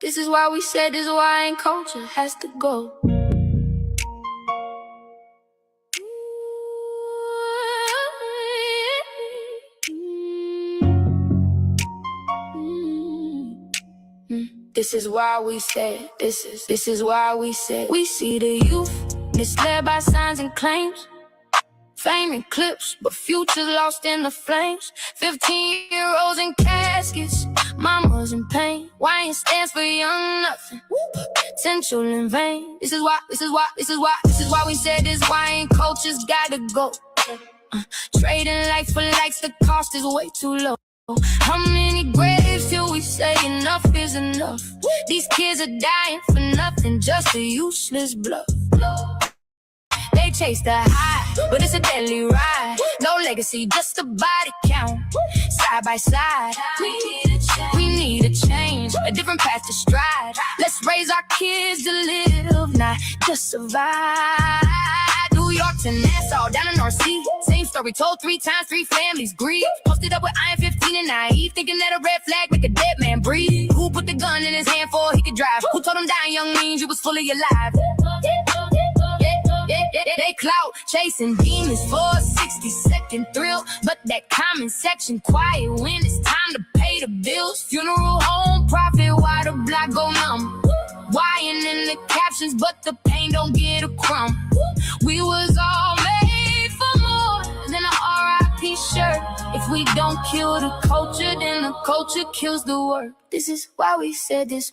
This is why we said this Hawaiian culture has to go. This is why we said, this is why we said, we see the youth misled by signs and claims, fame and clips, but futures lost in the flames. 15-year-olds in caskets, mamas in pain. Hawaiian stands for young nothing, potential in vain. This is why we said this Hawaiian culture's gotta go. Trading likes for likes, the cost is way too low. How many graves till we say enough is enough? These kids are dying for nothing, just a useless bluff. They chase the high, but it's a deadly ride. No legacy, just a body count, side by side. We need a change, a different path to stride. Let's raise our kids to live, not just survive. New York to Nassau, down in North Sea. Same story told 3 times, 3 families grieve. Posted up with Iron 15 and naive, thinking that a red flag make a dead man breathe. Who put the gun in his hand for he could drive? Who told him dying young means you was fully alive? They clout chasing demons for a 60-second thrill, but that comment section quiet when it's time to pay the bills. Funeral home profit, why the block go numb? Whying in the captions, but the pain don't get a crumb. We was all made for more than an R.I.P. shirt. If we don't kill the culture, then the culture kills the work. This is why we said this.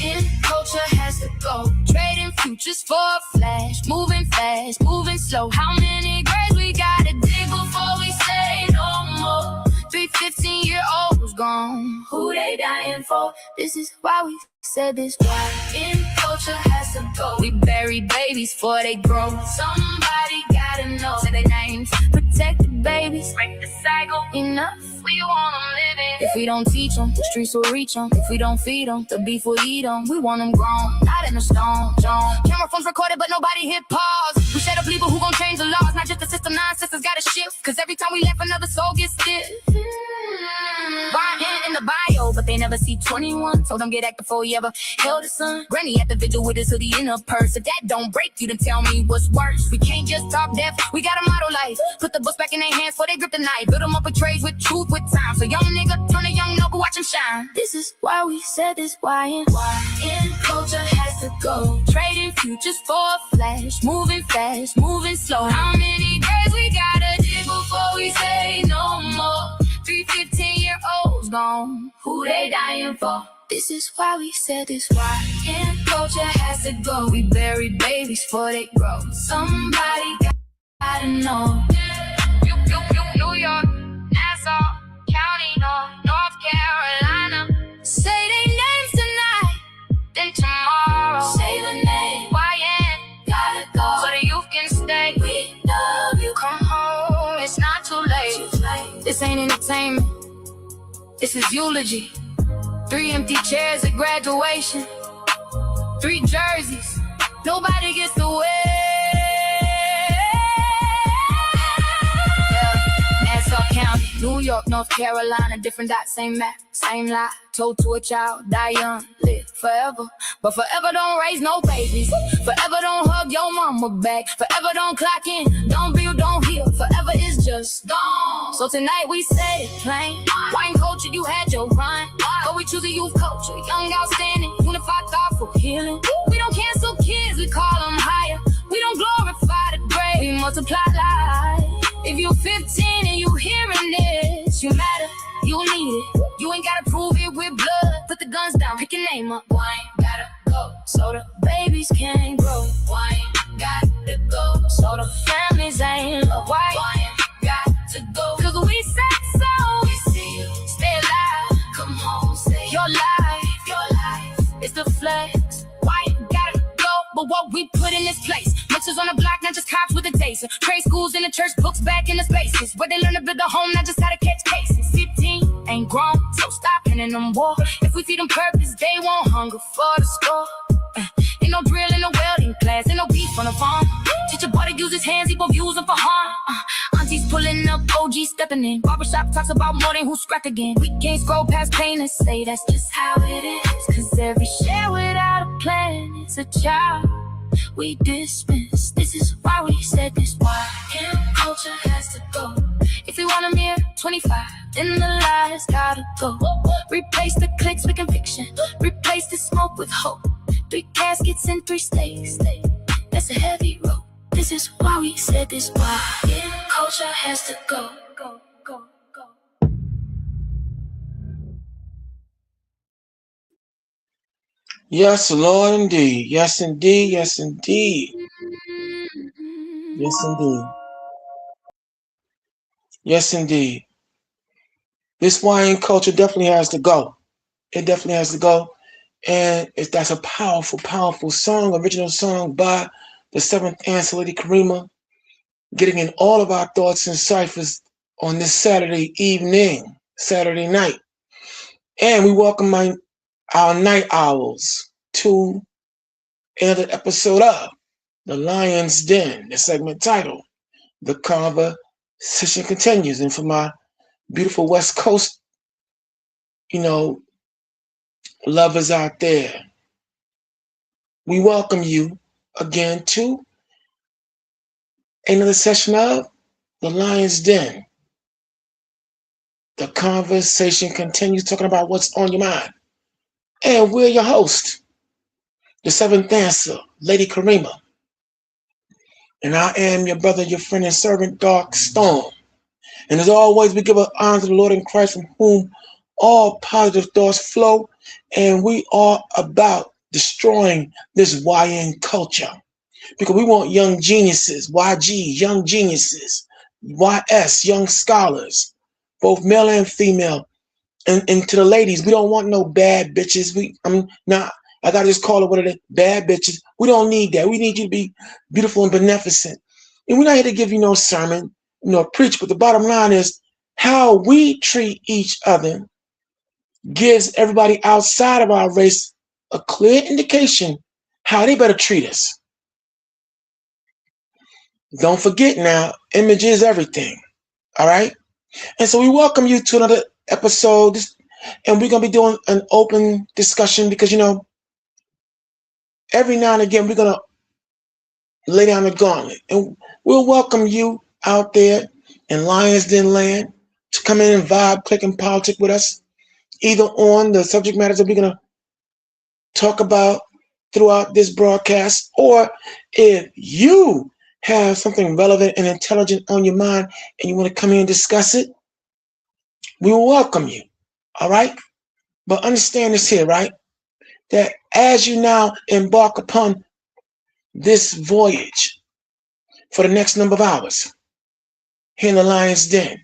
In culture has to go. Trading futures for a flash. Moving fast, moving slow. How many graves we gotta dig before we say no more? 3 15-year-olds gone. Who they dying for? This is why we said this. Why in culture has to go. We bury babies before they grow. Somebody gotta know. Say their names. Protect the babies. Break the cycle. Enough. We want them living. If we don't teach them, the streets will reach them. If we don't feed them, the beef will eat them. We want them grown, not in a stone. Camera phones recorded, but nobody hit pause. We set up legal who gon' change the laws. Not just the system, non-systems gotta shift. Cause every time we left, another soul gets stiff. Ryan in the bio, but they never see 21. Told them get active before you ever held a son. Granny at the vigil with his hoodie in her purse. If that don't break you, then tell me what's worse. We can't just talk death, we gotta model life. Put the books back in their hands before they grip the knife. Build them up with trades with truth, with time. So young nigga turn a young noble, watch him shine. This is why we said this, why in culture has to go. Trading futures for a flash. Moving fast, moving slow. How many days we gotta dig before we say no more? 3 15-year-olds gone. Who they dying for? This is why we said this. Why in culture has to go. We bury babies before they grow. Somebody gotta know. New York, Nassau County, North Carolina. Say their names tonight, then tomorrow say the name. YN gotta go so the youth can stay. We love you. Come home, it's not too late. This ain't entertainment, this is eulogy. 3 empty chairs at graduation, 3 jerseys, nobody gets to wear. Nassau County, New York, North Carolina, different dots, same map, same lie. Told to a child, die young, live forever. But forever don't raise no babies. Forever don't hug your mama back. Forever don't clock in, don't build, don't heal. Forever is just gone. So tonight we said it plain. Hawaiian culture, you had your run. But we choose a youth culture, young, outstanding, unified, thoughtful, healing. We don't cancel kids, we call them higher. We don't glorify the grave, we multiply life. If you're 15 and you hearing this, you matter, you need it. You ain't gotta prove it with blood. Put the guns down, pick your name up. Hawaiian gotta go, so the babies can grow. Hawaiian gotta go, so the families ain't love. Hawaiian got to go, cause we said so. We see you, stay alive. Come home, say your life is the flex. Hawaiian gotta go, but what we put in this place. Mixers on the block, not just cops with a taser. Trade schools in the church, books back in the spaces where they learn to build a home, not just how to catch cases. 15 ain't grown, so stop pinning them war. If we feed them purpose, they won't hunger for the score. Ain't no drill in no welding class, ain't no beef on the farm. Teach your boy to use his hands, he both use them for harm. Auntie MCs pulling up, OG stepping in. Barbershop talks about more than who's scrapped again. We can't scroll past pain and say that's just how it is. Cause every share without a plan is a child we dismiss. This is why we said this. Why camp culture has to go. If we want a mere 25, then the lies gotta go. Replace the clicks with conviction. Replace the smoke with hope. 3 caskets and 3 stakes. That's a heavy road. This is why we said this. Why camp culture has to go. Go, go, go. Yes, Lord, indeed. Yes, indeed. Yes, indeed. Yes, indeed. Yes, indeed. This YN culture definitely has to go. It definitely has to go. And that's a powerful, powerful song, original song by the Seventh Answer, Lady Karima, getting in all of our thoughts and ciphers on this Saturday evening, Saturday night. And we welcome our night owls to another episode of The Lion's Den, the segment title, The Conversation Continues. And for my beautiful West Coast, lovers out there, we welcome you again to another session of The Lion's Den. The conversation continues, talking about what's on your mind. And we're your host, the Seventh Answer, Lady Karima. And I am your brother, your friend and servant, Dark Storm. And as always, we give honor to the Lord in Christ, from whom all positive thoughts flow. And we are about destroying this YN culture. Because we want young geniuses, YG, young geniuses, YS, young scholars, both male and female. And to the ladies, we don't want no bad bitches. I gotta just call it what it is, bad bitches. We don't need that. We need you to be beautiful and beneficent. And we're not here to give you no sermon, preach, but the bottom line is how we treat each other gives everybody outside of our race a clear indication how they better treat us. Don't forget now, image is everything. All right? And so we welcome you to another episode. And we're going to be doing an open discussion because, every now and again, we're going to lay down the gauntlet. And we'll welcome you out there in Lions Den land to come in and vibe, click, and politic with us, either on the subject matters that we're going to talk about throughout this broadcast, or if you have something relevant and intelligent on your mind and you want to come here and discuss it, we will welcome you. All right? But understand this here, right? That as you now embark upon this voyage for the next number of hours here in the Lion's Den,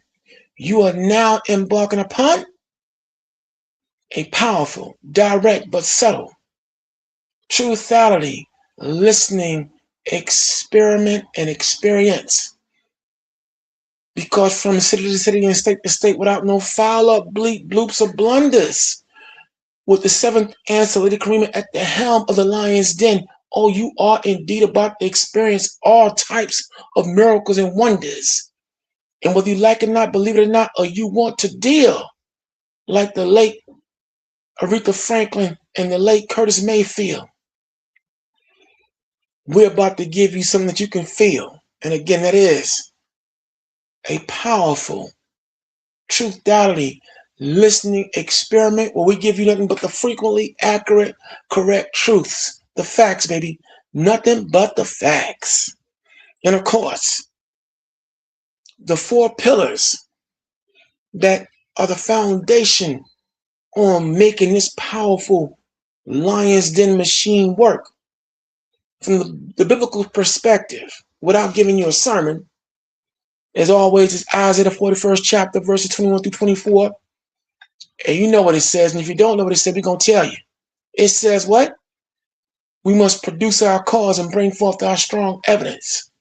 you are now embarking upon a powerful, direct, but subtle, truthality, listening, experiment, and experience. Because from city to city and state to state, without no foul-up, bleep, bloops, or blunders, with the Seventh Answer, Lady Karima, at the helm of the Lion's Den, you are indeed about to experience all types of miracles and wonders. And whether you like it or not, believe it or not, or you want to deal like the late Aretha Franklin and the late Curtis Mayfield, we're about to give you something that you can feel. And again, that is a powerful truthality listening experiment where we give you nothing but the frequently accurate, correct truths. The facts, baby. Nothing but the facts. And of course, the 4 pillars that are the foundation on making this powerful Lion's Den machine work. From the biblical perspective, without giving you a sermon, as always, it's Isaiah the 41st chapter, verses 21 through 24. And you know what it says. And if you don't know what it says, we're going to tell you. It says what? We must produce our cause and bring forth our strong evidence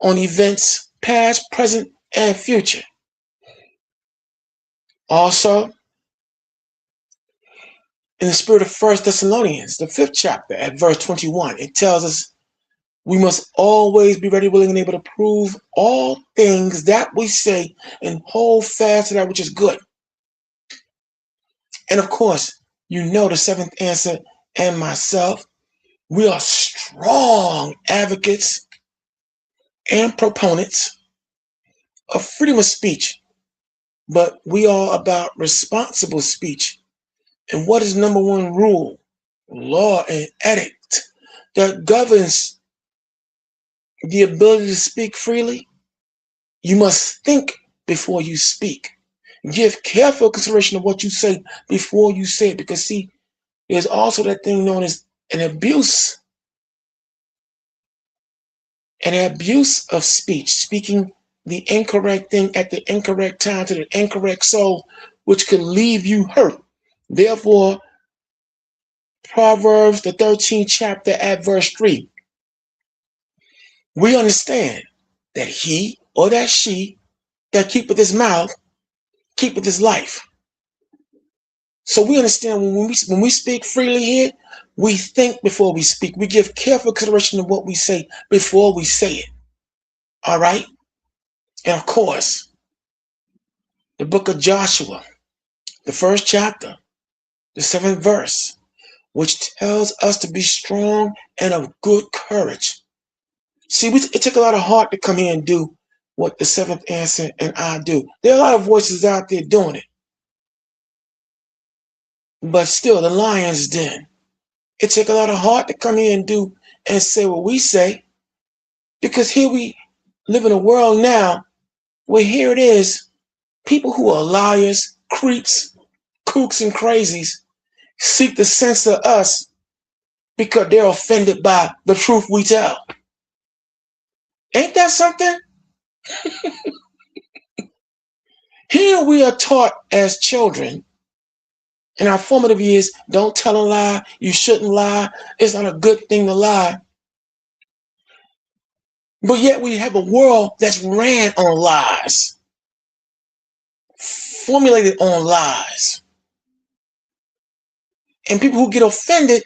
on events past, present, and future. Also, in the spirit of 1 Thessalonians, the 5th chapter, at verse 21, it tells us We must always be ready, willing, and able to prove all things that we say and hold fast to that which is good. And of course, you know the seventh answer and myself, we are strong advocates and proponents of freedom of speech, but we are about responsible speech. And what is number one rule, law, and edict that governs the ability to speak freely? You must think before you speak. Give careful consideration of what you say before you say it, because see, there's also that thing known as an abuse of speech, speaking the incorrect thing at the incorrect time to the incorrect soul, which could leave you hurt. Therefore, Proverbs, the 13th chapter at verse 3, we understand that he or that she that keepeth his mouth keepeth his life. So we understand when we speak freely here, we think before we speak. We give careful consideration to what we say before we say it. All right? And of course, the book of Joshua, the first chapter, the 7th verse, which tells us to be strong and of good courage. See, it took a lot of heart to come here and do what the seventh answer and I do. There are a lot of voices out there doing it. But still, the lion's den. It took a lot of heart to come here and do and say what we say. Because here we live in a world now where here it is, people who are liars, creeps, kooks, and crazies seek to censor us because they're offended by the truth we tell. Ain't that something? Here we are taught as children in our formative years, don't tell a lie, you shouldn't lie, it's not a good thing to lie. But yet we have a world that's ran on lies, formulated on lies. And people who get offended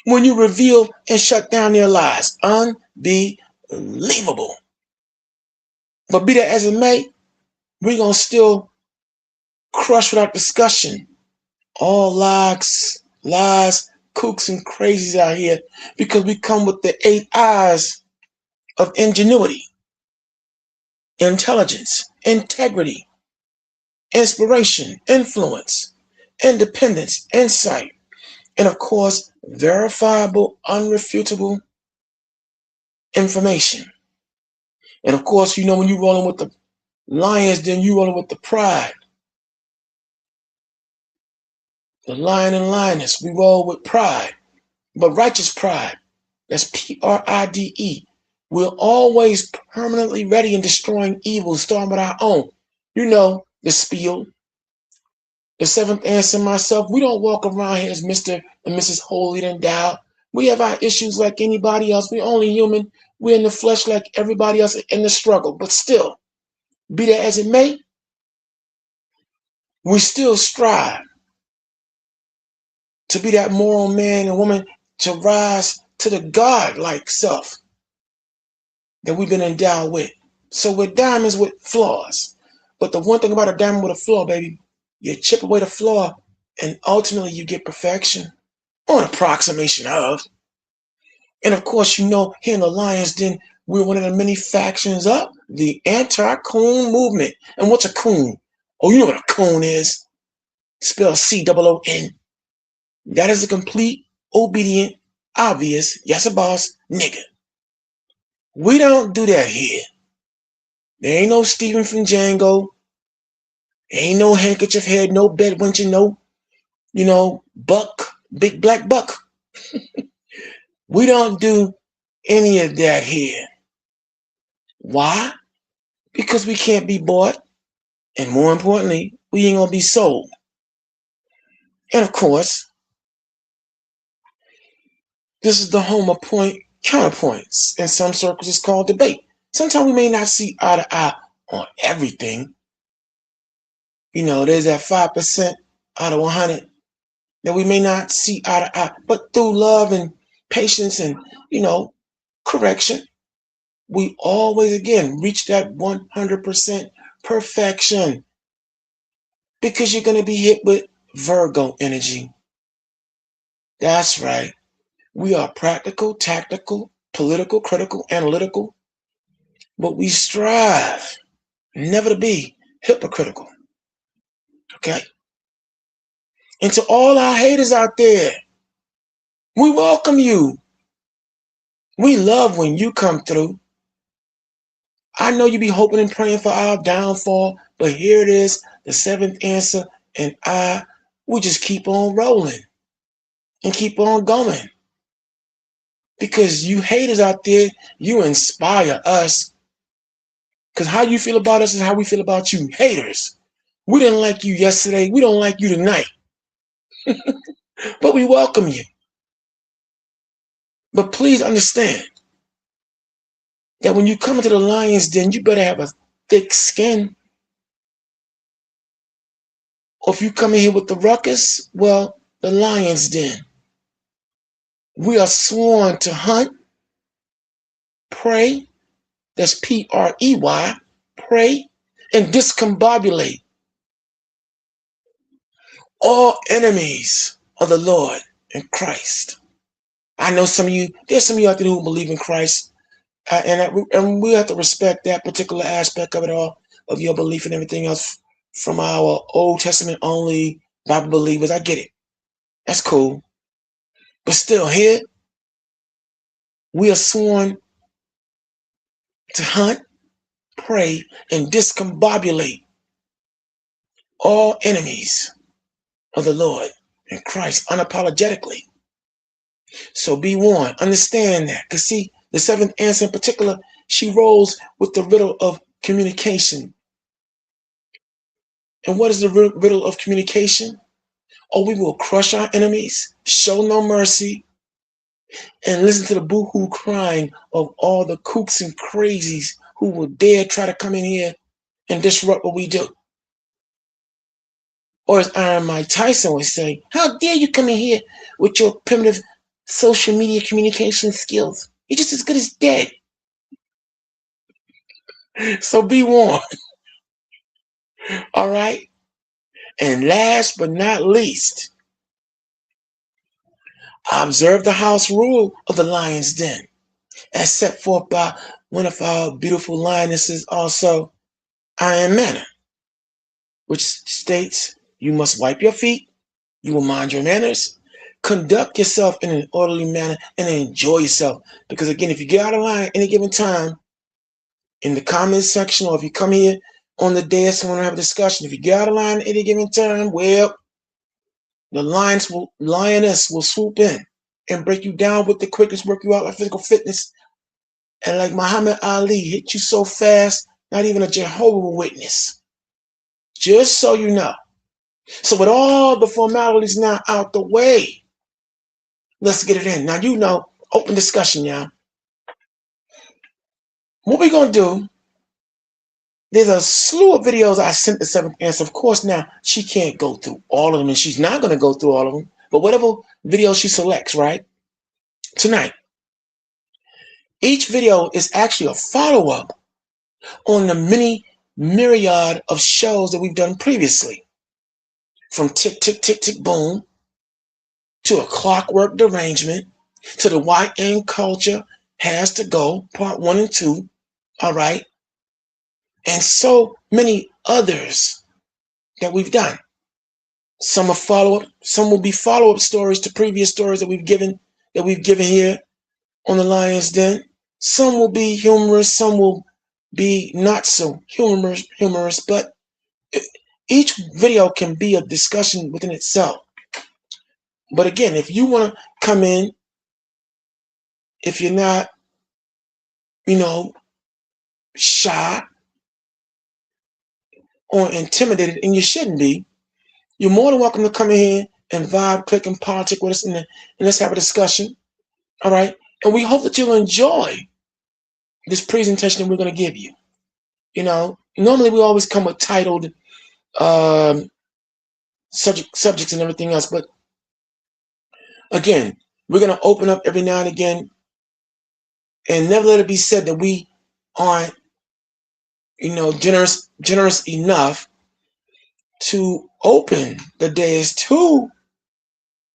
when you reveal and shut down their lies. Unbelievable. But be that as it may, we're going to still crush without discussion all lies, kooks, and crazies out here, because we come with the 8 eyes of ingenuity, intelligence, integrity, inspiration, influence, independence, insight, and of course, verifiable, unrefutable information. And of course, you know, when you're rolling with the lions, then you're rolling with the pride. The lion and lioness, we roll with pride, but righteous pride, that's Pride. We're always permanently ready in destroying evil, starting with our own. You know, the spiel, the seventh answer, myself, we don't walk around here as Mr. and Mrs. Holy and Endowed. We have our issues like anybody else. We're only human. We're in the flesh like everybody else in the struggle. But still, be that as it may, we still strive to be that moral man and woman, to rise to the God-like self that we've been endowed with. So we're diamonds with flaws. But the one thing about a diamond with a flaw, baby, you chip away the flaw and ultimately you get perfection, or an approximation of. And of course, you know, here in the Lion's Den, we're one of the many factions of the anti-coon movement. And what's a coon? Oh, you know what a coon is. Spelled C-O-O-N. That is a complete, obedient, obvious, yes a boss, nigga. We don't do that here. There ain't no Stephen from Django. There ain't no handkerchief head, no bed wenching, no, you know, buck, big black buck. We don't do any of that here. Why? Because we can't be bought. And more importantly, we ain't gonna be sold. And of course, this is the home of counterpoints. In some circles, it's called debate. Sometimes we may not see eye to eye on everything. You know, there's that 5% out of 100 that we may not see eye to eye. But through love and patience and, you know, correction. We always, again, reach that 100% perfection because you're going to be hit with Virgo energy. That's right. We are practical, tactical, political, critical, analytical, but we strive never to be hypocritical. Okay? And to all our haters out there, we welcome you. We love when you come through. I know you be hoping and praying for our downfall, but here it is, the seventh answer, and we just keep on rolling and keep on going. Because you haters out there, you inspire us. Because how you feel about us is how we feel about you, haters. We didn't like you yesterday. We don't like you tonight. But we welcome you. But please understand that when you come into the lion's den, you better have a thick skin. Or if you come in here with the ruckus, well, the lion's den. We are sworn to hunt, pray, that's P-R-E-Y, pray, and discombobulate all enemies of the Lord and Christ. I know some of you, there's some of you out there who believe in Christ, and we have to respect that particular aspect of it all, of your belief and everything else from our Old Testament only Bible believers. I get it. That's cool. But still, here, we are sworn to hunt, pray, and discombobulate all enemies of the Lord and Christ unapologetically. So be warned. Understand that. Because see, the seventh answer in particular, she rolls with the riddle of communication. And what is the riddle of communication? Oh, we will crush our enemies, show no mercy, and listen to the boo-hoo crying of all the kooks and crazies who will dare try to come in here and disrupt what we do. Or as Iron Mike Tyson would say, how dare you come in here with your primitive social media communication skills? You're just as good as dead. So be warned. All right? And last but not least, observe the house rule of the lion's den, as set forth by one of our beautiful lionesses, also Iron Manor, which states you must wipe your feet, you will mind your manners, conduct yourself in an orderly manner, and enjoy yourself. Because again, if you get out of line at any given time, in the comments section, or if you come here on the day and want to have a discussion, if you get out of line at any given time, well, the lioness will swoop in and break you down with the quickest, work you out like physical fitness. And like Muhammad Ali, hit you so fast, not even a Jehovah's Witness. Just so you know. So with all the formalities now out the way, let's get it in. Now, you know, open discussion, y'all. What we're going to do, there's a slew of videos I sent the seventh answer. Of course, now, she can't go through all of them, and she's not going to go through all of them. But whatever video she selects, right, tonight, each video is actually a follow-up on the many myriad of shows that we've done previously. From Tick, Tick, Tick, Tick, Boom, to A Clockwork Derangement, to the YN Culture Has to Go, part 1 and 2, all right? And so many others that we've done. Some are follow-up, some will be follow-up stories to previous stories that we've given here on the Lion's Den. Some will be humorous, some will be not so humorous, but each video can be a discussion within itself. But again, if you want to come in, if you're not, you know, shy or intimidated, and you shouldn't be, you're more than welcome to come in here and vibe, click, and politic with us, and let's have a discussion. All right? And we hope that you'll enjoy this presentation that we're going to give you. You know, normally we always come with titled subjects and everything else, but again, we're going to open up every now and again And never let it be said that we aren't, generous enough to open the days to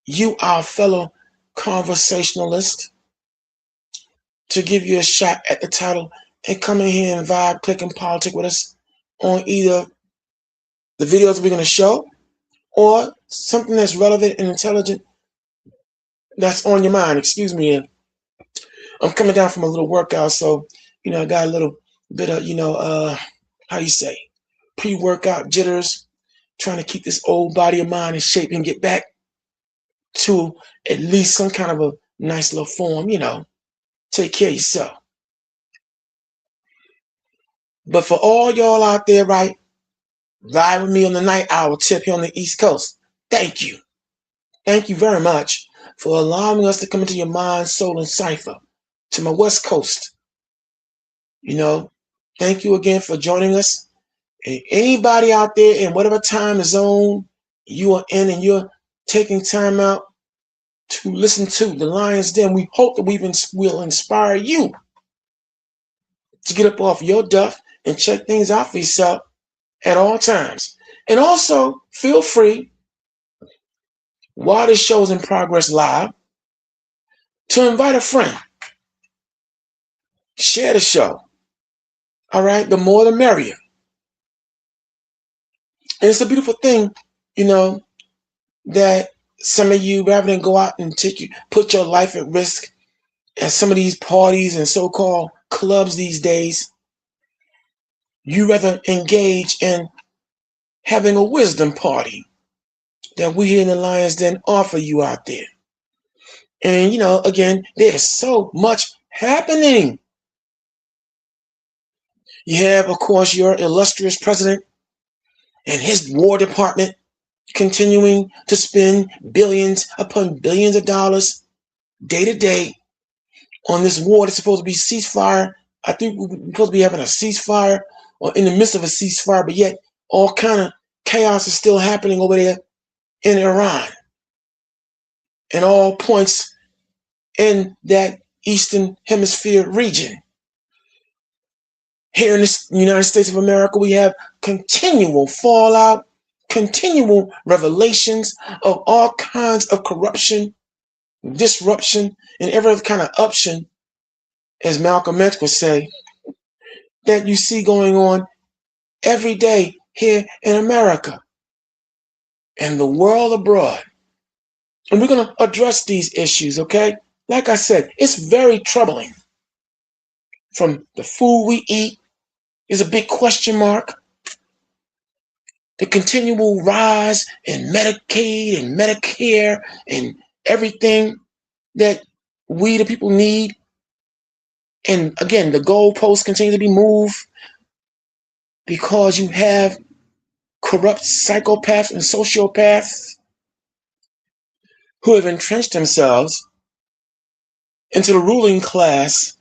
you, our fellow conversationalist, to give you a shot at the title and come in here and vibe, click, and politic with us on either the videos we're going to show or something that's relevant and intelligent that's on your mind. Excuse me. And I'm coming down from a little workout, so I got a little bit of how you say, pre-workout jitters, trying to keep this old body of mine in shape and get back to at least some kind of a nice little form. Take care of yourself. But for all y'all out there, right, ride with me on the night hour tip here on the East Coast, thank you. Thank you very much for allowing us to come into your mind, soul, and cipher. To my West Coast, thank you again for joining us. And anybody out there in whatever time zone you are in and you're taking time out to listen to the Lions Den, we hope that we'll inspire you to get up off your duff and check things out for yourself at all times. And also, feel free, while this show is in progress live, to invite a friend. Share the show. All right? The more the merrier. And it's a beautiful thing, that some of you, rather than go out and put your life at risk at some of these parties and so-called clubs these days, you rather engage in having a wisdom party that we here in the Lions Den offer you out there. And, again, there's so much happening. You have, of course, your illustrious president and his War Department continuing to spend billions upon billions of dollars day to day on this war that's supposed to be ceasefire. I think we're supposed to be having a ceasefire or in the midst of a ceasefire, but yet all kind of chaos is still happening over there in Iran and all points in that Eastern Hemisphere region. Here in the United States of America, we have continual fallout, continual revelations of all kinds of corruption, disruption, and every other kind of option, as Malcolm X would say, that you see going on every day here in America and the world abroad. And we're going to address these issues, okay? Like I said, it's very troubling. From the food we eat is a big question mark. The continual rise in Medicaid and Medicare and everything that we, the people, need. And again, the goalposts continue to be moved because you have corrupt psychopaths and sociopaths who have entrenched themselves into the ruling class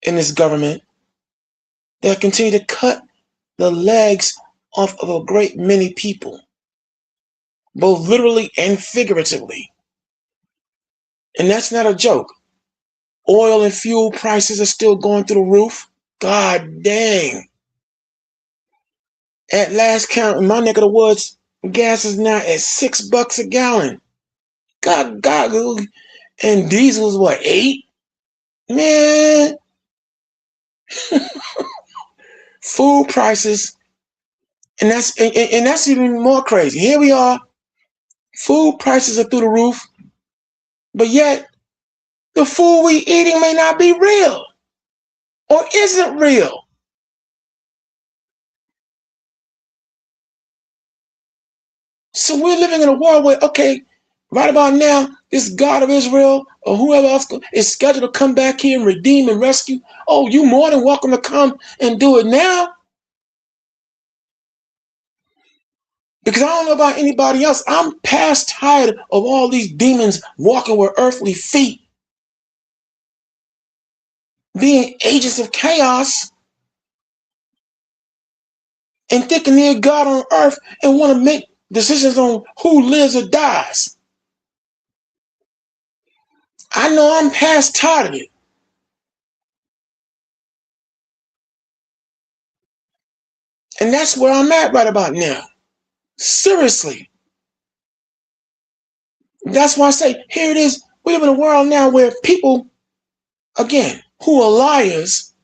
in this government that continue to cut the legs off of a great many people, both literally and figuratively. And that's not a joke. Oil and fuel prices are still going through the roof. God dang. At last count, in my neck of the woods, gas is now at $6 a gallon. God, and diesel is what, $8? Man. Food prices, and that's even more crazy. Here we are, food prices are through the roof, but yet the food we eating may not be real or isn't real. So we're living in a world where, okay, right about now, this God of Israel or whoever else is scheduled to come back here and redeem and rescue. Oh, you more than welcome to come and do it now. Because I don't know about anybody else. I'm past tired of all these demons walking with earthly feet, being agents of chaos, and thinking they're God on earth and want to make decisions on who lives or dies. I know I'm past tired of it. And that's where I'm at right about now. Seriously. That's why I say, here it is. We live in a world now where people, again, who are liars,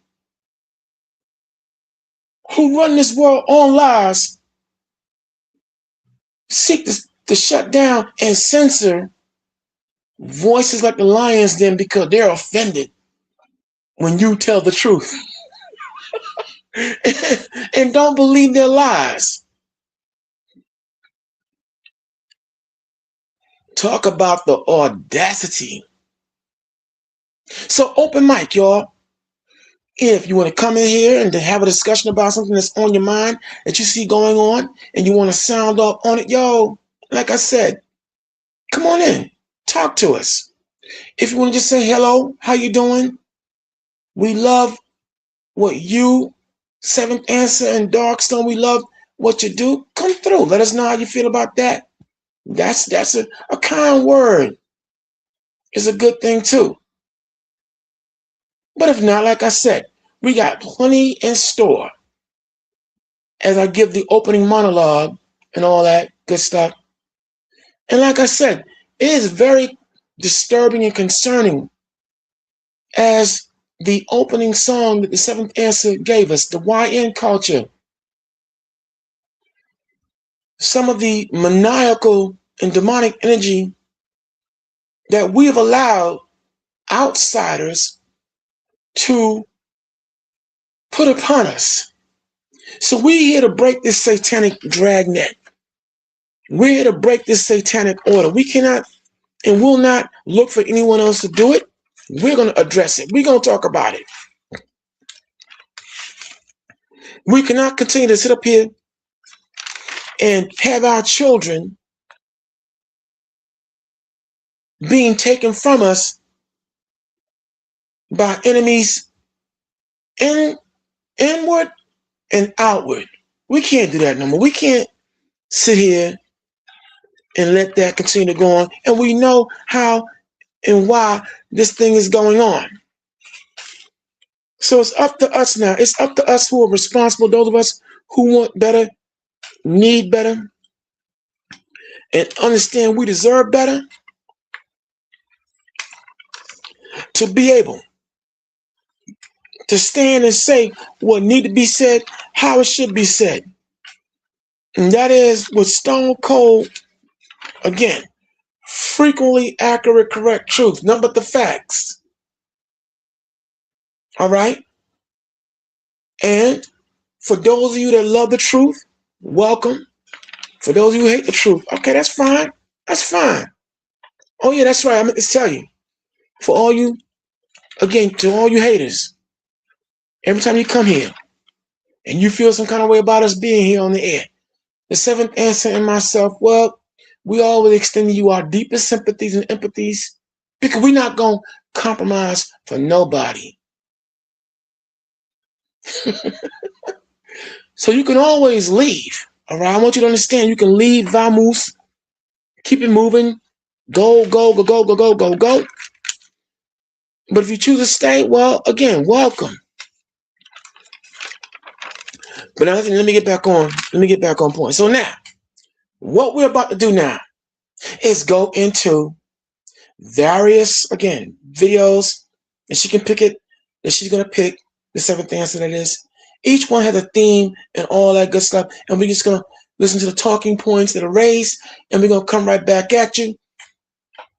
who run this world on lies, seek to shut down and censor voices like the lions then because they're offended when you tell the truth. And don't believe their lies. Talk about the audacity. So open mic, y'all. If you want to come in here and to have a discussion about something that's on your mind that you see going on and you want to sound off on it, yo, like I said, come on in, talk to us. If you want to just say hello, how you doing? We love what you, Seventh Answer and Darkstone, we love what you do. Come through. Let us know how you feel about that. That's a kind word. It's a good thing too. But if not, like I said, we got plenty in store as I give the opening monologue and all that good stuff. And like I said, it is very disturbing and concerning as the opening song that the Seventh Answer gave us, the YN culture. Some of the maniacal and demonic energy that we have allowed outsiders to put upon us. So we're here to break this satanic dragnet. We're here to break this satanic order. We cannot and will not look for anyone else to do it. We're going to address it. We're going to talk about it. We cannot continue to sit up here and have our children being taken from us by enemies inward and outward. We can't do that no more. We can't sit here and let that continue to go on. And we know how and why this thing is going on. So it's up to us now. It's up to us who are responsible, those of us who want better, need better, and understand we deserve better, to be able to stand and say what need to be said, how it should be said. And that is with stone cold, again, frequently accurate, correct truth, none but the facts. All right? And for those of you that love the truth, welcome. For those of you who hate the truth, okay, that's fine. That's fine. Oh yeah, that's right. I meant to tell you. For all you, again, to all you haters, every time you come here and you feel some kind of way about us being here on the air, the Seventh Answer and myself, well, we always extend to you our deepest sympathies and empathies because we're not going to compromise for nobody. So you can always leave. All right, I want you to understand you can leave, vamos, keep it moving, go, go, go, go, go, go, go, go. But if you choose to stay, well, again, welcome. But now, let me get back on. Let me get back on point. So now, what we're about to do now is go into various, again, videos, and she can pick it, that she's going to pick the Seventh Answer that is. Each one has a theme and all that good stuff, and we're just going to listen to the talking points that are raised, and we're going to come right back at you.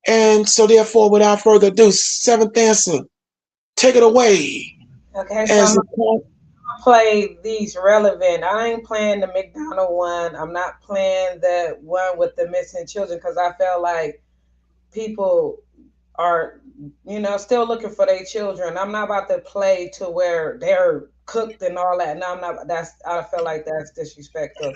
And so therefore, without further ado, Seventh Answer, take it away. Okay, so I'm gonna play these relevant. I ain't playing the McDonald one. I'm not playing the one with the missing children because I feel like people are, still looking for their children. I'm not about to play to where they're cooked and all that. No, I'm not. I feel like that's disrespectful.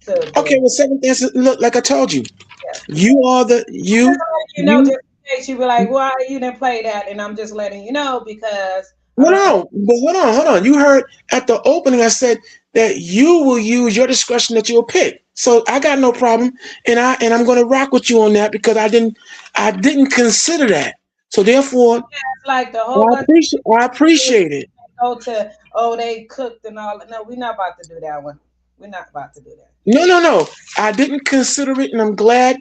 Okay, well, Seventh Answer, look, like I told you, yeah. You are the just in case you be like, why you didn't play that, and I'm just letting you know because. No, but hold on. You heard at the opening I said that you will use your discretion that you'll pick. So I got no problem, and I'm going to rock with you on that because I didn't consider that. So therefore, like the whole. I appreciate it. Go to they cooked and all. No, we're not about to do that one. We're not about to do that. No. I didn't consider it, and I'm glad,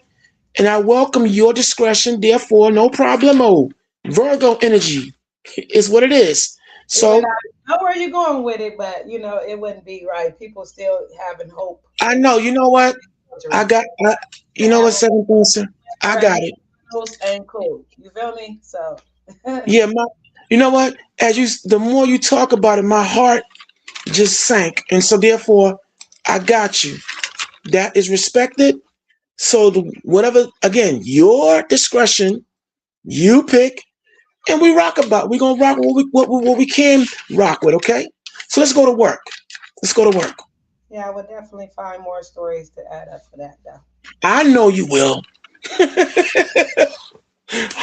and I welcome your discretion. Therefore, no problemo. Virgo energy is what it is. It would So I know where you're going with it, but it wouldn't be right. People still having hope I know. You know what? I children. got. To You know have what, hope Seventh Answer? I got pregnant it. girls ain't cool. You feel me? So Yeah, you know what? The more you talk about it, my heart just sank, and so therefore, I got you. That is respected. So whatever, again, your discretion, you pick, and we gonna rock what we can rock with. Okay, so let's go to work. Let's go to work. yeah, I would definitely find more stories to add up for that though. I know you will.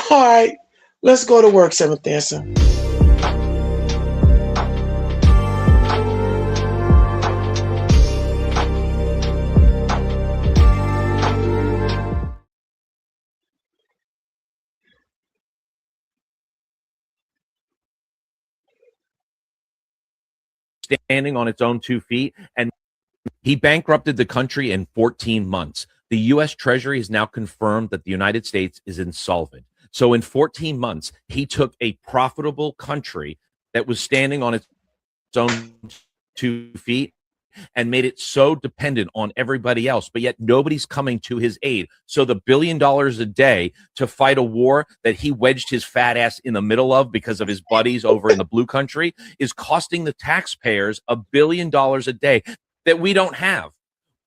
All right, let's go to work, Seventh Answer. Standing on its own 2 feet, and he bankrupted the country in 14 months. The U.S. Treasury has now confirmed that the United States is insolvent. So in 14 months, he took a profitable country that was standing on its own 2 feet and made it so dependent on everybody else, but yet nobody's coming to his aid. So the $1 billion a day to fight a war that he wedged his fat ass in the middle of because of his buddies over in the blue country is costing the taxpayers $1 billion a day that we don't have.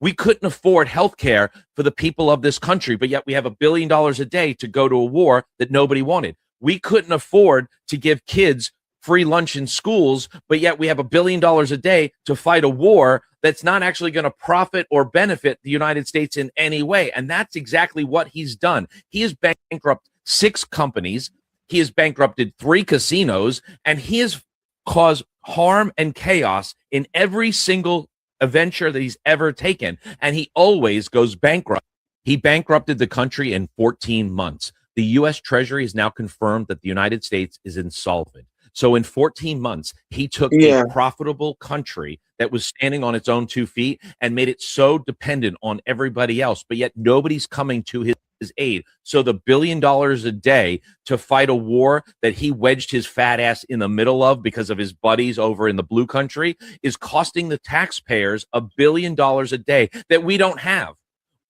We couldn't afford health care for the people of this country, but yet we have $1 billion a day to go to a war that nobody wanted. We couldn't afford to give kids free lunch in schools, but yet we have $1 billion a day to fight a war that's not actually going to profit or benefit the United States in any way. And that's exactly what he's done. He has bankrupted 6 companies. He has bankrupted 3 casinos, and he has caused harm and chaos in every single adventure that he's ever taken. And he always goes bankrupt. He bankrupted the country in 14 months. The U.S. Treasury has now confirmed that the United States is insolvent. So in 14 months, he took Yeah. a profitable country that was standing on its own 2 feet and made it so dependent on everybody else, but yet nobody's coming to his aid. So the $1 billion a day to fight a war that he wedged his fat ass in the middle of because of his buddies over in the blue country is costing the taxpayers $1 billion a day that we don't have.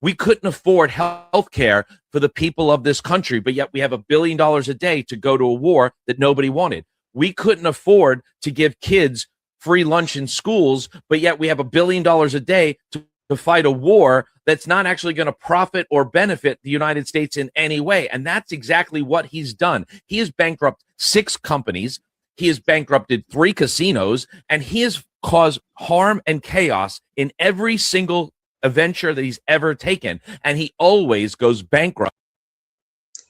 We couldn't afford health care for the people of this country, but yet we have $1 billion a day to go to a war that nobody wanted. We couldn't afford to give kids free lunch in schools, but yet we have $1 billion a day to fight a war that's not actually going to profit or benefit the United States in any way. And that's exactly what he's done. He has bankrupted 6 companies. He has bankrupted 3 casinos, and he has caused harm and chaos in every single adventure that he's ever taken. And he always goes bankrupt.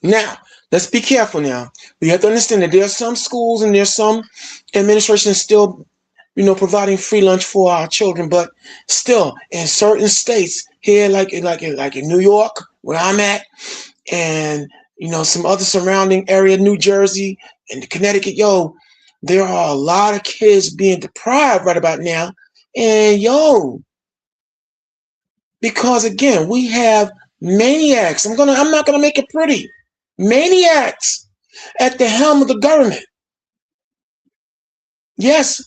Now, let's be careful now. We have to understand that there are some schools and there's some administrations still, providing free lunch for our children, but still in certain states here, like in New York, where I'm at, and some other surrounding area, New Jersey and Connecticut, there are a lot of kids being deprived right about now. And because again, we have maniacs. I'm not gonna make it pretty. Maniacs at the helm of the government. Yes,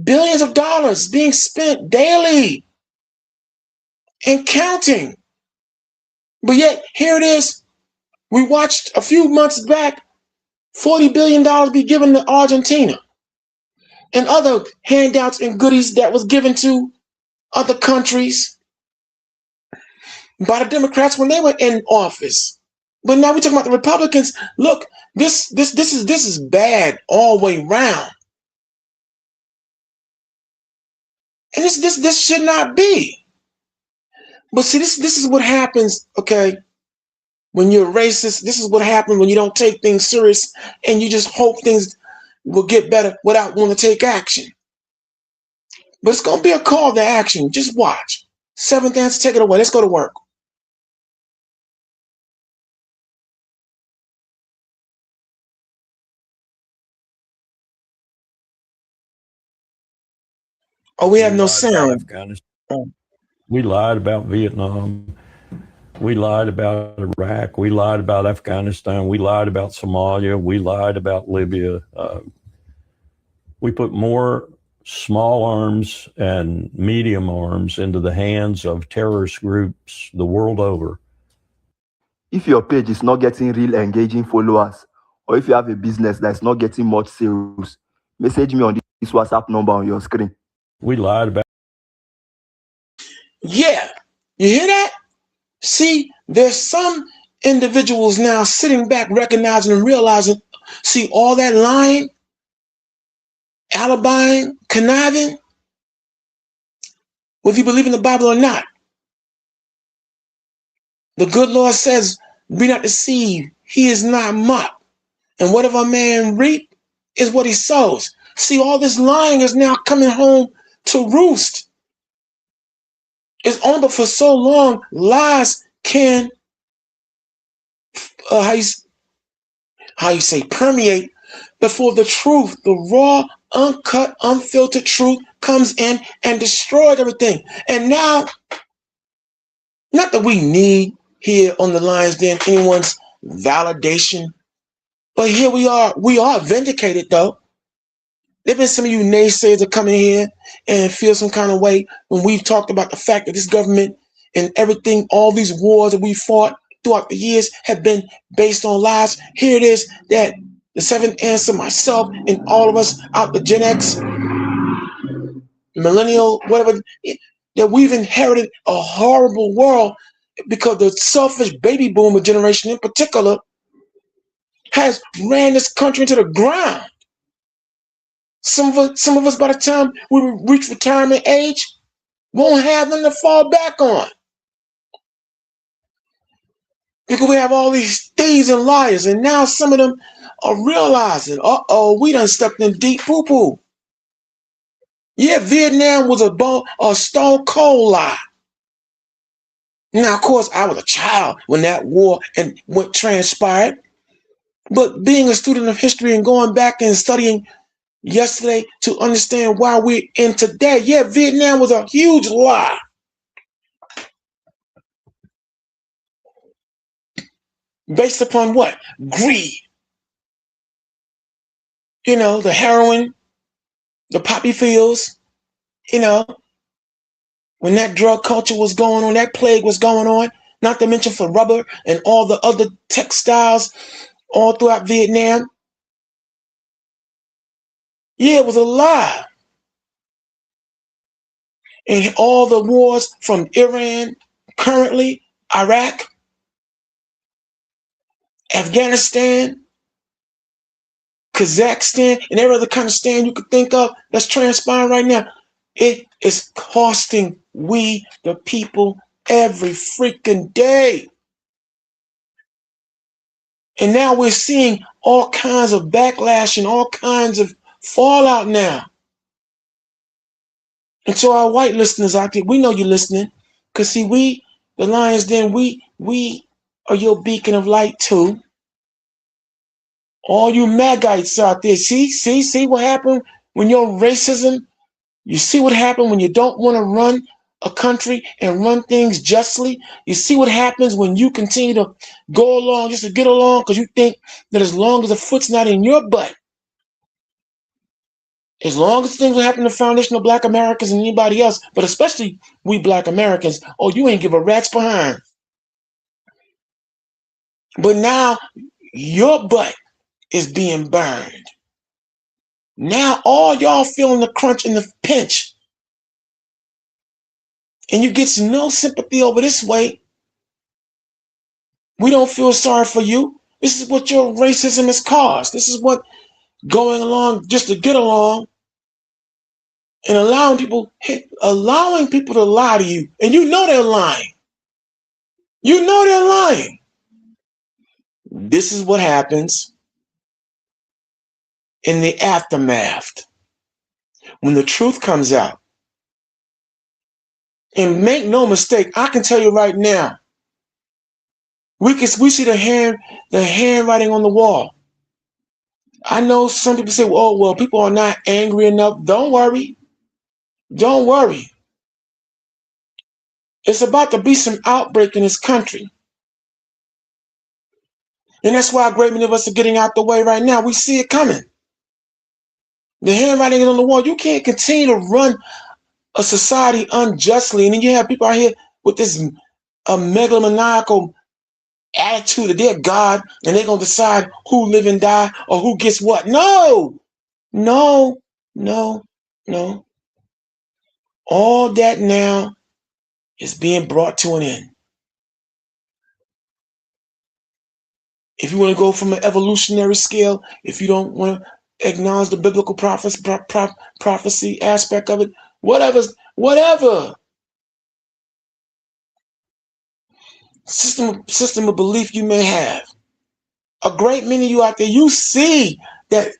billions of dollars being spent daily and counting. But yet, here it is. We watched a few months back $40 billion be given to Argentina and other handouts and goodies that was given to other countries by the Democrats when they were in office. But now we're talking about the Republicans. Look, this is bad all the way around. And this should not be. But see, this is what happens, okay, when you're racist. This is what happens when you don't take things serious and you just hope things will get better without wanting to take action. But it's going to be a call to action. Just watch. Seventh Answer, take it away. Let's go to work. Oh, we have no sound. We lied about Vietnam. We lied about Iraq. We lied about Afghanistan. We lied about Somalia. We lied about Libya. We put more small arms and medium arms into the hands of terrorist groups the world over. If your page is not getting real engaging followers, or if you have a business that's not getting much sales, message me on this WhatsApp number on your screen. We lied about. Yeah, you hear that? See, there's some individuals now sitting back, recognizing and realizing, see, all that lying, alibying, conniving, whether you believe in the Bible or not. The good Lord says, be not deceived, he is not mocked. And whatever a man reap is what he sows. See, all this lying is now coming home to roost. It's only but for so long lies can, how you say, permeate before the truth, the raw, uncut, unfiltered truth comes in and destroys everything. And now, not that we need here on the Lions Den anyone's validation, but here we are vindicated though. There have been some of you naysayers that come in here and feel some kind of way when we've talked about the fact that this government and everything, all these wars that we fought throughout the years have been based on lies. Here it is that the seventh answer, myself and all of us out the Gen X, millennial, whatever, that we've inherited a horrible world because the selfish baby boomer generation in particular has ran this country into the ground. Some of us, by the time we reach retirement age, won't have them to fall back on. Because we have all these thieves and liars, and now some of them are realizing, we done stepped in deep poo-poo. Yeah, Vietnam was a stone cold lie. Now, of course, I was a child when that war transpired. But being a student of history and going back and studying yesterday to understand why we're in today, yeah, Vietnam was a huge lie. Based upon what? Greed. You know, the heroin, the poppy fields, you know, when that drug culture was going on, that plague was going on, not to mention for rubber and all the other textiles all throughout Vietnam. Yeah, it was a lie. And all the wars from Iran, currently, Iraq, Afghanistan, Kazakhstan, and every other kind of stand you could think of that's transpiring right now, it is costing we, the people, every freaking day. And now we're seeing all kinds of backlash and all kinds of fallout now. And so our white listeners out there, we know you're listening. Because see, we, the Lions Den, we are your beacon of light too. All you Magites out there, see what happened when your racism, you see what happened when you don't want to run a country and run things justly. You see what happens when you continue to go along just to get along because you think that as long as the foot's not in your butt, as long as things will happen to foundational Black Americans and anybody else, but especially we Black Americans, you ain't give a rat's behind. But now your butt is being burned. Now all y'all feeling the crunch and the pinch. And you get no sympathy over this way. We don't feel sorry for you. This is what your racism has caused. This is what going along just to get along and allowing people to lie to you. And you know they're lying. You know they're lying. This is what happens in the aftermath when the truth comes out. And make no mistake, I can tell you right now, we see the handwriting on the wall. I know some people say, well, people are not angry enough. Don't worry. Don't worry. It's about to be some outbreak in this country. And that's why a great many of us are getting out the way right now. We see it coming. The handwriting is on the wall. You can't continue to run a society unjustly. And then you have people out here with this megalomaniacal attitude that they're God and they're going to decide who live and die or who gets what. No, no, no, no. All that now is being brought to an end. If you want to go from an evolutionary scale, if you don't want to acknowledge the biblical prophecy aspect of it, whatever. System of belief you may have. A great many of you out there, you see that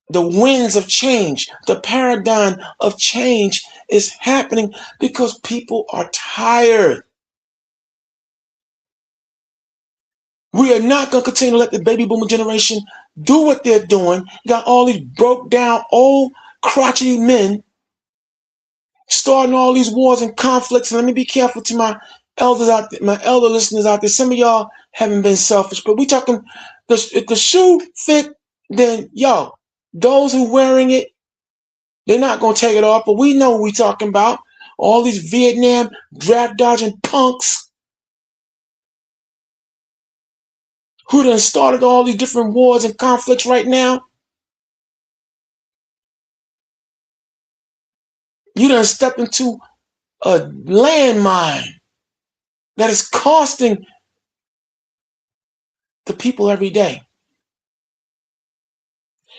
the winds of change, the paradigm of change is happening because people are tired. We are not going to continue to let the baby boomer generation do what they're doing. You got all these broke down, old, crotchety men starting all these wars and conflicts. And let me be careful to my elders out there, my elder listeners out there. Some of y'all haven't been selfish, but we talking, if the shoe fit, then yo, those who wearing it, they're not going to take it off. But we know what we talking about. All these Vietnam draft dodging punks who done started all these different wars and conflicts right now. You done stepped into a landmine that is costing the people every day.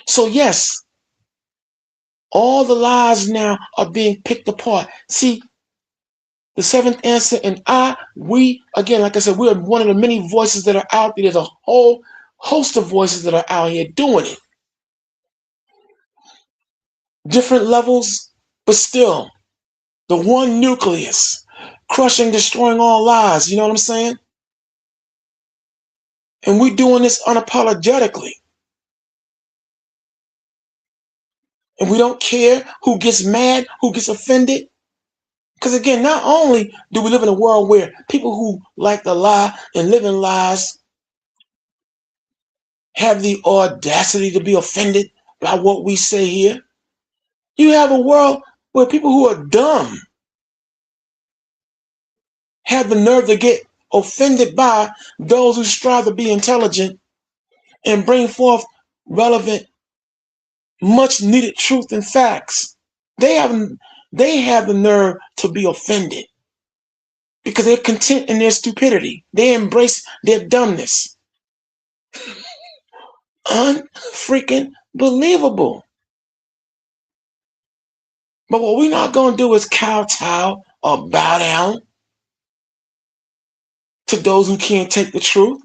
So yes, all the lies now are being picked apart. See, the seventh answer and we, again, like I said, we're one of the many voices that are out there. There's a whole host of voices that are out here doing it. Different levels, but still, the one nucleus, crushing, destroying all lies. You know what I'm saying? And we're doing this unapologetically. And we don't care who gets mad, who gets offended. Because again, not only do we live in a world where people who like to lie and live in lies have the audacity to be offended by what we say here, you have a world where people who are dumb have the nerve to get offended by those who strive to be intelligent and bring forth relevant, much needed truth and facts. They have the nerve to be offended because they're content in their stupidity. They embrace their dumbness. Unfreaking believable. But what we're not going to do is kowtow or bow down to those who can't take the truth.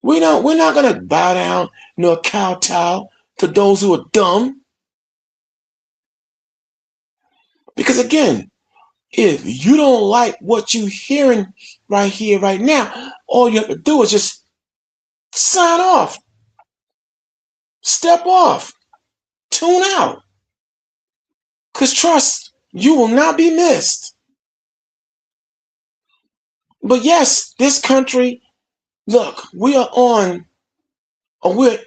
We're not going to bow down nor kowtow to those who are dumb. Because again, if you don't like what you're hearing right here, right now, all you have to do is just sign off, step off, tune out. Because trust, you will not be missed. But yes, this country, look, we're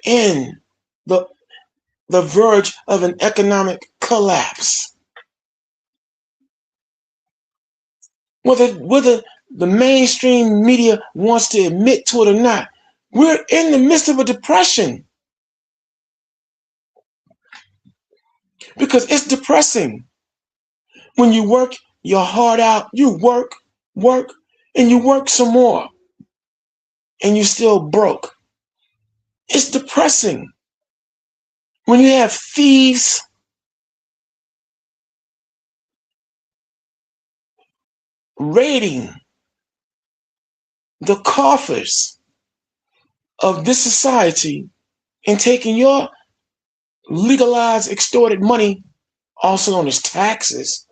in the verge of an economic collapse. Whether the mainstream media wants to admit to it or not, we're in the midst of a depression. Because it's depressing when you work your heart out, you work, and you work some more, and you're still broke. It's depressing when you have thieves raiding the coffers of this society and taking your legalized extorted money, also known as taxes,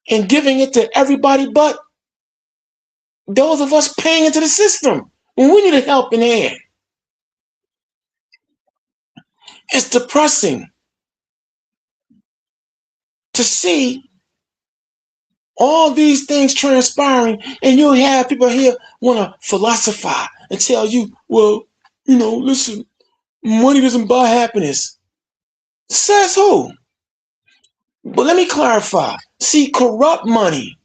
and giving it to everybody but those of us paying into the system when we need a helping hand. It's depressing to see all these things transpiring, and you'll have people here want to philosophize and tell you, well, listen, money doesn't buy happiness. Says who? But let me clarify. See, corrupt money,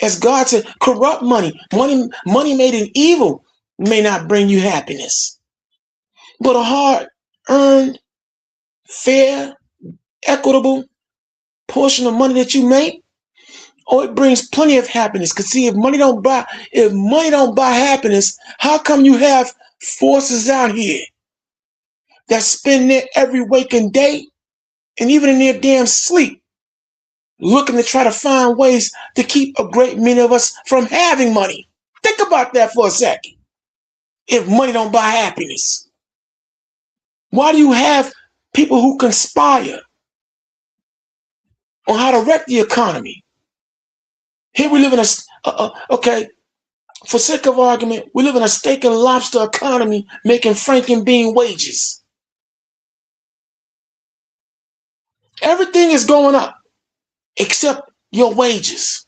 as God said, corrupt money made in evil may not bring you happiness. But a hard-earned, fair, equitable portion of money that you make, it brings plenty of happiness. Because see, if money don't buy happiness, how come you have forces out here that spend their every waking day and even in their damn sleep looking to try to find ways to keep a great many of us from having money? Think about that for a second. If money don't buy happiness, why do you have people who conspire on how to wreck the economy? Here we live in okay, for sake of argument, we live in a steak and lobster economy making Frankenbean wages. Everything is going up except your wages.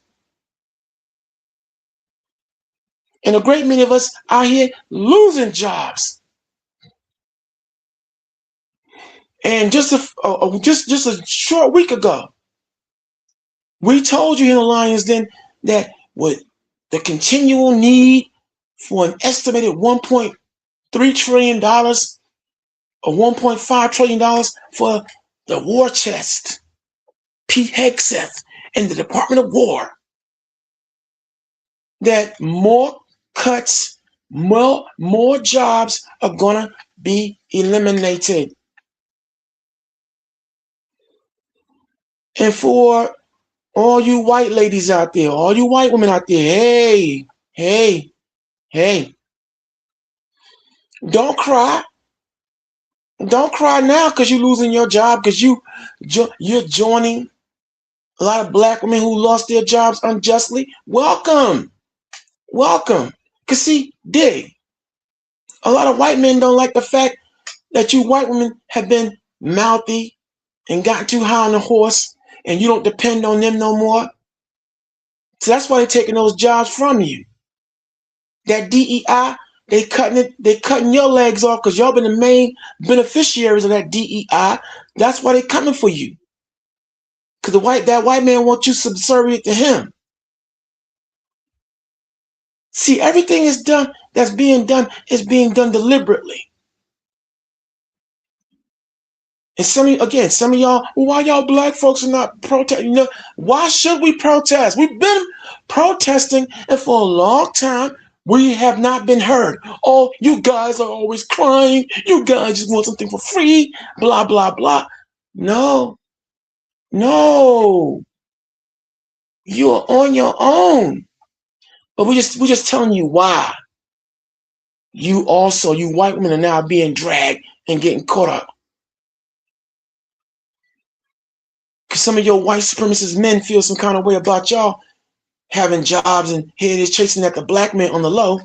And a great many of us out here losing jobs. And just a short week ago, we told you in the Lions Den that with the continual need for an estimated $1.3 trillion or $1.5 trillion for the war chest, Pete Hegseth and the Department of War, that more cuts, more jobs are gonna be eliminated. And for all you white ladies out there, all you white women out there, hey, don't cry. Don't cry now because you're losing your job, because you're joining a lot of black women who lost their jobs unjustly. Welcome. Because see, a lot of white men don't like the fact that you white women have been mouthy and gotten too high on the horse and you don't depend on them no more. So that's why they're taking those jobs from you. That DEI, they cutting your legs off because y'all been the main beneficiaries of that DEI. That's why they're coming for you. Because that white man wants you subservient to him. See, everything that's being done is being done deliberately. And some of y'all, why y'all black folks are not protesting? Why should we protest? We've been protesting, and for a long time, we have not been heard. Oh, you guys are always crying. You guys just want something for free, blah, blah, blah. No. You are on your own. But we're just telling you why. You white women are now being dragged and getting caught up. Because some of your white supremacist men feel some kind of way about y'all having jobs, and here it is chasing at the black men on the low.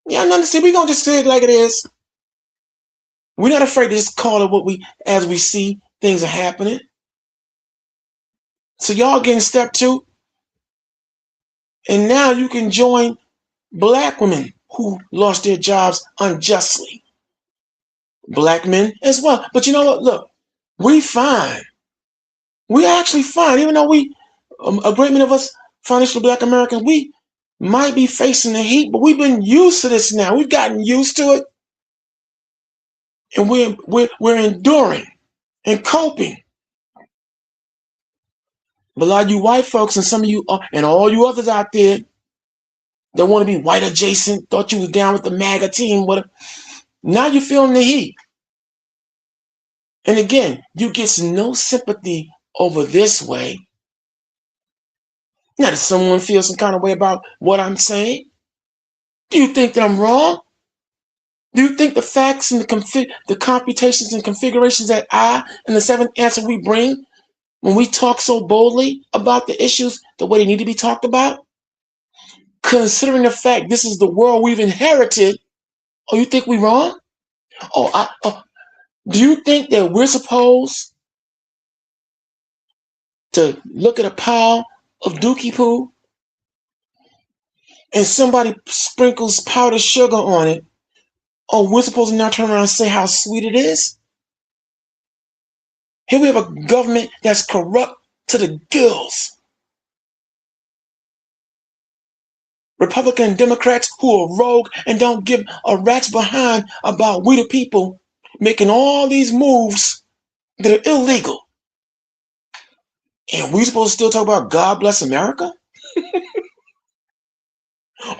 Yeah, understand. We're going to just say it like it is. We're not afraid to just call it as we see things are happening. So y'all getting step 2. And now you can join black women who lost their jobs unjustly. Black men as well. But you know what? Look, we fine. We actually fine. Even though a great many of us financial black Americans, we might be facing the heat, but we've been used to this now. We've gotten used to it. And we're enduring and coping. But a lot of you white folks and some of you and all you others out there that want to be white adjacent, thought you was down with the MAGA team, whatever. Now you're feeling the heat. And again, you get no sympathy over this way. Now, does someone feel some kind of way about what I'm saying? Do you think that I'm wrong? Do you think the facts and the computations and configurations that I and the seventh answer we bring when we talk so boldly about the issues the way they need to be talked about, considering the fact this is the world we've inherited, you think we're wrong? Do you think that we're supposed to look at a pile of dookie poo and somebody sprinkles powdered sugar on it, oh, we're supposed to now turn around and say how sweet it is? Here we have a government that's corrupt to the gills. Republican and Democrats who are rogue and don't give a rat's behind about we the people making all these moves that are illegal. And we supposed to still talk about God bless America?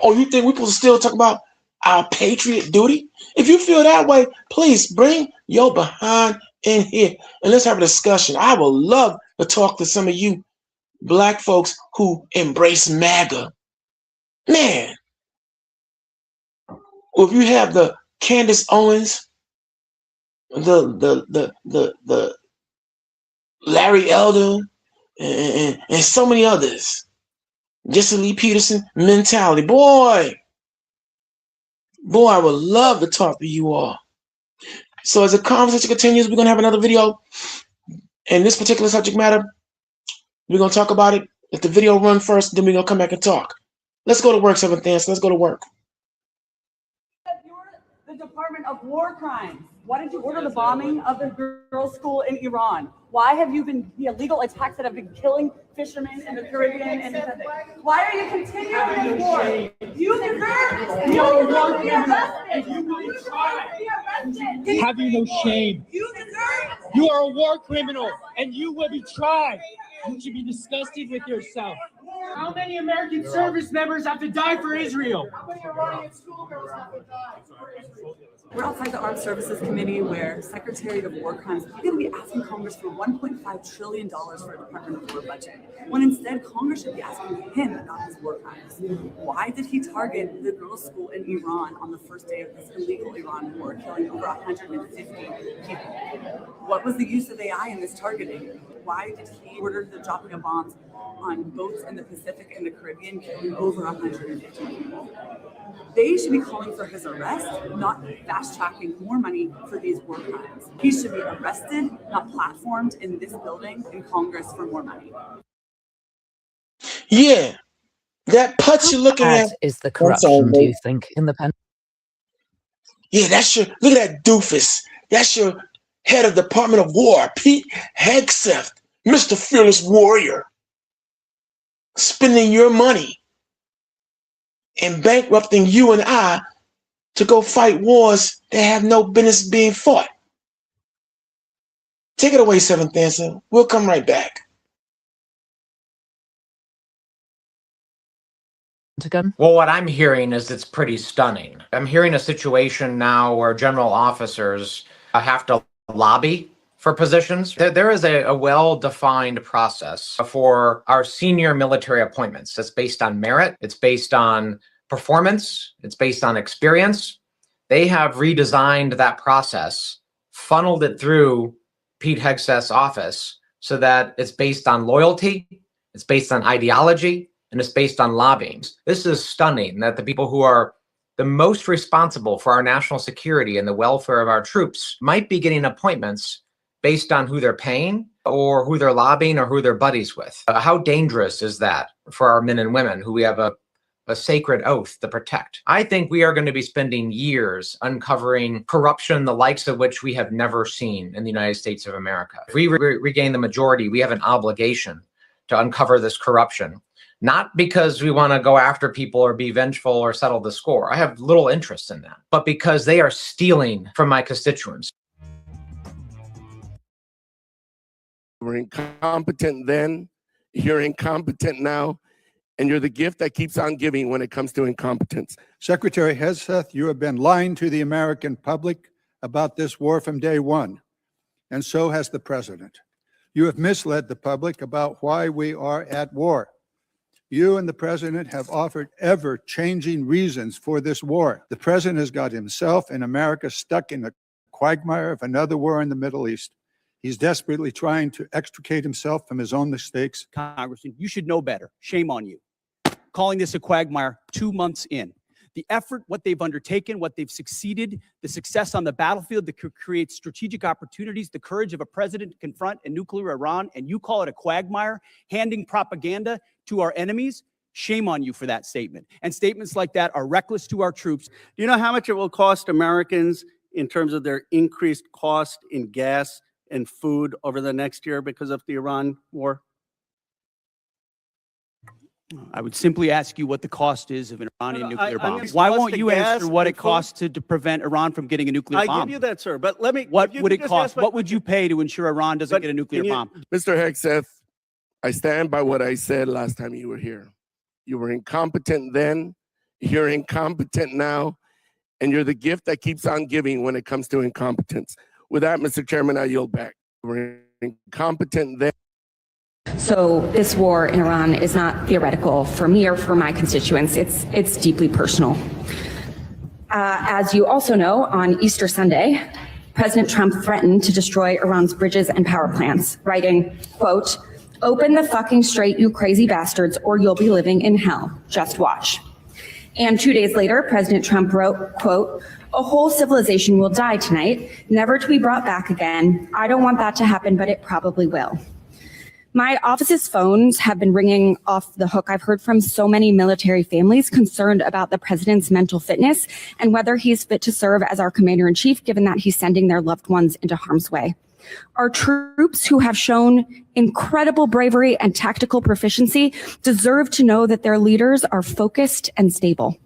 Or you think we're supposed to still talk about our patriot duty? If you feel that way, please bring your behind in here and let's have a discussion. I would love to talk to some of you black folks who embrace MAGA. Man, or if you have the Candace Owens, the Larry Elder, and so many others, Jesse Lee Peterson mentality, boy, I would love to talk to you all. So as the conversation continues, we're gonna have another video in this particular subject matter. We're gonna talk about it. Let the video run first, then we're gonna come back and talk. Let's go to work, Seventh Dance. Let's go to work. You're the Department of War Crimes. Why did you order the bombing of the girls' school in Iran? Why have you been the illegal attacks that have been killing fishermen in the Caribbean and the Pacific? Why are you continuing this war? You deserve to be arrested. You deserve to be arrested. Have you no shame? You deserve. You are a war criminal, and you will be tried. You should be disgusted with yourself. How many American service members have to die for Israel? How many Iranian schoolgirls have to die for Israel? We're outside the Armed Services Committee where Secretary of War Crimes is going to be asking Congress for $1.5 trillion for a Department of War budget, when instead Congress should be asking him about his war crimes. Why did he target the girls' school in Iran on the first day of this illegal Iran war, killing over 150 people? What was the use of AI in this targeting? Why did he order the dropping of bombs on boats in the Pacific and the Caribbean, killing over 150 people? They should be calling for his arrest, not fast-tracking more money for these war crimes. He should be arrested, not platformed in this building in Congress for more money. Yeah, that putz you're looking at is the corruption, do you think, in the pen? Yeah, that's your, look at that doofus. That's your head of Department of War, Pete Hegseth, Mr. Fearless Warrior, spending your money and bankrupting you and I to go fight wars that have no business being fought. Take it away, Seventh Dancer. We'll come right back. Well, what I'm hearing is it's pretty stunning. I'm hearing a situation now where general officers have to lobby for positions. There is a well-defined process for our senior military appointments. It's based on merit. It's based on performance. It's based on experience. They have redesigned that process, funneled it through Pete Hegseth's office so that it's based on loyalty, it's based on ideology, and it's based on lobbying. This is stunning that the people who are the most responsible for our national security and the welfare of our troops might be getting appointments based on who they're paying or who they're lobbying or who they're buddies with. How dangerous is that for our men and women who we have a sacred oath to protect? I think we are going to be spending years uncovering corruption, the likes of which we have never seen in the United States of America. If we regain the majority, we have an obligation to uncover this corruption, not because we want to go after people or be vengeful or settle the score. I have little interest in that, but because they are stealing from my constituents. We're incompetent then, you're incompetent now, and you're the gift that keeps on giving when it comes to incompetence. Secretary Hegseth, you have been lying to the American public about this war from day one, and so has the president. You have misled the public about why we are at war. You and the president have offered ever-changing reasons for this war. The president has got himself and America stuck in the quagmire of another war in the Middle East. He's desperately trying to extricate himself from his own mistakes. Congressman, you should know better. Shame on you. Calling this a quagmire 2 months in. The effort, what they've undertaken, what they've succeeded, the success on the battlefield that could create strategic opportunities, the courage of a president to confront a nuclear Iran, and you call it a quagmire, handing propaganda to our enemies. Shame on you for that statement. And statements like that are reckless to our troops. Do you know how much it will cost Americans in terms of their increased cost in gas and food over the next year because of the Iran war? I would simply ask you what the cost is of an Iranian nuclear I'm bomb. gonna Why cost won't the you gas answer what and it costs to prevent Iran from getting a nuclear bomb? I give you that, sir. But let me. What if you would could it just cost? ask my- What would you pay to ensure Iran doesn't But get a nuclear can you- bomb? Mr. Hegseth, I stand by what I said last time you were here. You were incompetent then, you're incompetent now, and you're the gift that keeps on giving when it comes to incompetence. With that, Mr. Chairman, I yield back. You were incompetent then. So this war in Iran is not theoretical for me or for my constituents. It's deeply personal. As you also know, on Easter Sunday, President Trump threatened to destroy Iran's bridges and power plants, writing, quote, "Open the fucking strait, you crazy bastards, or you'll be living in hell. Just watch." And 2 days later, President Trump wrote, quote, "A whole civilization will die tonight, never to be brought back again. I don't want that to happen, but it probably will." My office's phones have been ringing off the hook. I've heard from so many military families concerned about the president's mental fitness and whether he's fit to serve as our commander-in-chief, given that he's sending their loved ones into harm's way. Our troops, who have shown incredible bravery and tactical proficiency, deserve to know that their leaders are focused and stable.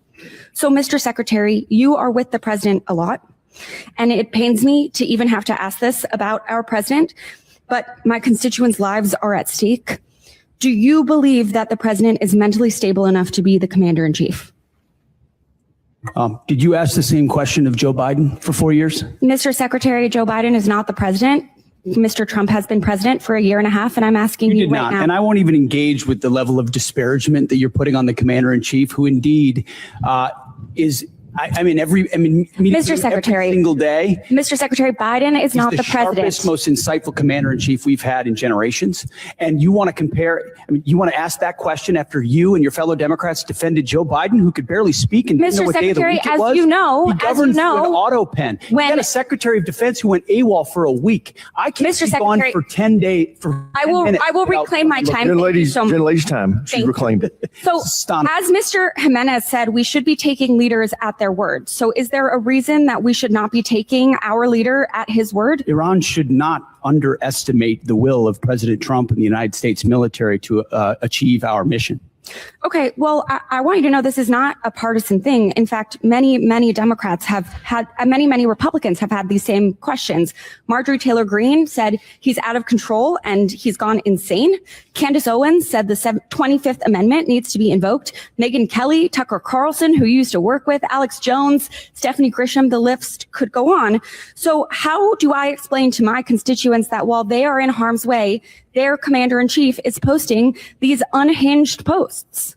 So, Mr. Secretary, you are with the president a lot, and it pains me to even have to ask this about our president, but my constituents' lives are at stake. Do you believe that the president is mentally stable enough to be the commander-in-chief? Did you ask the same question of Joe Biden for 4 years? Mr. Secretary, Joe Biden is not the president. Mr. Trump has been president for a year and a half, and I'm asking you did right not. now. And I won't even engage with the level of disparagement that you're putting on the commander-in-chief, who indeed is. Mr. Secretary, every single day. Mr. Secretary, Biden is not the president. Sharpest, most insightful commander-in-chief we've had in generations. And you want to compare, you want to ask that question after you and your fellow Democrats defended Joe Biden, who could barely speak and didn't know Mr. what day of the Secretary, week it as was? you know, He governed through an auto pen. We when- had a Secretary of Defense who went AWOL for a week. I can't Mr. be gone Secretary, for 10 days. I will reclaim my time. Genladies' So- time. She's Thank reclaimed it. So, as Mr. Jimenez said, we should be taking leaders at their word. So is there a reason that we should not be taking our leader at his word? Iran should not underestimate the will of President Trump and the United States military to achieve our mission. Okay, well, I want you to know this is not a partisan thing. In fact, many Democrats have had, many Republicans have had these same questions. Marjorie Taylor Greene said he's out of control and he's gone insane. Candace Owens said the 25th Amendment needs to be invoked. Megyn Kelly, Tucker Carlson, who you used to work with, Alex Jones, Stephanie Grisham, the list could go on. So how do I explain to my constituents that while they are in harm's way, their commander-in-chief is posting these unhinged posts?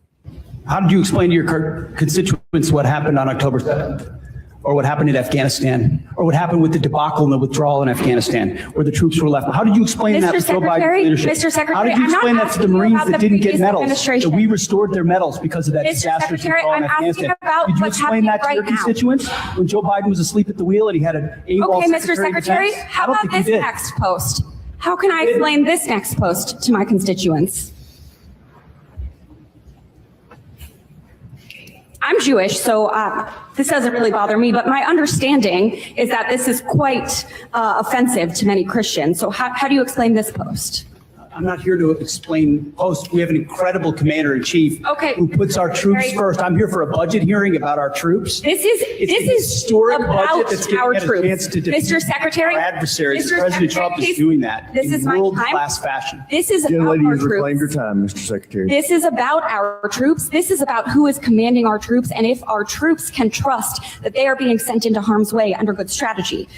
How did you explain to your constituents what happened on October 7th? Or what happened in Afghanistan? Or what happened with the debacle and the withdrawal in Afghanistan, where the troops were left? How did you explain that to Joe Biden's leadership? Mr. Secretary, How did you I'm not explain that to the asking you Marines about that the didn't get previous medals? administration. That we restored their medals because of that Mr. disastrous Secretary, withdrawal in I'm asking Afghanistan. about Did you what's explain that happening to your right now. constituents when Joe Biden was asleep at the wheel and he had an AWOL Okay, Mr. Secretary of Secretary, Defense? how I don't about think you this did. next post? How can I explain this next post to my constituents? I'm Jewish, so this doesn't really bother me, but my understanding is that this is quite offensive to many Christians. So how do you explain this post? I'm not here to explain posts. We have an incredible commander-in-chief who puts our troops first. I'm here for a budget hearing about our troops. This is historic about budget that's giving our us a troops. chance to defeat Mr. Secretary, our adversaries. Mr. President Secretary, Trump is please, doing that this is in my time. world-class fashion. This is about Genlady, our you've reclaimed your troops. time, Mr. Secretary. This is about our troops. This is about who is commanding our troops and if our troops can trust that they are being sent into harm's way under good strategy.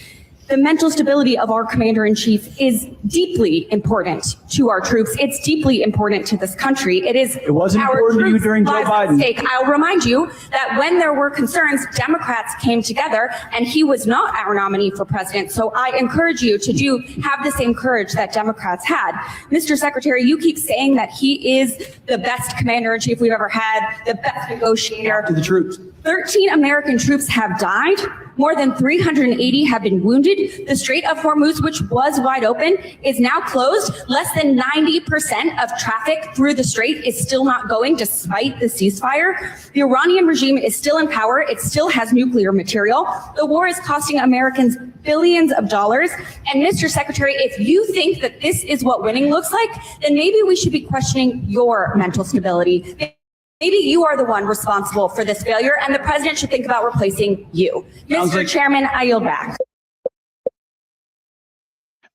The mental stability of our commander-in-chief is deeply important to our troops. It's deeply important to this country. It wasn't our important to you troops' during Joe lives at Biden. stake. I'll remind you that when there were concerns, Democrats came together and he was not our nominee for president. So I encourage you to have the same courage that Democrats had. Mr. Secretary, you keep saying that he is the best commander-in-chief we've ever had, the best negotiator. To the troops. 13 American troops have died More than 380 have been wounded. The Strait of Hormuz, which was wide open, is now closed. Less than 90% of traffic through the strait is still not going despite the ceasefire. The Iranian regime is still in power. It still has nuclear material. The war is costing Americans billions of dollars. And Mr. Secretary, if you think that this is what winning looks like, then maybe we should be questioning your mental stability. Maybe you are the one responsible for this failure, and the president should think about replacing you. Mr. Chairman, I yield back.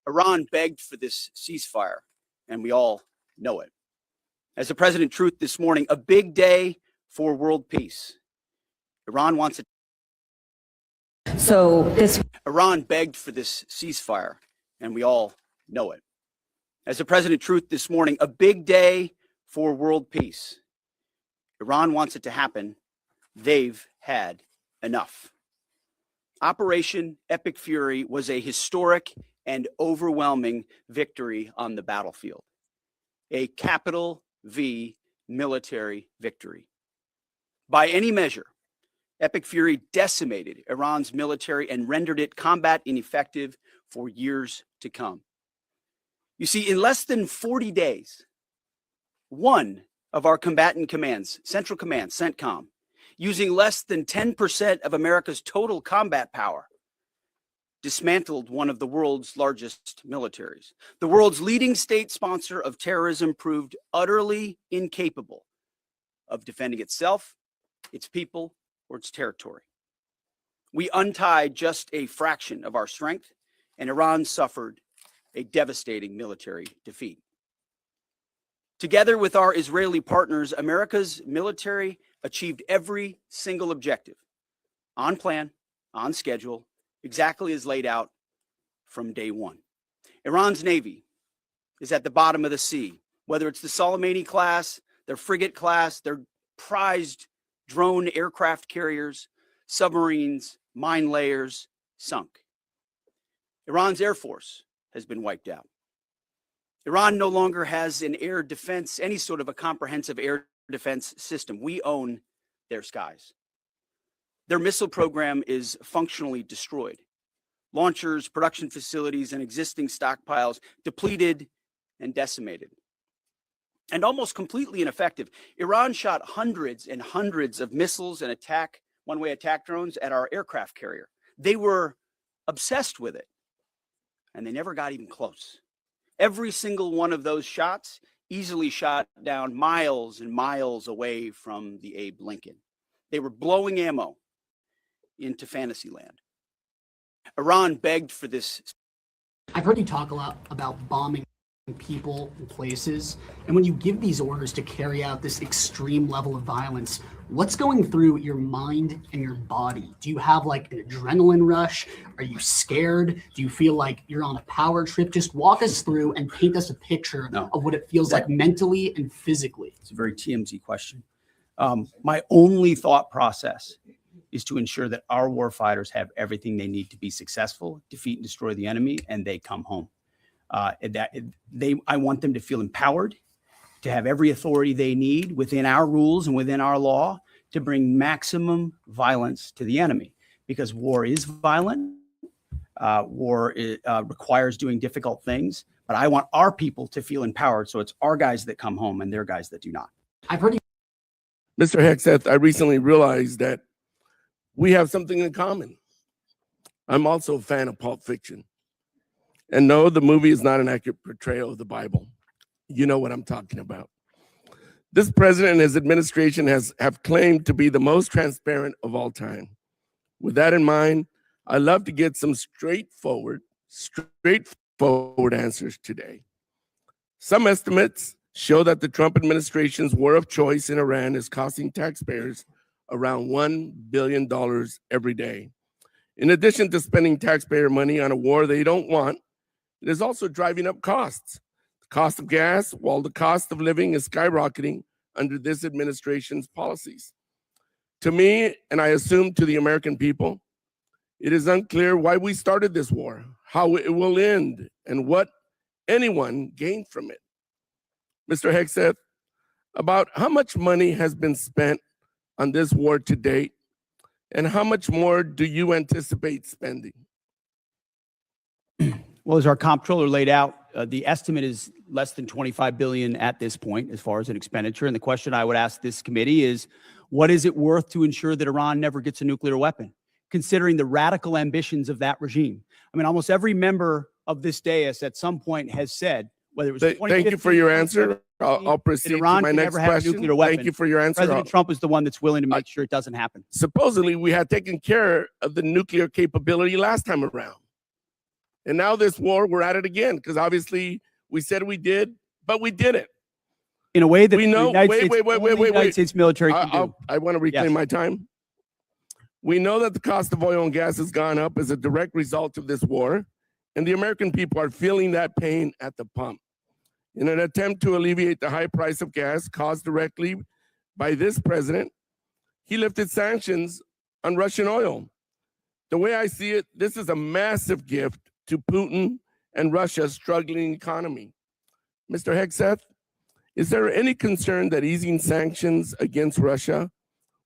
Iran begged for this ceasefire, and we all know it. As the President Truth this morning, a big day for world peace. Iran wants it. Iran begged for this ceasefire, and we all know it. As the President Truth this morning, a big day for world peace. Iran wants it to happen. They've had enough. Operation Epic Fury was a historic and overwhelming victory on the battlefield. A capital V military victory. By any measure, Epic Fury decimated Iran's military and rendered it combat ineffective for years to come. You see, in less than 40 days, one of our combatant commands, Central Command, CENTCOM, using less than 10% of America's total combat power, dismantled one of the world's largest militaries. The world's leading state sponsor of terrorism proved utterly incapable of defending itself, its people, or its territory. We untied just a fraction of our strength, and Iran suffered a devastating military defeat. Together with our Israeli partners, America's military achieved every single objective on plan, on schedule, exactly as laid out from day one. Iran's Navy is at the bottom of the sea, whether it's the Soleimani class, their frigate class, their prized drone aircraft carriers, submarines, mine layers, sunk. Iran's Air Force has been wiped out. Iran no longer has an air defense, any sort of a comprehensive air defense system. We own their skies. Their missile program is functionally destroyed. Launchers, production facilities, and existing stockpiles depleted and decimated. And almost completely ineffective. Iran shot hundreds and hundreds of missiles and one-way attack drones at our aircraft carrier. They were obsessed with it, and they never got even close. Every single one of those shots easily shot down miles and miles away from the Abe Lincoln. They were blowing ammo into fantasy land. Iran begged for this. I've heard you talk a lot about bombing people and places. And when you give these orders to carry out this extreme level of violence, what's going through your mind and your body? Do you have like an adrenaline rush? Are you scared? Do you feel like you're on a power trip? Just walk us through and paint us a picture of what it feels like mentally and physically. It's a very TMZ question. My only thought process is to ensure that our warfighters have everything they need to be successful, defeat and destroy the enemy, and they come home. I want them to feel empowered, to have every authority they need within our rules and within our law to bring maximum violence to the enemy. Because war is violent, war requires doing difficult things, but I want our people to feel empowered, so it's our guys that come home and their guys that do not. I've heard you. Mr. Hexeth, I recently realized that we have something in common. I'm also a fan of Pulp Fiction. And no, the movie is not an accurate portrayal of the Bible. You know what I'm talking about. This president and his administration have claimed to be the most transparent of all time. With that in mind, I'd love to get some straightforward answers today. Some estimates show that the Trump administration's war of choice in Iran is costing taxpayers around $1 billion every day. In addition to spending taxpayer money on a war they don't want, it is also driving up costs. The cost of gas, while the cost of living is skyrocketing under this administration's policies. To me, and I assume to the American people, it is unclear why we started this war, how it will end, and what anyone gained from it. Mr. Hexeth, about how much money has been spent on this war to date, And how much more do you anticipate spending? Well, as our comptroller laid out, the estimate is less than 25 billion at this point as far as an expenditure. And the question I would ask this committee is, what is it worth to ensure that Iran never gets a nuclear weapon, considering the radical ambitions of that regime? I mean, almost every member of this dais at some point has said, whether it was Thank you for your answer. I'll proceed to Iran my can next never have a question. nuclear weapon. Thank you for your answer. President Trump is the one that's willing to make sure it doesn't happen. Supposedly, we had taken care of the nuclear capability last time around. And now this war, we're at it again, because obviously we said we did, but we didn't. In a way that we know. the United States military can do. I want to reclaim my time. We know that the cost of oil and gas has gone up as a direct result of this war, and the American people are feeling that pain at the pump. In an attempt to alleviate the high price of gas caused directly by this president, he lifted sanctions on Russian oil. The way I see it, this is a massive gift to Putin and Russia's struggling economy. Mr. Hegseth, is there any concern that easing sanctions against Russia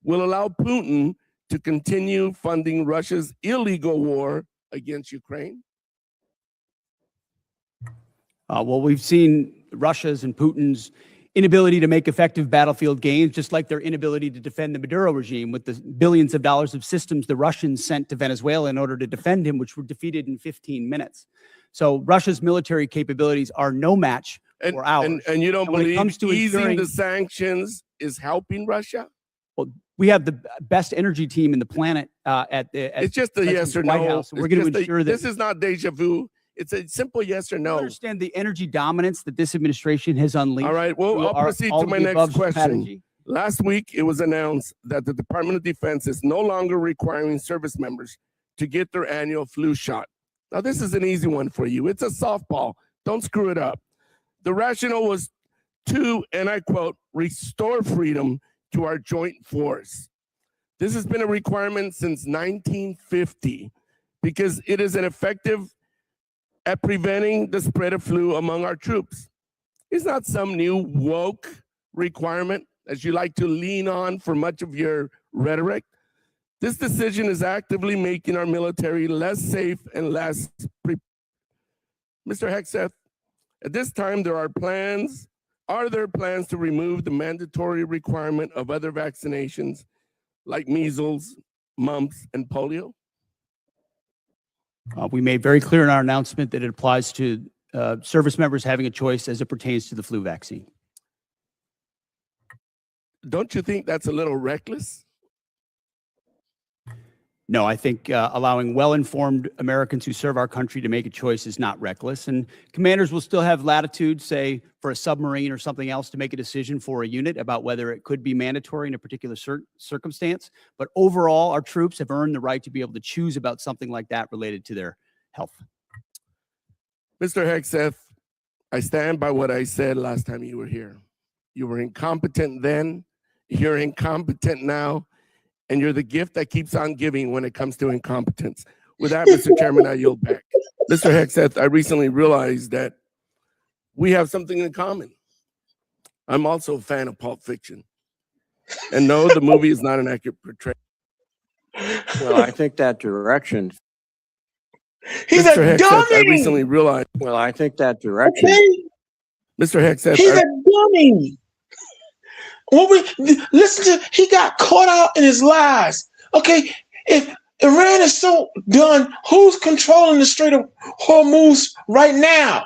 will allow Putin to continue funding Russia's illegal war against Ukraine? Well, we've seen Russia's and Putin's inability to make effective battlefield gains, just like their inability to defend the Maduro regime with the billions of dollars of systems the Russians sent to Venezuela in order to defend him, which were defeated in 15 minutes. So Russia's military capabilities are no match for ours. And you don't believe easing ensuring the sanctions is helping Russia? Well, we have the best energy team in the planet It's just a yes or White no. House. We're going to ensure that this is not deja vu. It's a simple yes or I no. understand the energy dominance that this administration has unleashed. All right, well, I'll proceed to my next question. Last week, it was announced that the Department of Defense is no longer requiring service members to get their annual flu shot. Now, this is an easy one for you. It's a softball. Don't screw it up. The rationale was to, and I quote, restore freedom to our joint force. This has been a requirement since 1950 because it is an effective at preventing the spread of flu among our troops. It's not some new woke requirement as you like to lean on for much of your rhetoric. This decision is actively making our military less safe and less prepared. Mr. Hegseth, at this time, are there plans to remove the mandatory requirement of other vaccinations like measles, mumps, and polio? We made very clear in our announcement that it applies to service members having a choice as it pertains to the flu vaccine. Don't you think that's a little reckless? No, I think allowing well-informed Americans who serve our country to make a choice is not reckless. And commanders will still have latitude, say, for a submarine or something else to make a decision for a unit about whether it could be mandatory in a particular circumstance. But overall, our troops have earned the right to be able to choose about something like that related to their health. Mr. Hegseth, I stand by what I said last time you were here. You were incompetent then, you're incompetent now, and you're the gift that keeps on giving when it comes to incompetence. With that, Mr. Chairman, I yield back. Mr. Hegseth, I recently realized that we have something in common. I'm also a fan of Pulp Fiction. And no, the movie is not an accurate portrayal. Well, I think that direction. He's Mr. a Hegseth, dummy. I recently realized. Well, I think that direction. Okay? Mr. Hegseth, He's a dummy. Listen to, he got caught out in his lies. Okay, if Iran is so done, who's controlling the Strait of Hormuz right now?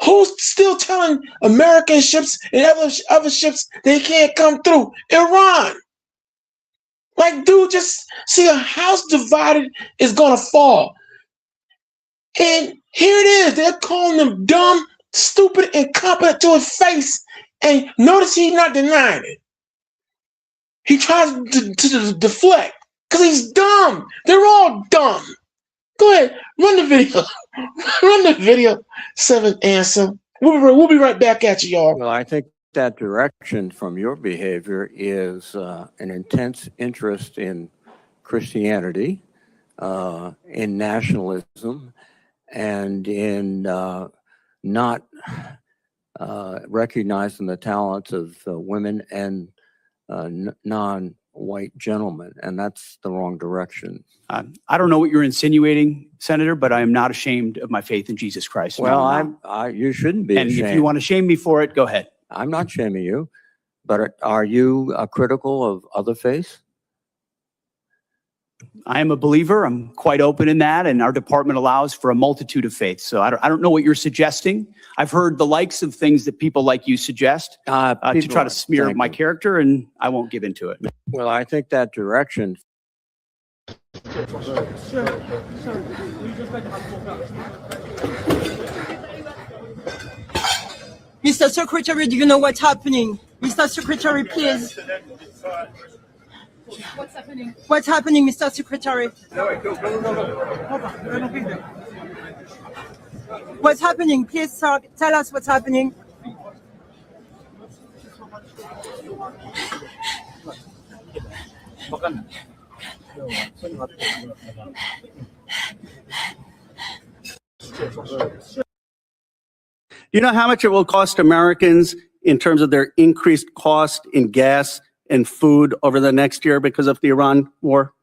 Who's still telling American ships and other ships they can't come through? Iran. Like, dude, just see, a house divided is gonna fall. And here it is. They're calling him dumb, stupid, incompetent to his face. And notice he's not denying it. He tries to deflect because he's dumb. They're all dumb. Go ahead, run the video. Run the video. 7th answer. We'll be right back at you, y'all. Well, I think that direction from your behavior is an intense interest in Christianity, in nationalism, and in not recognizing the talents of women and white gentleman, and that's the wrong direction. I don't know what you're insinuating, Senator, but I am not ashamed of my faith in Jesus Christ. No, Well, I'm not. you shouldn't be And ashamed. if you want to shame me for it, go ahead. I'm not shaming you, but are you critical of other faiths? I am a believer. I'm quite open in that, and our department allows for a multitude of faiths. So I don't know what you're suggesting. I've heard the likes of things that people like you suggest to try to smear my character, and I won't give into it. Well, I think that direction. Mr. Secretary, do you know what's happening? Mr. Secretary, please. What's happening? What's happening, Mr. Secretary? What's happening? Please, sir, tell us what's happening. Do you know how much it will cost Americans in terms of their increased cost in gas and food over the next year because of the Iran war?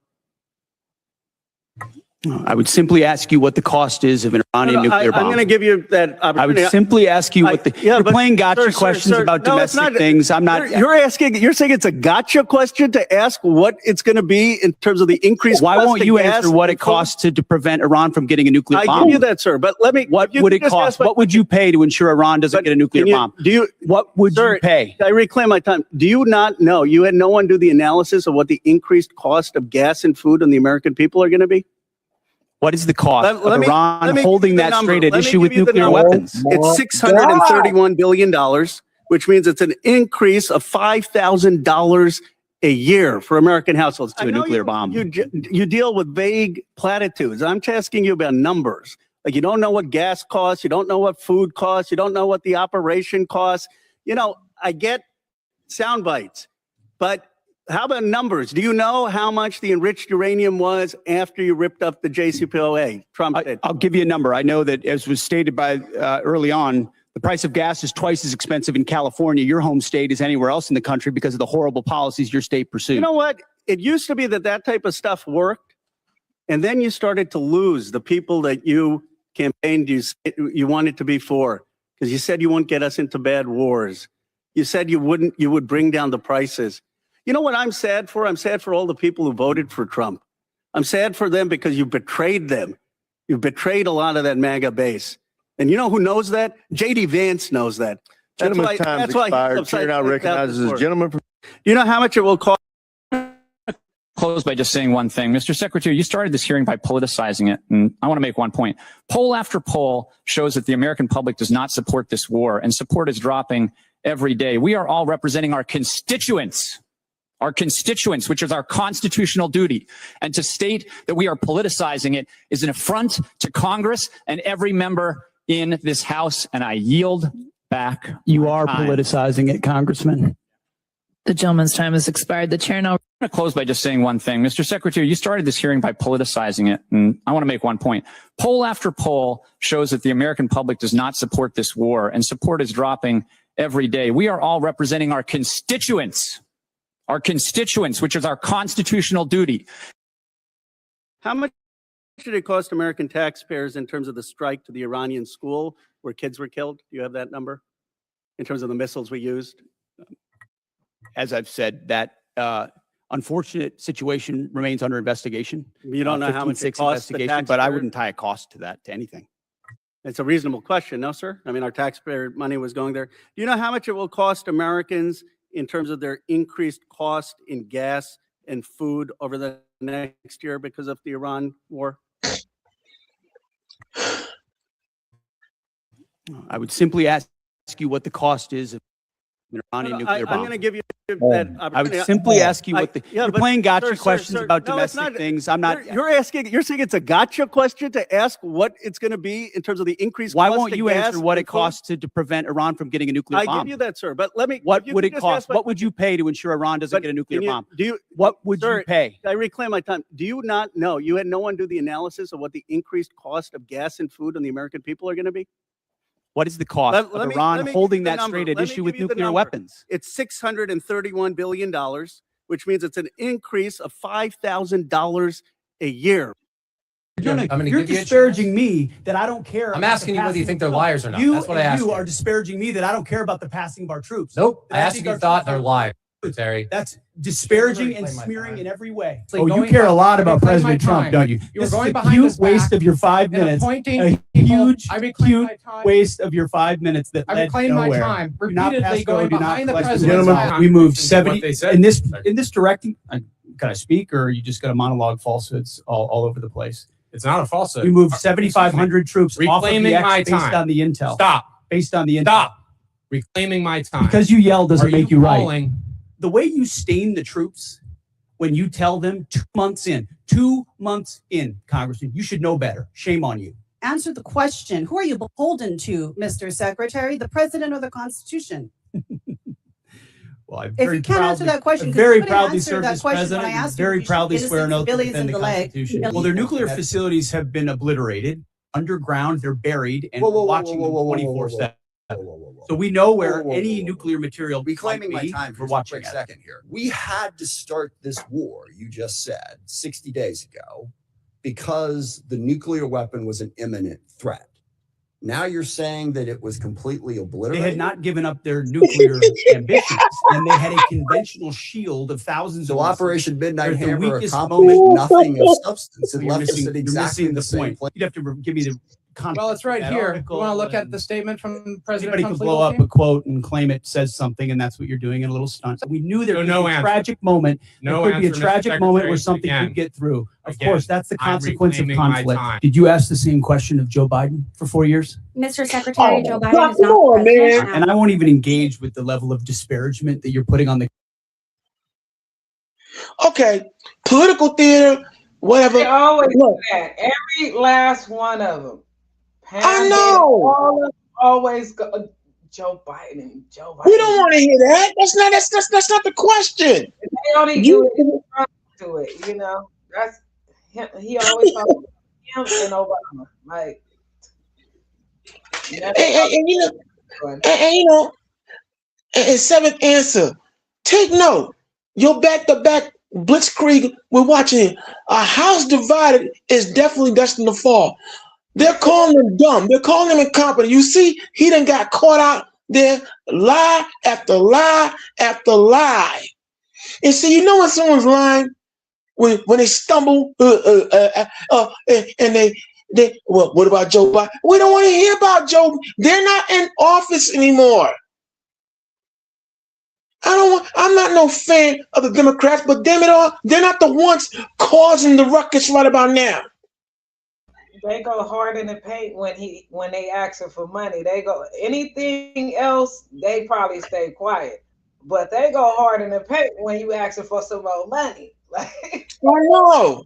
I would simply ask you what the cost is of an Iranian nuclear bomb. I'm going to give you that opportunity. I would simply ask you what the. You're playing gotcha questions about domestic things. I'm not. You're saying it's a gotcha question to ask what it's going to be in terms of the increased. Why cost won't of you gas answer what and it costs to prevent Iran from getting a nuclear bomb? I give you that, sir. But let me. What would it cost? What would you pay to ensure Iran doesn't get a nuclear bomb? What would you pay? I reclaim my time. Do you not know? You had no one do the analysis of what the increased cost of gas and food on the American people are going to be? What is the cost of Iran let me holding give you the that number. straight at Let me issue with give you the nuclear number. weapons? It's $631 billion, which means it's an increase of $5,000 a year for American households. To a nuclear bomb. You deal with vague platitudes. I'm asking you about numbers. Like you don't know what gas costs, you don't know what food costs, you don't know what the operation costs. You know, I get sound bites, but how about numbers? Do you know how much the enriched uranium was after you ripped up the JCPOA? Trump did. I'll give you a number. I know that, as was stated by early on, the price of gas is twice as expensive in California, your home state, as anywhere else in the country because of the horrible policies your state pursued. You know what? It used to be that type of stuff worked, and then you started to lose the people that you campaigned you wanted to be for, because you said you wouldn't get us into bad wars. You said you would bring down the prices. You know what I'm sad for? I'm sad for all the people who voted for Trump. I'm sad for them because you betrayed them. You betrayed a lot of that MAGA base. And you know who knows that? J.D. Vance knows that. Gentleman's time's expired. Chair now recognizes the gentleman. Do you know how much it will cost? Close by just saying one thing. Mr. Secretary, you started this hearing by politicizing it, and I want to make one point. Poll after poll shows that the American public does not support this war, and support is dropping every day. We are all representing our constituents, which is our constitutional duty. And to state that we are politicizing it is an affront to Congress and every member in this House, and I yield back. You are politicizing it, Congressman. The gentleman's time has expired. The chair now. I'm going to close by just saying one thing. Mr. Secretary, you started this hearing by politicizing it, and I want to make one point. Poll after poll shows that the American public does not support this war, and support is dropping every day. We are all representing our constituents, which is our constitutional duty. How much did it cost American taxpayers in terms of the strike to the Iranian school where kids were killed? Do you have that number in terms of the missiles we used? As I've said, that unfortunate situation remains under investigation. You don't know how much it 15-6 costs the investigation, but I taxpayer? wouldn't tie a cost to that, to anything. It's a reasonable question, no, sir? I mean, our taxpayer money was going there. Do you know how much it will cost Americans in terms of their increased cost in gas and food over the next year because of the Iran war? I would simply ask you what the cost is of an Iranian nuclear bomb. I'm going to give you that opportunity. I would simply ask you what the. You're but playing gotcha sir, questions sir, about no, it's domestic not. things. I'm not. You're saying it's a gotcha question to ask what it's going to be in terms of the increased Why cost won't of you gas answer what and it costs to prevent Iran from getting a nuclear I bomb? give you that, sir. But let me. What you would can it just cost? ask my What would you pay to ensure Iran doesn't get a nuclear bomb? What would sir, you pay? I reclaim my time. Do you not know? You had no one do the analysis of what the increased cost of gas and food on the American people are going to be? What is the cost of Iran holding that straight at issue with nuclear weapons? It's $631 billion, which means it's an increase of $5,000 a year. You're disparaging me that I don't care. I'm about asking the you whether you passing think they're of- liars or not. You That's what I asked You you. are disparaging me that I don't care about the passing of our troops. Nope. That I asked think if you our thought troops they're are- liars, Terry. That's disparaging You're and going my smearing time. in every way. It's like Oh, you going care a back- lot I about reclaim my President Trump, time. don't you? You were This going is a behind cute his waste back of your 5 and minutes. appointing A people. huge, I reclaim cute my time. waste of your 5 minutes that I led reclaim my nowhere. time. Do not Repeatedly pass go, going do not behind the flex president's Gentlemen, back. we moved What 70 they said. in this directing. Can I speak, or are you just going to monologue falsehoods all over the place? It's not a falsehood. We moved 7,500 troops off of Reclaiming the X my based time. on the intel. Stop. Based on the intel. Stop. Reclaiming my time. Because you yell doesn't Are make you right. calling- The way you stain the troops when you tell them 2 months in, Congressman, you should know better. Shame on you. Answer the question. Who are you beholden to, Mr. Secretary, the president or the Constitution? Well, I If you can't answer that question, I 'cause very you couldn't proudly answer served that as question when president. I And asked you, very you should proudly innocent swear an oath to civilians defend in the the leg. Constitution. Well, their nuclear facilities have been obliterated, underground, they're buried, and Whoa, whoa, we're whoa, watching whoa, them whoa, whoa, 24/7. whoa, whoa, whoa, whoa. So we know where Whoa, whoa, any whoa, whoa. nuclear material Reclaiming might my be. time We're for watching a quick it. second here. We had to start this war, you just said, 60 days ago, because the nuclear weapon was an imminent threat. Now you're saying that it was completely They obliterated? had not given up their nuclear ambitions, and they had a conventional shield of thousands So of missiles. Operation Midnight They're at the Hammer weakest accomplished moment. nothing of substance. It You're left us missing- at you're exactly missing the the same point. place. You'd have to give me the context. Well, it's right of that here. You article want to look at and the statement from President Anybody Trump's could blow legal up team? a quote and claim it says something, and that's what you're doing in a little stunt. We knew there So could no be a answer. tragic moment. No There could be a answer, Mr. tragic moment where Secretary. something Again. could get through. Of Again, course, that's the I'm consequence of reclaiming my conflict. time. Did you ask the same question of Joe Biden for 4 years? Mr. Secretary, Joe Biden God, is not come on, president. man. And I won't even engage with the level of disparagement that you're putting on the. Okay, political theater, whatever. They always do Look, that. Every last one of them. I know. Always go. Joe Biden. We don't want to hear that. That's not the question. They only You- do it. Trump do it. You know. That's him. He always talks about him and Obama. Like. And you know, and seventh answer. Take note. Your back-to-back blitzkrieg. We're watching. A house divided is definitely destined to fall. They're calling them dumb. They're calling them incompetent. You see, he done got caught out there, lie after lie after lie. And see, you know when someone's lying, when they stumble, and they well, what about Joe Biden? We don't want to hear about Joe. They're not in office anymore. I'm not no fan of the Democrats, but damn it all, they're not the ones causing the ruckus right about now. They go hard in the paint when they ask her for money. They go anything else, they probably stay quiet. But they go hard in the paint when you ask her for some more money. Like I know.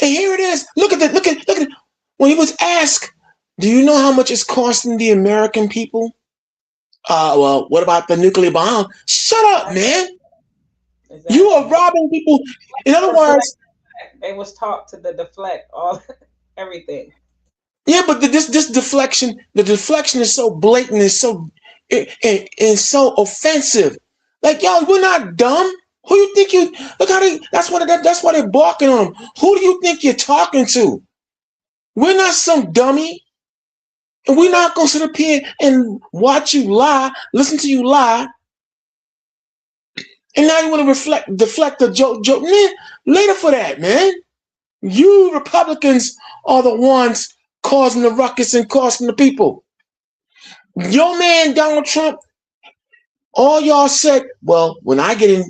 And here it is. Look at it. When he was asked, do you know how much it's costing the American people? Well, what about the nuclear bomb? Shut up, man. Exactly. You are robbing people. In other words, they was taught to deflect all everything. yeah, but this deflection, the deflection is so blatant, it's so offensive. Like, y'all, we're not dumb. Who you think you look how that's why they're barking on them. Who do you think you're talking to? We're not some dummy. And we're not gonna sit up here and watch you lie, listen to you lie. And now you want to deflect the joke. Man, later for that, man. You Republicans are the ones causing the ruckus and costing the people. Your man, Donald Trump, all y'all said, well, when I get in,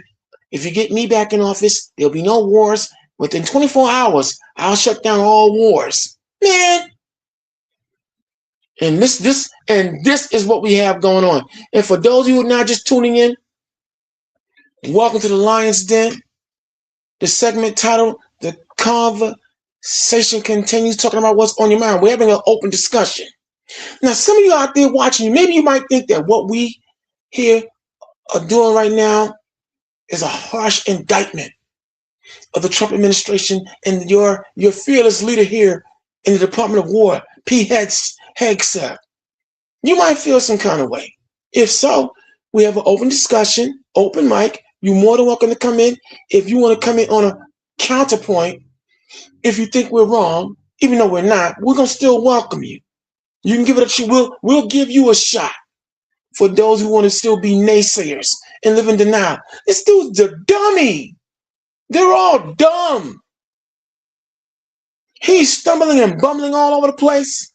if you get me back in office, there'll be no wars. Within 24 hours, I'll shut down all wars. Man. And this is what we have going on. And for those of you who are now just tuning in, welcome to the Lion's Den. The segment titled The Conversation Continues, talking about what's on your mind. We're having an open discussion. Now, some of you out there watching, maybe you might think that what we here are doing right now is a harsh indictment of the Trump administration and your fearless leader here in the Department of War, Pete Hegseth. You might feel some kind of way. If so, we have an open discussion, open mic. You're more than welcome to come in. If you want to come in on a counterpoint, if you think we're wrong, even though we're not, we're gonna still welcome you. You can give it a shot. We'll give you a shot for those who want to still be naysayers and live in denial. This dude's a dummy. They're all dumb. He's stumbling and bumbling all over the place.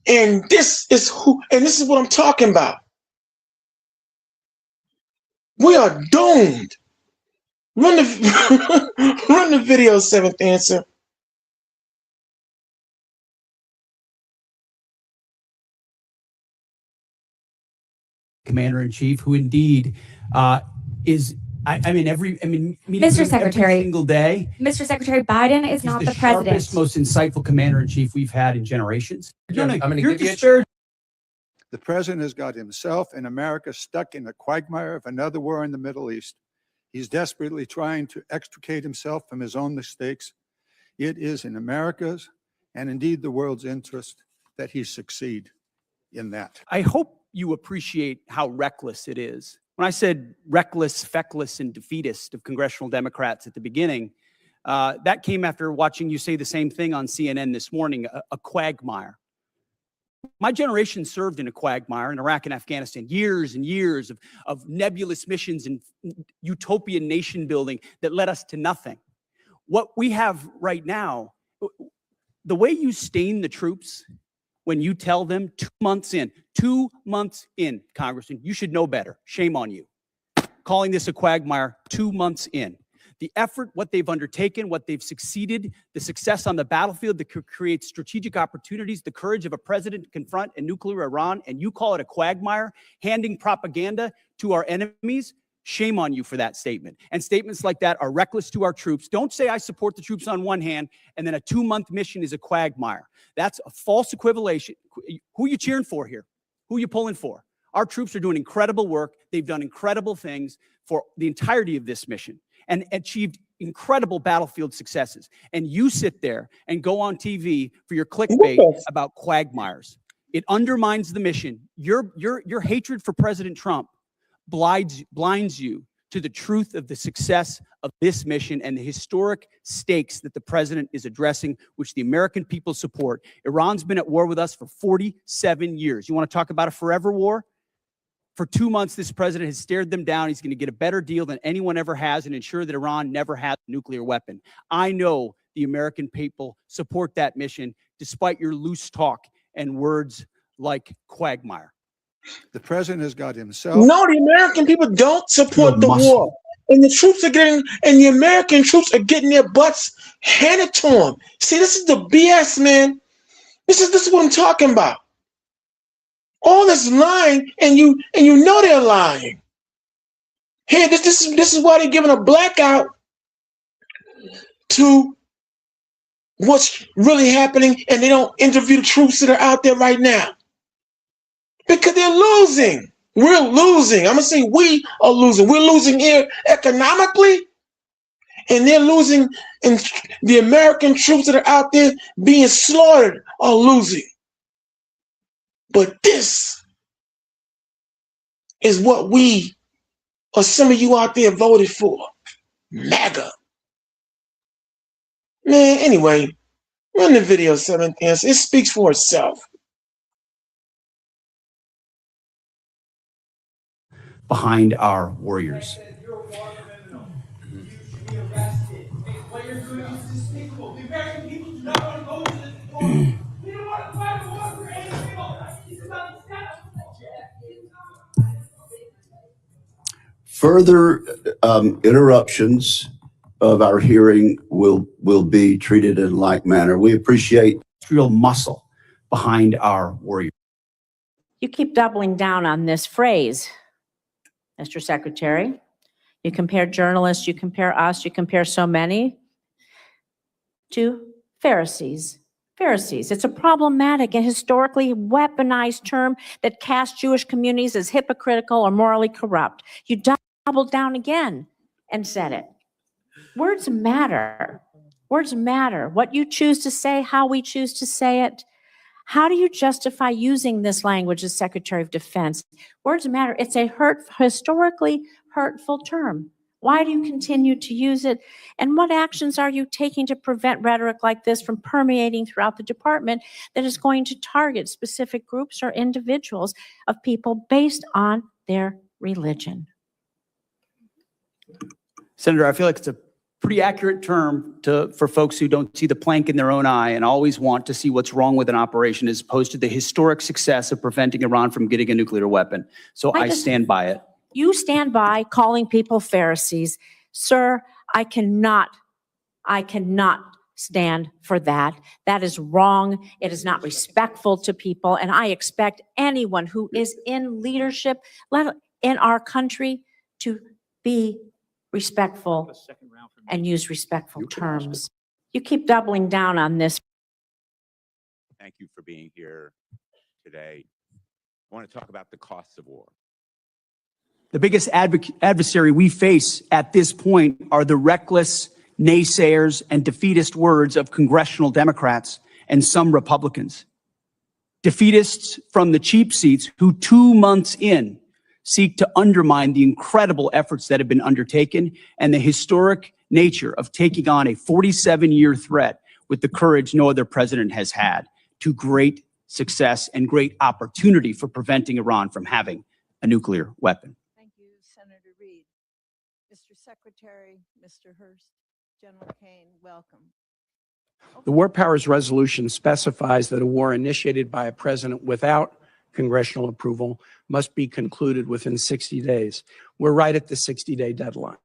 And this is what I'm talking about. We are doomed. Run the run the video, Seventh Answer. Commander-in-Chief, who indeed is, meeting Mr. with him Secretary, every single day. Mr. Secretary, Biden is He's not the the president. sharpest, most insightful commander-in-chief we've had in generations. I'm gonna You're give you a disparaging. The president has got himself and America stuck in the quagmire of another war in the Middle East. He's desperately trying to extricate himself from his own mistakes. It is in America's and indeed the world's interest that he succeed in that. I hope you appreciate how reckless it is. When I said reckless, feckless, and defeatist of congressional Democrats at the beginning, that came after watching you say the same thing on CNN this morning, a quagmire. My generation served in a quagmire in Iraq and Afghanistan, years and years of nebulous missions and utopian nation building that led us to nothing. What we have right now, the way you stain the troops when you tell them 2 months in, Congressman, you should know better. Shame on you. Calling this a quagmire 2 months in. The effort, what they've undertaken, what they've succeeded, the success on the battlefield that could create strategic opportunities, the courage of a president to confront a nuclear Iran, and you call it a quagmire, handing propaganda to our enemies. Shame on you for that statement. And statements like that are reckless to our troops. Don't say I support the troops on one hand, and then a 2-month mission is a quagmire. That's a false equivalation. Who are you cheering for here? Who are you pulling for? Our troops are doing incredible work. They've done incredible things for the entirety of this mission and achieved incredible battlefield successes. And you sit there and go on TV for your clickbait about quagmires. It undermines the mission. Your hatred for President Trump blinds you to the truth of the success of this mission and the historic stakes that the president is addressing, which the American people support. Iran's been at war with us for 47 years. You want to talk about a forever war? For 2 months, this president has stared them down. He's going to get a better deal than anyone ever has and ensure that Iran never has a nuclear weapon. I know the American people support that mission, despite your loose talk and words like quagmire. The president has got himself. No, the American people don't support the war. And the troops are getting, and the American troops are getting their butts handed to them. See, this is the BS, man. This is what I'm talking about. All this lying, and you know they're lying. Here, this is why they're giving a blackout to what's really happening, and they don't interview the troops that are out there right now. Because they're losing. We're losing. I'm gonna say we are losing. We're losing here economically, and they're losing, and the American troops that are out there being slaughtered are losing. But this is what we, or some of you out there, voted for. MAGA. Man, anyway, run the video, Seventh Answer. It speaks for itself. Behind our warriors. Further interruptions of our hearing will be treated in like manner. We appreciate real muscle behind our warriors. You keep doubling down on this phrase, Mr. Secretary. You compare journalists, you compare us, you compare so many to Pharisees. Pharisees. It's a problematic and historically weaponized term that casts Jewish communities as hypocritical or morally corrupt. You doubled down again and said it. Words matter. Words matter. What you choose to say, how we choose to say it. How do you justify using this language as Secretary of Defense? Words matter. It's a historically hurtful term? Why do you continue to use it? And what actions are you taking to prevent rhetoric like this from permeating throughout the department that is going to target specific groups or individuals of people based on their religion? Senator, I feel like it's a pretty accurate term for folks who don't see the plank in their own eye and always want to see what's wrong with an operation as opposed to the historic success of preventing Iran from getting a nuclear weapon. So I stand by it. You stand by calling people Pharisees. Sir, I cannot stand for that. That is wrong. It is not respectful to people. And I expect anyone who is in leadership in our country to be respectful and use respectful terms. You keep doubling down on this. Thank you for being here today. I want to talk about the costs of war. The biggest adversary we face at this point are the reckless naysayers and defeatist words of congressional Democrats and some Republicans. Defeatists from the cheap seats who 2 months in seek to undermine the incredible efforts that have been undertaken and the historic nature of taking on a 47-year threat with the courage no other president has had, to great success and great opportunity for preventing Iran from having a nuclear weapon. Thank you, Senator Reid. Mr. Secretary, Mr. Hurst, General Kane, welcome. The War Powers Resolution specifies that a war initiated by a president without congressional approval must be concluded within 60 days. We're right at the 60-day deadline.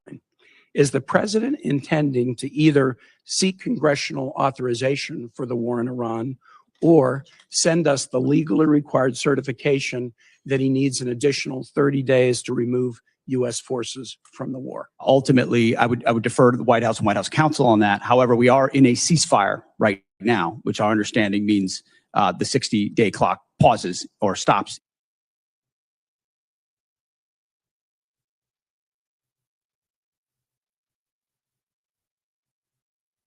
Is the president intending to either seek congressional authorization for the war in Iran or send us the legally required certification that he needs an additional 30 days to remove U.S. forces from the war? Ultimately, I would defer to the White House and White House counsel on that. However, we are in a ceasefire right now, which our understanding means the 60-day clock pauses or stops.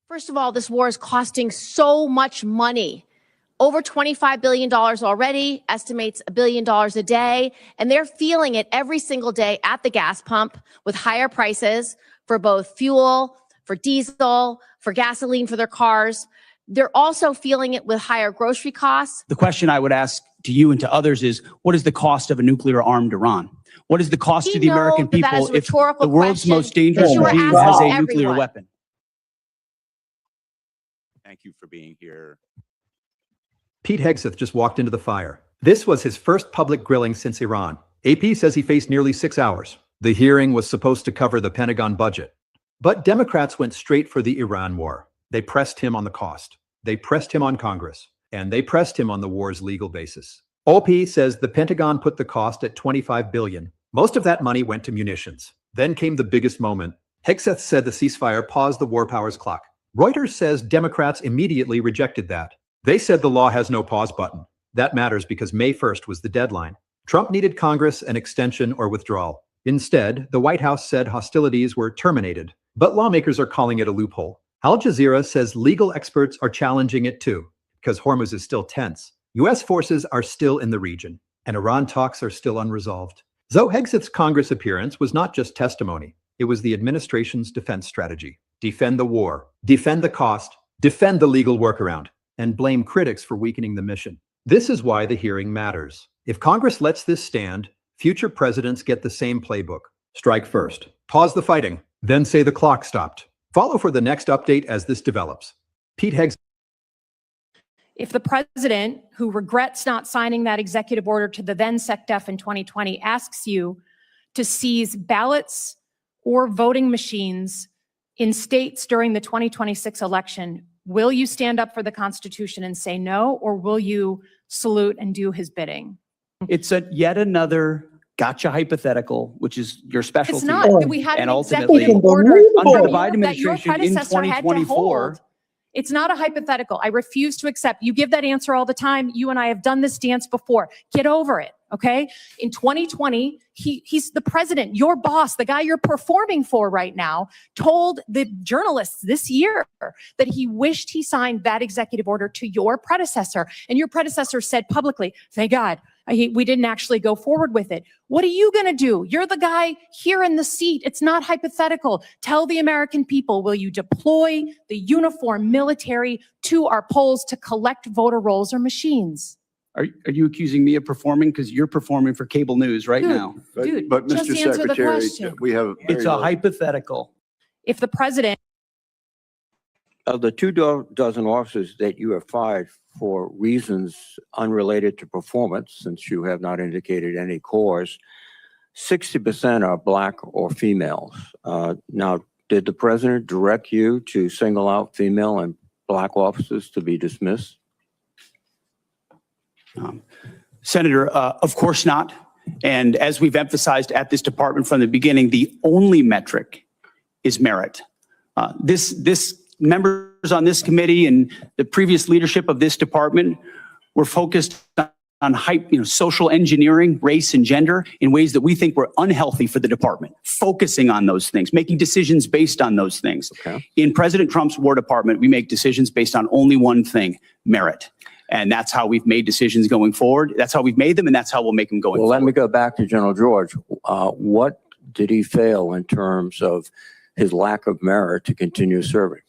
First of all, this war is costing so much money. Over $25 billion already, estimates $1 billion a day, and they're feeling it every single day at the gas pump with higher prices for both fuel, for diesel, for gasoline for their cars. They're also feeling it with higher grocery costs. The question I would ask to you and to others is, what is the cost of a nuclear-armed Iran? What is the cost to the American people if the world's most dangerous regime has a nuclear weapon? Thank you for being here. Pete Hegseth just walked into the fire. This was his first public grilling since Iran. AP says he faced nearly 6 hours. The hearing was supposed to cover the Pentagon budget. But Democrats went straight for the Iran war. They pressed him on the cost. They pressed him on Congress. And they pressed him on the war's legal basis. OP says the Pentagon put the cost at $25 billion. Most of that money went to munitions. Then came the biggest moment. Hegseth said the ceasefire paused the war powers clock. Reuters says Democrats immediately rejected that. They said the law has no pause button. That matters because May 1st was the deadline. Trump needed Congress an extension or withdrawal. Instead, the White House said hostilities were terminated, but lawmakers are calling it a loophole. Al Jazeera says legal experts are challenging it too, because Hormuz is still tense. U.S. forces are still in the region, and Iran talks are still unresolved. Zoe Hegseth's Congress appearance was not just testimony. It was the administration's defense strategy. Defend the war, defend the cost, defend the legal workaround, and blame critics for weakening the mission. This is why the hearing matters. If Congress lets this stand, future presidents get the same playbook. Strike first, pause the fighting, then say the clock stopped. Follow for the next update as this develops. Pete Hegseth. If the president, who regrets not signing that executive order to the then SecDef in 2020, asks you to seize ballots or voting machines in states during the 2026 election, will you stand up for the Constitution and say no, or will you salute and do his bidding? It's yet another gotcha hypothetical, which is your specialty. It's not. We had and an ultimately, executive order under the Biden that your administration in predecessor had to 2024, hold. It's not a hypothetical. I refuse to accept. You give that answer all the time. You and I have done this dance before. Get over it, okay? In 2020, he's the president, your boss, the guy you're performing for right now, told the journalists this year that he wished he signed that executive order to your predecessor. And your predecessor said publicly, thank God, We didn't actually go forward with it. What are you going to do? You're the guy here in the seat. It's not hypothetical. Tell the American people, will you deploy the uniformed military to our polls to collect voter rolls or machines? Are you accusing me of performing? Because you're performing for cable news right Dude, now. But just Mr. answer the Secretary, question. we have. It's a hypothetical. If the president Of the 24 officers that you have fired for reasons unrelated to performance, since you have not indicated any cause, 60% are Black or females. Now, did the president direct you to single out female and Black officers to be dismissed? Senator, of course not. And as we've emphasized at this department from the beginning, the only metric is merit. This members on this committee and the previous leadership of this department were focused on social engineering, race and gender in ways that we think were unhealthy for the department, focusing on those things, making decisions based on those things. Okay. In President Trump's War Department, we make decisions based on only one thing, merit. And that's how we've made decisions going forward. That's how we've made them, and that's how we'll make them going Well, forward. let me go back to General George. What did he fail in terms of his lack of merit to continue serving?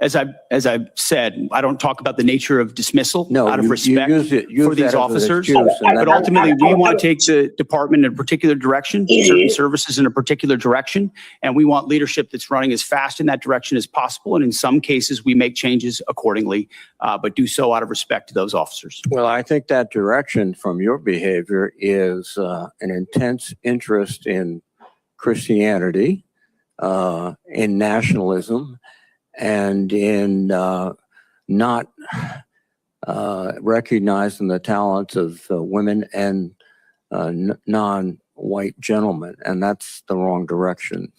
As I've said, I don't talk about the nature of dismissal out of respect use for that these as an officers. excuse, and But ultimately, we want to take the department in a particular direction, certain services in a particular direction, and we want leadership that's running as fast in that direction as possible. And in some cases, we make changes accordingly, but do so out of respect to those officers. Well, I think that direction from your behavior is an intense interest in Christianity, in nationalism, and in not recognizing the talents of women and non-white gentlemen, and that's the wrong direction.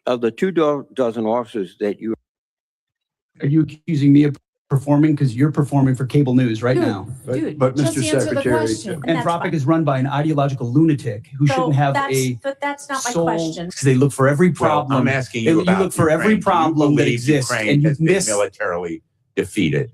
Of the 24 officers that you... Are you accusing me of performing? Because you're performing for cable news right now. But just Mr. answer the Secretary, question. Anthropic is run by an ideological lunatic who shouldn't have But that's not my soul, question. because they look for every problem. I'm asking you You about look for every Ukraine. Do you problem that believe exists, Ukraine and has you've been missed. militarily defeated.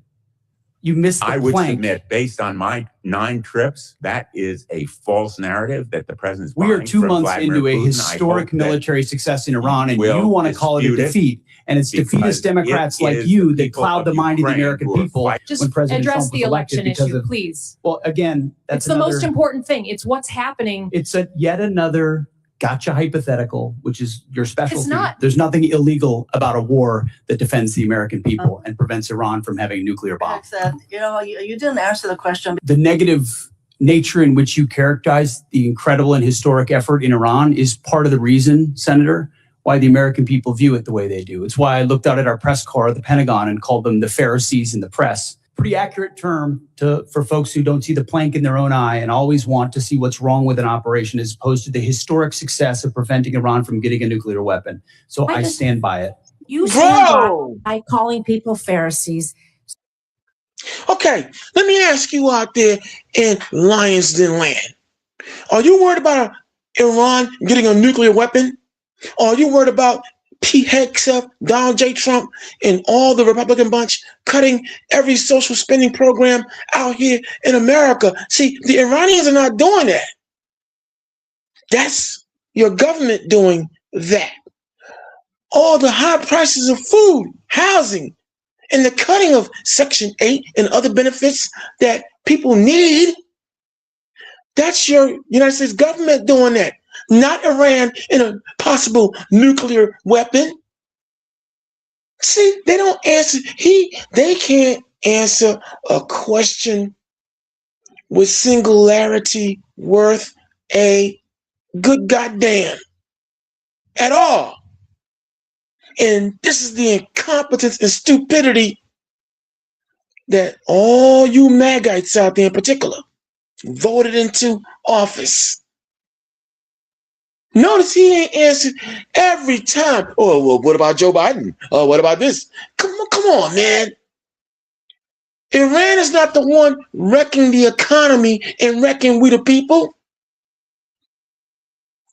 You missed the I would plank. submit, based on my 9 trips, that is a false narrative that the president's We are buying 2 from months Vladimir into a Putin. I historic hope that military success in Iran, and will you want to call it a dispute it, defeat. And it's defeatist because Democrats it like is you the that people cloud the of mind of the Ukraine American who are people fighting. just when President address Trump the was elected election because issue, of, please? well, again, that's It's the another, most important thing. It's what's happening. it's yet another gotcha hypothetical, which is your specialty. not. There's nothing illegal about a war that defends the American people and prevents Iran from having a nuclear bomb. You didn't answer the question. The negative nature in which you characterize the incredible and historic effort in Iran is part of the reason, Senator, why the American people view it the way they do. It's why I looked out at our press corps at the Pentagon and called them the Pharisees in the press. Pretty accurate term for folks who don't see the plank in their own eye and always want to see what's wrong with an operation, as opposed to the historic success of preventing Iran from getting a nuclear weapon. So I stand by it. You stand by calling people Pharisees. Okay, let me ask you out there in Lions Den land. Are you worried about Iran getting a nuclear weapon? Or are you worried about Pete Hegseth, Donald J. Trump, and all the Republican bunch cutting every social spending program out here in America? See, the Iranians are not doing that. That's your government doing that. All the high prices of food, housing, and the cutting of Section 8 and other benefits that people need, that's your United States government doing that, not Iran and a possible nuclear weapon. See, they don't answer. They can't answer a question with singularity worth a good goddamn at all. And this is the incompetence and stupidity that all you MAGites out there in particular voted into office. Notice he ain't answered every time. Oh, well, what about Joe Biden? Oh, what about this? Come on, man. Iran is not the one wrecking the economy and wrecking we the people.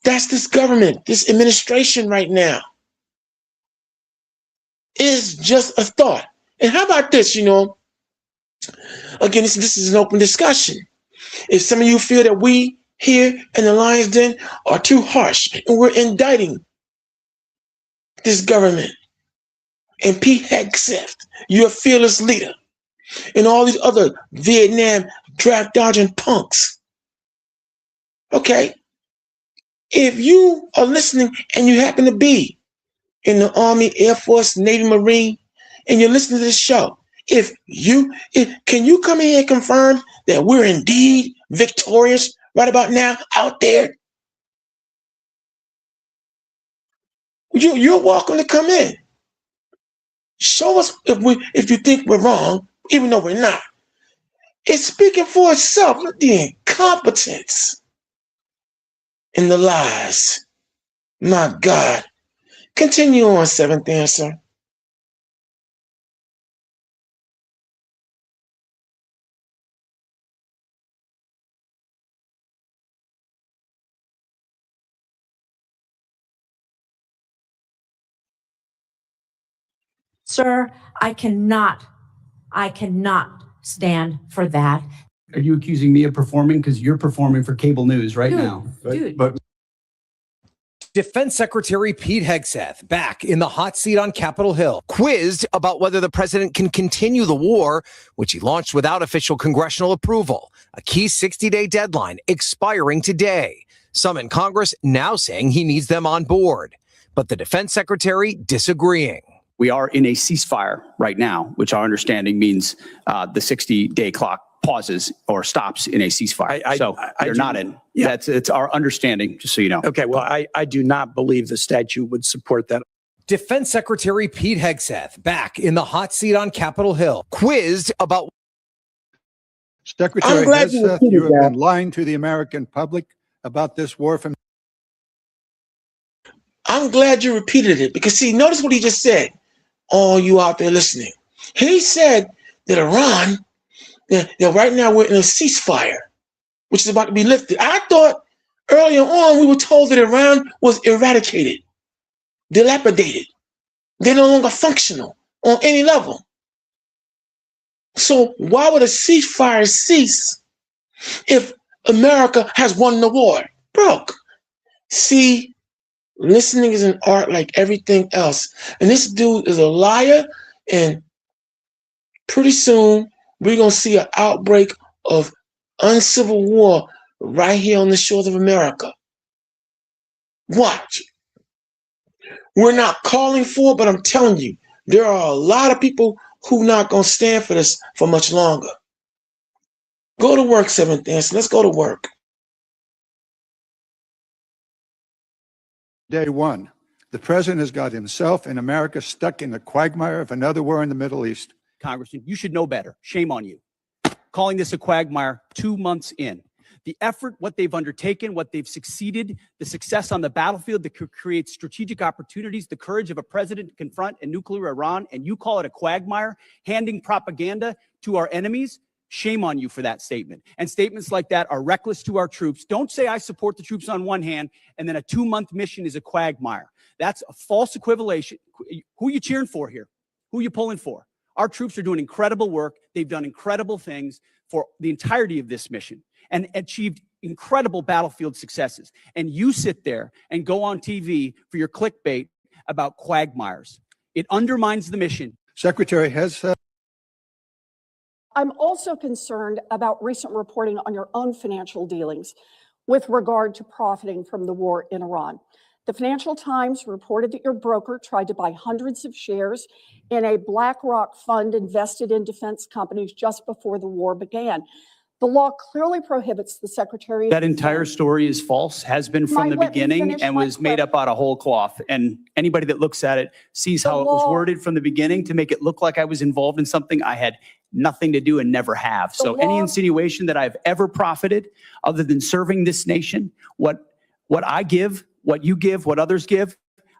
That's this government, this administration right now. Is just a thought. And how about this, again, this is an open discussion. If some of you feel that we here in the Lion's Den are too harsh and we're indicting this government and Pete Hegseth, you're a fearless leader, and all these other Vietnam draft dodging punks. Okay? If you are listening and you happen to be in the Army, Air Force, Navy, Marine, and you're listening to this show, can you come in here and confirm that we're indeed victorious right about now out there? You're welcome to come in. Show us if you think we're wrong, even though we're not. It's speaking for itself. Look at the incompetence and the lies. My God. Continue on, seventh answer. Sir, I cannot stand for that. Are you accusing me of performing? Because you're performing for cable news right now. Dude. Defense Secretary Pete Hegseth back in the hot seat on Capitol Hill, quizzed about whether the president can continue the war, which he launched without official congressional approval, a key 60-day deadline expiring today. Some in Congress now saying he needs them on board, but the defense secretary disagreeing. We are in a ceasefire right now, which our understanding means the 60-day clock pauses or stops in a ceasefire. You're not in. Yeah. It's our understanding, just so you know. Okay, well, I do not believe the statute would support that. Defense Secretary Pete Hegseth back in the hot seat on Capitol Hill, quizzed about. Secretary glad you Hegseth, you repeated have that. been lying to the American public about this war from. I'm glad you repeated it because, see, notice what he just said. All you out there listening. He said that Iran, that right now we're in a ceasefire, which is about to be lifted. I thought earlier on we were told that Iran was eradicated, dilapidated. They're no longer functional on any level. So why would a ceasefire cease if America has won the war? Broke. See, listening is an art like everything else. And this dude is a liar. And pretty soon, we're going to see an outbreak of uncivil war right here on the shores of America. Watch. We're not calling for it, but I'm telling you, there are a lot of people who not going to stand for this for much longer. Go to work, seventh answer. Let's go to work. Day one, the president has got himself and America stuck in the quagmire of another war in the Middle East. Congressman, you should know better. Shame on you. Calling this a quagmire 2 months in. The effort, what they've undertaken, what they've succeeded, the success on the battlefield that could create strategic opportunities, the courage of a president to confront a nuclear Iran, and you call it a quagmire, handing propaganda to our enemies. Shame on you for that statement. And statements like that are reckless to our troops. Don't say I support the troops on one hand, and then a 2-month mission is a quagmire. That's a false equivalation. Who are you cheering for here? Who are you pulling for? Our troops are doing incredible work. They've done incredible things for the entirety of this mission and achieved incredible battlefield successes. And you sit there and go on TV for your clickbait about quagmires. It undermines the mission. Secretary Hegseth. I'm also concerned about recent reporting on your own financial dealings with regard to profiting from the war in Iran. The Financial Times reported that your broker tried to buy hundreds of shares in a BlackRock fund invested in defense companies just before the war began. The law clearly prohibits the Secretary. That entire story is false, has been from the beginning, and was made up out of whole cloth. And anybody that looks at it sees how it was worded from the beginning to make it look like I was involved in something I had nothing to do and never have. So any insinuation that I've ever profited other than serving this nation, what I give, what you give, what others give,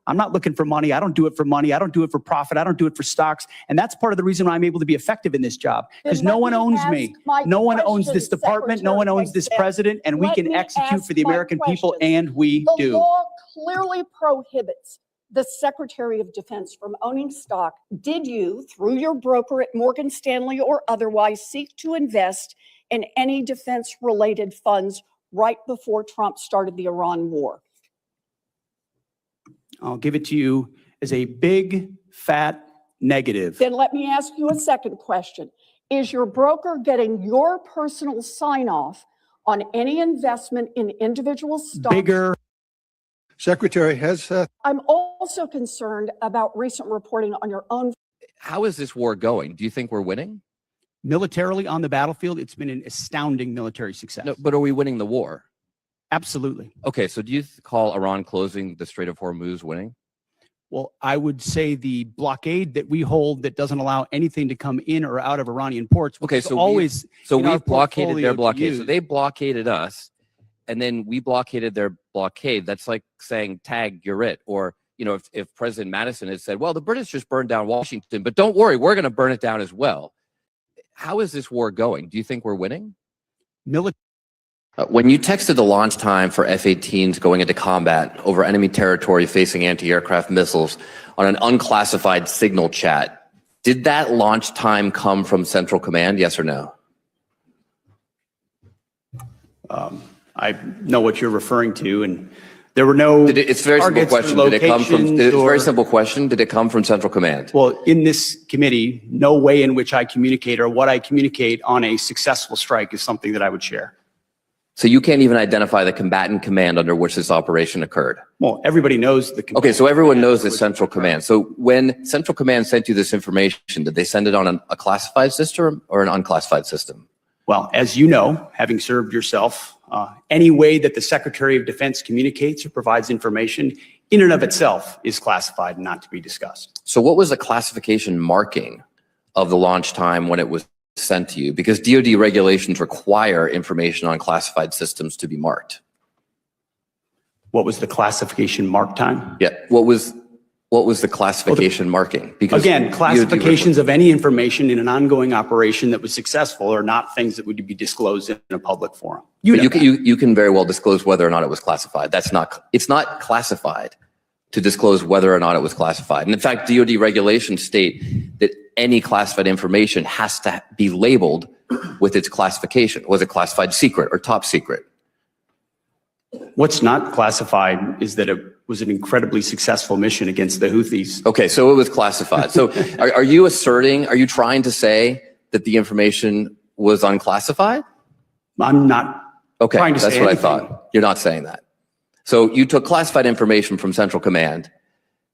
I'm not looking for money. I don't do it for money. I don't do it for profit. I don't do it for stocks. And that's part of the reason why I'm able to be effective in this job, because no one owns me. No one owns this department. No one owns this president, and we can execute for the American people, and we do. The law clearly prohibits the Secretary of Defense from owning stock. Did you, through your broker at Morgan Stanley or otherwise, seek to invest in any defense-related funds right before Trump started the Iran war? I'll give it to you as a big, fat negative. Then let me ask you a second question. Is your broker getting your personal sign-off on any investment in individual stocks? Bigger. Secretary Hegseth. I'm also concerned about recent reporting on your own. How is this war going? Do you think we're winning? Militarily on the battlefield, it's been an astounding military success. No, but are we winning the war? Absolutely. Okay, so do you call Iran closing the Strait of Hormuz winning? Well, I would say the blockade that we hold that doesn't allow anything to come in or out of Iranian ports. Which Okay, is so always we've blockaded their portfolio to blockade. So use. they blockaded us, and then we blockaded their blockade. That's like saying, tag, you're it. Or, you know, if President Madison had said, well, the British just burned down Washington, but don't worry, we're going to burn it down as well. How is this war going? Do you think we're winning? When you texted the launch time for F-18s going into combat over enemy territory facing anti-aircraft missiles on an unclassified signal chat, did that launch time come from Central Command, yes or no? I know what you're referring to, and there were no It's a very simple targets or question. Did it come from? locations It's a very or- simple question. Did it come from Central Command? Well, in this committee, no way in which I communicate or what I communicate on a successful strike is something that I would share. So you can't even identify the combatant command under which this operation occurred? Well, everybody knows the. Okay, so everyone knows it's Central Command. So when Central Command sent you this information, did they send it on a classified system or an unclassified system? Well, as you know, having served yourself, any way that the Secretary of Defense communicates or provides information in and of itself is classified and not to be discussed. So what was the classification marking of the launch time when it was sent to you? Because DoD regulations require information on classified systems to be marked. What was the classification mark time? Yeah, what was the classification marking? Because Again, DoD classifications of any information in an ongoing operation that was successful are not things that would be disclosed in a public forum. But you can very well disclose whether or not it was classified. It's not classified to disclose whether or not it was classified. And in fact, DoD regulations state that any classified information has to be labeled with its classification. Was it classified secret or top secret? What's not classified is that it was an incredibly successful mission against the Houthis. Okay, so it was classified. So are you trying to say that the information was unclassified? I'm not Okay, trying to that's say what anything. I thought. You're not saying that. So you took classified information from Central Command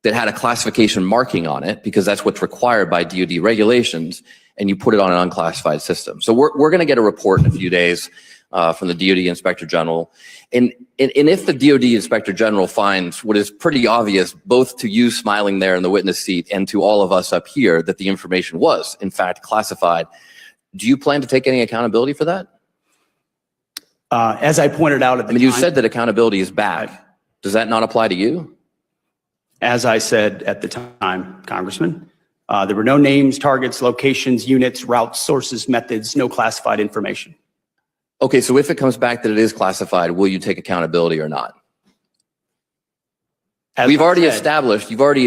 that had a classification marking on it because that's what's required by DoD regulations, and you put it on an unclassified system. So we're going to get a report in a few days from the DoD Inspector General. And if the DoD Inspector General finds what is pretty obvious, both to you smiling there in the witness seat and to all of us up here, that the information was in fact classified, do you plan to take any accountability for that? As I pointed out at the time. You said that accountability is back. Does that not apply to you? As I said at the time, Congressman, there were no names, targets, locations, units, routes, sources, methods, no classified information. Okay, so if it comes back that it is classified, will you take accountability or not? You've already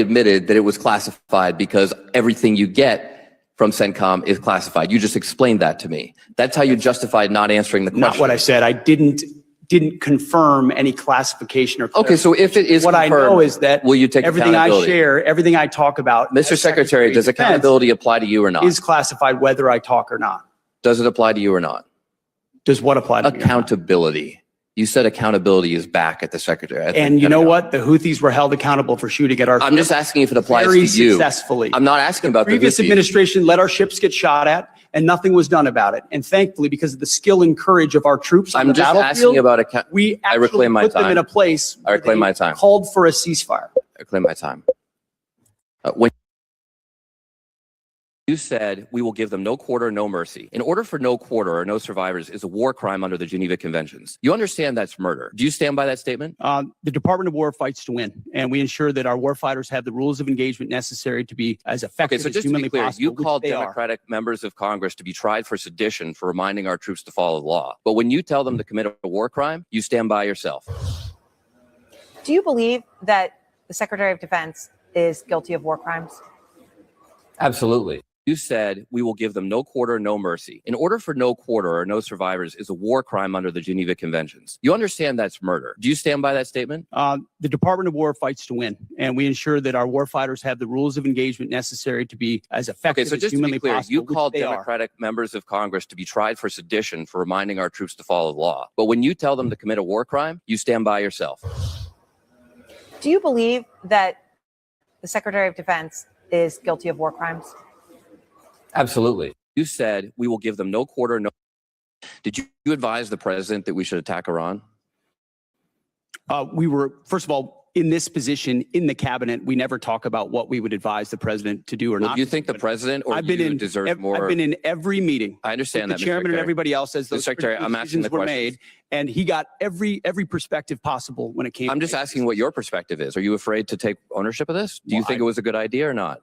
admitted that it was classified because everything you get from CENTCOM is classified. You just explained that to me. That's how you justified not answering the question. Not what I said. I didn't confirm any classification or. Okay, so if it is what I know confirmed, is that will you take everything I accountability? share, everything I talk about, Mr. as Secretary, does of Defense accountability apply to you or not? is classified whether I talk or not. Does it apply to you or not? Does what apply to me or not? Accountability. You said accountability is back at the Secretary. And you know what? The Houthis were held accountable for shooting at our. I'm just asking if it applies very to you. successfully. I'm not asking about the Previous Houthis. administration let our ships get shot at, and nothing was done about it. And thankfully, because of the skill and courage of our troops on I'm the just battlefield, asking about we I actually reclaim my put them time. in a place I reclaim my time. called for a ceasefire. I reclaim my time. When you said we will give them no quarter, no mercy. In order for no quarter or no survivors is a war crime under the Geneva Conventions. You understand that's murder. Do you stand by that statement? The Department of War fights to win, and we ensure that our warfighters have the rules of engagement necessary to be as effective Okay, so as just to humanly be clear, possible. you which called they are. Democratic members of Congress to be tried for sedition for reminding our troops to follow the law. But when you tell them to commit a war crime, you stand by yourself. Do you believe that the Secretary of Defense is guilty of war crimes? Absolutely. You said we will give them no quarter, no mercy. In order for no quarter or no survivors is a war crime under the Geneva Conventions. You understand that's murder. Do you stand by that statement? The Department of War fights to win, and we ensure that our warfighters have the rules of engagement necessary to be as effective Okay, so as just to humanly be clear, possible. you which called they are. Democratic members of Congress to be tried for sedition for reminding our troops to follow the law. But when you tell them to commit a war crime, you stand by yourself. Do you believe that the Secretary of Defense is guilty of war crimes? Absolutely. You said we will give them no quarter, no. Did you advise the president that we should attack Iran? We were, first of all, in this position in the cabinet, we never talk about what we would advise the president to do or Well, not. do you think the president or you deserve more? I've been in every meeting. I understand with that, the Mr. chairman and Secretary. everybody else as those Secretary, critical I'm asking the decisions were questions. made, and he got every perspective possible when it came. I'm just asking what your perspective is. Are you afraid to take ownership of this? Do you think it was a good idea or not?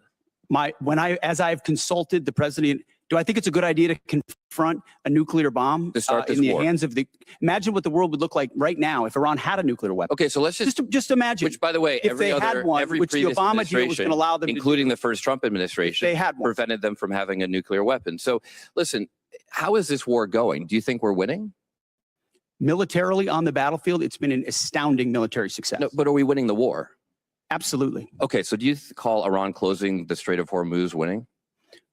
As I've consulted the president, do I think it's a good idea to confront a nuclear bomb To start this in the war. hands of the? Imagine what the world would look like right now if Iran had a nuclear weapon. Okay, so let's Just imagine. Which, by the way, if every they other, had one, every which the previous Obama deal was administration, going to allow them to do. including the first Trump administration, They had one. prevented them from having a nuclear weapon. So, listen, how is this war going? Do you think we're winning? Militarily on the battlefield, it's been an astounding military success. No, but are we winning the war? Absolutely. Okay, so do you call Iran closing the Strait of Hormuz winning?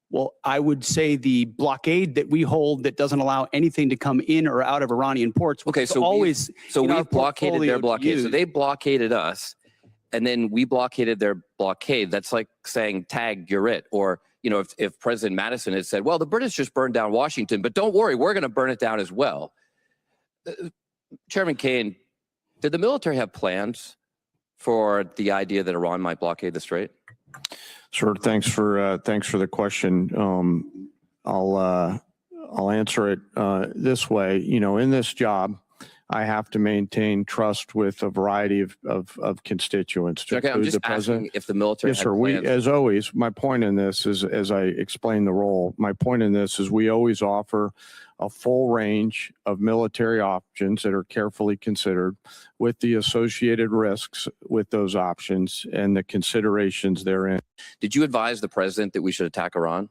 Well, I would say the blockade that we hold that doesn't allow anything to come in or out of Iranian ports. which Okay, is so always in our we've blockaded portfolio their to blockade. So use. they blockaded us, and then we blockaded their blockade. That's like saying, "Tag, you're it." Or if President Madison had said, "Well, the British just burned down Washington, but don't worry, we're going to burn it down as well." Chairman Kane, did the military have plans for the idea that Iran might blockade the strait? Sure. Thanks for the question. I'll answer it this way. In this job, I have to maintain trust with a variety of constituents. To Okay, I'm include just the president. asking if the military Yes, had sir. plans. As always, my point in this is, as I explain the role, my point in this is we always offer a full range of military options that are carefully considered with the associated risks with those options and the considerations therein. Did you advise the president that we should attack Iran?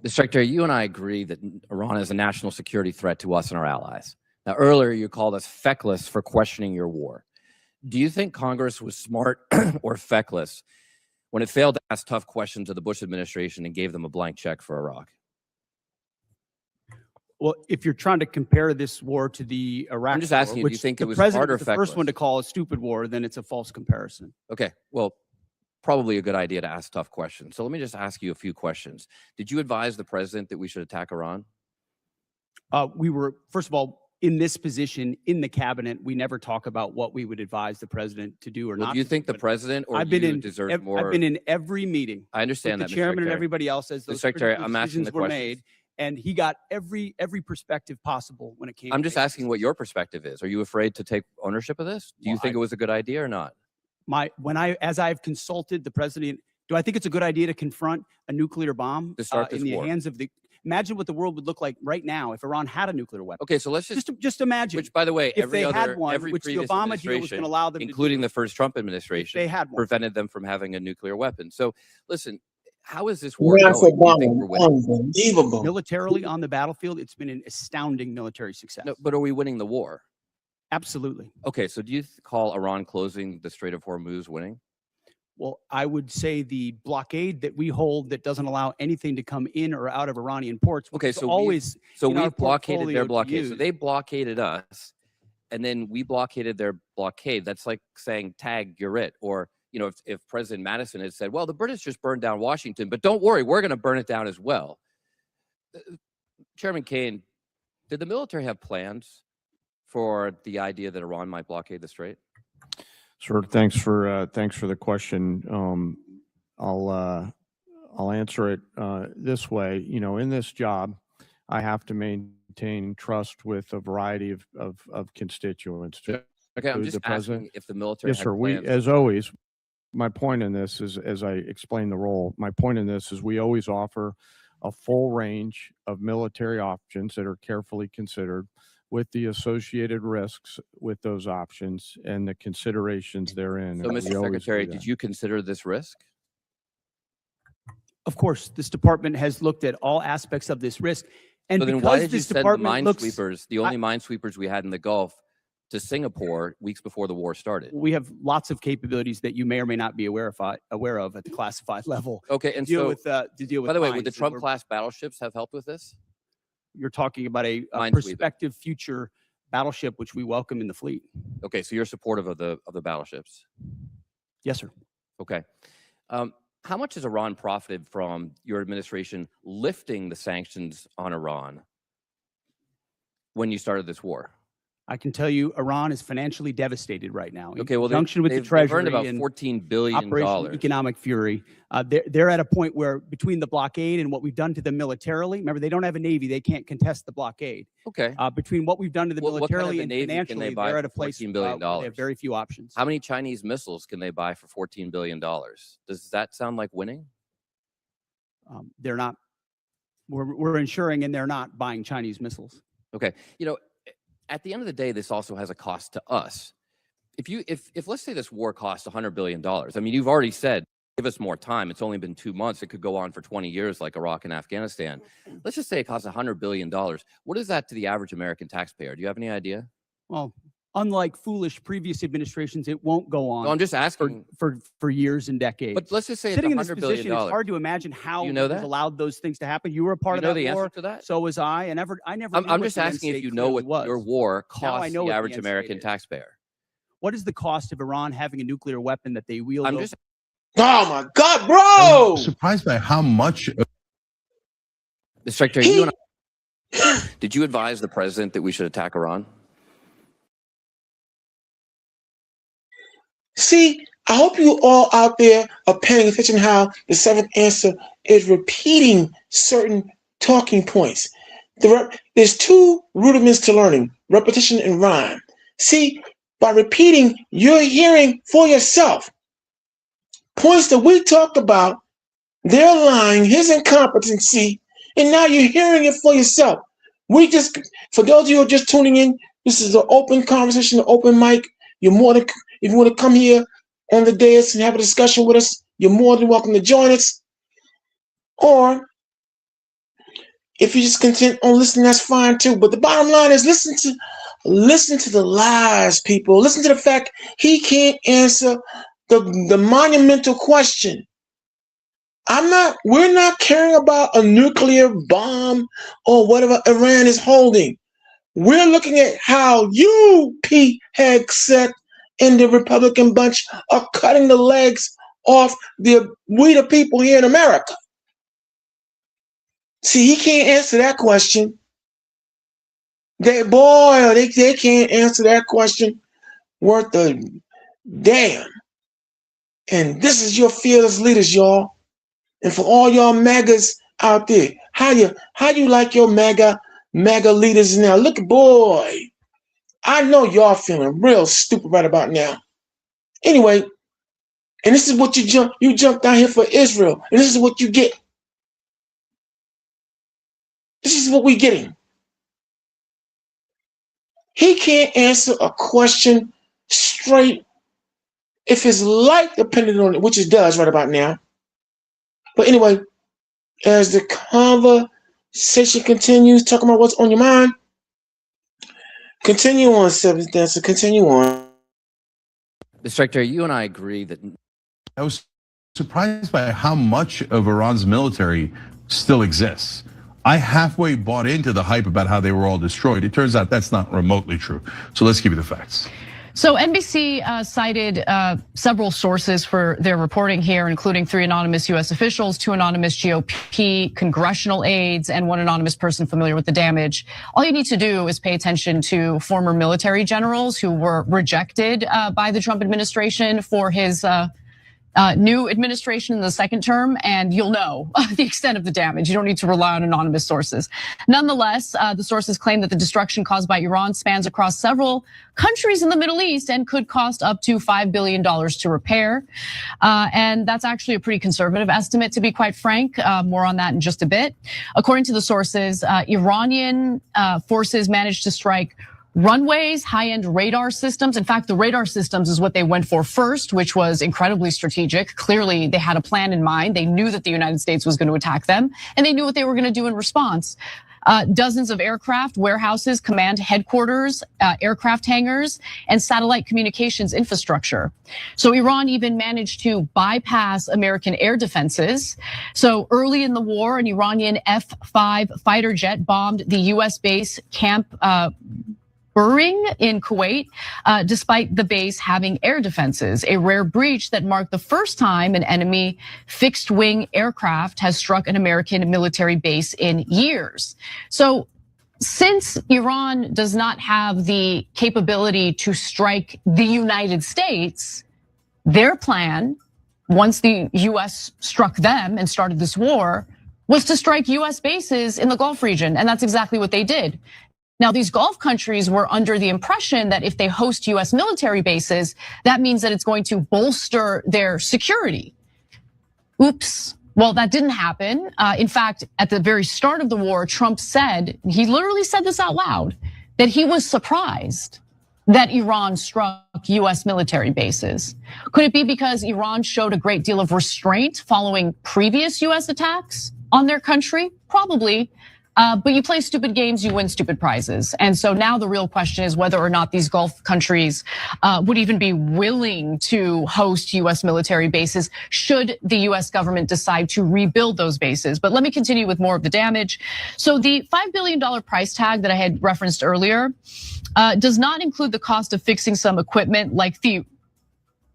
Mr. Secretary, you and I agree that Iran is a national security threat to us and our allies. Now, earlier you called us feckless for questioning your war. Do you think Congress was smart or feckless when it failed to ask tough questions of the Bush administration and gave them a blank check for Iraq? Well, if you're trying to compare this war to the Iraq I'm just war, asking you, do you which think the it was president smart or was the first feckless? one to call a stupid war, then it's a false comparison. Okay, well, probably a good idea to ask tough questions. So let me just ask you a few questions. Did you advise the president that we should attack Iran? We were, first of all, in this position in the cabinet, we never talk about what we would advise the president to do or Well, not. do you to think do, the but president or I've been you in deserve I've more? been in every meeting. I understand with that, the Mr. chairman and Secretary. everybody else as Mr. those Secretary, critical I'm asking decisions the were questions. made, and he got every perspective possible when it came. I'm to just making asking what your perspective is. Are you afraid to take ownership of this? Do you Well, think it was a good idea or not? as I've consulted the president, do I think it's a good idea to confront a nuclear bomb To start in this the war. hands of the? Imagine what the world would look like right now if Iran had a nuclear weapon. Okay, so let's Just imagine. Which, by the way, if every they other, had one, every which the previous Obama deal was administration, going to allow them to including do. the first Trump administration, they had one. prevented them from having a nuclear weapon. So, listen, how is this war Ralph going? Do you think we're Obama, winning? unbelievable. Militarily on the battlefield, it's been an astounding military success. No, but are we winning the war? Absolutely. Okay, so do you call Iran closing the Strait of Hormuz winning? Well, I would say the blockade that we hold that doesn't allow anything to come in or out of Iranian ports. Which Okay, is so always So in our we blockaded portfolio their to blockade. So use. they blockaded us, and then we blockaded their blockade. That's like saying, "Tag, you're it." Or if President Madison had said, "Well, the British just burned down Washington, but don't worry, we're going to burn it down as well." Chairman Kane, did the military have plans for the idea that Iran might blockade the strait? Sure. Thanks for the question. I'll answer it this way. In this job, I have to maintain trust with a variety of constituents. To Okay, I'm include just the president. asking if the military Yes, had sir. plans. As always, my point in this is, as I explain the role, my point in this is we always offer a full range of military options that are carefully considered with the associated risks with those options and the considerations therein. So, and Mr. we always do Secretary, that. did you consider this risk? Of course, this department has looked at all aspects of this risk. And So then why because did you this send the department looks, minesweepers, the only minesweepers we had in the Gulf, to Singapore weeks before the war started? we have lots of capabilities that you may or may not be aware of at the classified level. Okay, and Deal so, with, to deal with by the way, would the mines. Trump class battleships have helped with this? You're talking about a Minesweeper. prospective future battleship, which we welcome in the fleet. Okay, so you're supportive of the battleships. Yes, sir. Okay. How much has Iran profited from your administration lifting the sanctions on Iran when you started this war? I can tell you Iran is financially devastated right now. In Okay, well, conjunction with the they've Treasury earned about and $14 billion. Operation Economic Fury. They're at a point where between the blockade and what we've done to them militarily, remember, they don't have a Navy. They can't contest the blockade. Okay. Between what we've done to them What kind of militarily a and Navy can they financially, buy they're at a for place $14 billion? where they have very few options. How many Chinese missiles can they buy for $14 billion? Does that sound like winning? They're not. We're ensuring, and they're not buying Chinese missiles. Okay. You know, at the end of the day, this also has a cost to us. If let's say this war costs $100 billion, I mean, you've already said, give us more time. It's only been 2 months. It could go on for 20 years like Iraq and Afghanistan. Let's just say it costs $100 billion. What is that to the average American taxpayer? Do you have any idea? Well, unlike foolish previous administrations, it won't go on. No, I'm just asking. For years and decades. But let's just say sitting in it's this $100 billion. position, it's hard to imagine how You know it was that? allowed those things to happen. You were a part You of know that the war. answer to that? So was I. I never. I'm knew just what the end asking if state you know what clearly your was. war Now I costs know the what the average end state American is. taxpayer. What is the cost of Iran having a nuclear weapon that they wield? I'm over- just Oh my God, bro! Surprised by how much. Mr. Secretary, did you advise the president that we should attack Iran? See, I hope you all out there are paying attention how the seventh answer is repeating certain talking points. There's two rudiments to learning, repetition and rhyme. See, by repeating, you're hearing for yourself. Points that we talked about, they're lying, his incompetency, and now you're hearing it for yourself. For those of you who are just tuning in, this is an open conversation, an open mic. You're more than, if you want to come here on the dais and have a discussion with us, you're more than welcome to join us. Or if you're just content on listening, that's fine too. But the bottom line is listen to the lies, people. Listen to the fact he can't answer the monumental question. We're not caring about a nuclear bomb or whatever Iran is holding. We're looking at how you, Pete Hegseth, and the Republican bunch are cutting the legs off we the people here in America. See, he can't answer that question. They can't answer that question worth a damn. And this is your fearless leaders, y'all. And for all y'all MAGAs out there, how you like your MAGA leaders now? Look, boy, I know y'all feeling real stupid right about now. Anyway, and this is what you jumped down here for Israel, and this is what you get. This is what we're getting. He can't answer a question straight if his life depended on it, which it does right about now. But anyway, as the conversation continues, talking about what's on your mind, continue on, seventh answer, continue on. Mr. Secretary, you and I agree that I was surprised by how much of Iran's military still exists. I halfway bought into the hype about how they were all destroyed. It turns out that's not remotely true. So let's give you the facts. So NBC cited several sources for their reporting here, including 3 anonymous U.S. officials, 2 anonymous GOP congressional aides, and 1 anonymous person familiar with the damage. All you need to do is pay attention to former military generals who were rejected by the Trump administration for his new administration in the second term, and you'll know the extent of the damage. You don't need to rely on anonymous sources. Nonetheless, the sources claim that the destruction caused by Iran spans across several countries in the Middle East and could cost up to $5 billion to repair. And that's actually a pretty conservative estimate, to be quite frank. More on that in just a bit. According to the sources, Iranian forces managed to strike runways, high-end radar systems. In fact, the radar systems is what they went for first, which was incredibly strategic. Clearly, they had a plan in mind. They knew that the United States was going to attack them, and they knew what they were going to do in response. Dozens of aircraft, warehouses, command headquarters, aircraft hangars, and satellite communications infrastructure. So Iran even managed to bypass American air defenses. So early in the war, an Iranian F-5 fighter jet bombed the US base Camp Buring in Kuwait, despite the base having air defenses, a rare breach that marked the first time an enemy fixed-wing aircraft has struck an American military base in years. So since Iran does not have the capability to strike the United States, their plan, once the US struck them and started this war, was to strike US bases in the Gulf region, and that's exactly what they did. Now, these Gulf countries were under the impression that if they host US military bases, that means that it's going to bolster their security. Oops. Well, that didn't happen. In fact, at the very start of the war, Trump said, he literally said this out loud, that he was surprised that Iran struck US military bases. Could it be because Iran showed a great deal of restraint following previous US attacks on their country? Probably. But you play stupid games, you win stupid prizes. And so now the real question is whether or not these Gulf countries would even be willing to host US military bases should the US government decide to rebuild those bases. But let me continue with more of the damage. So the $5 billion price tag that I had referenced earlier does not include the cost of fixing some equipment like the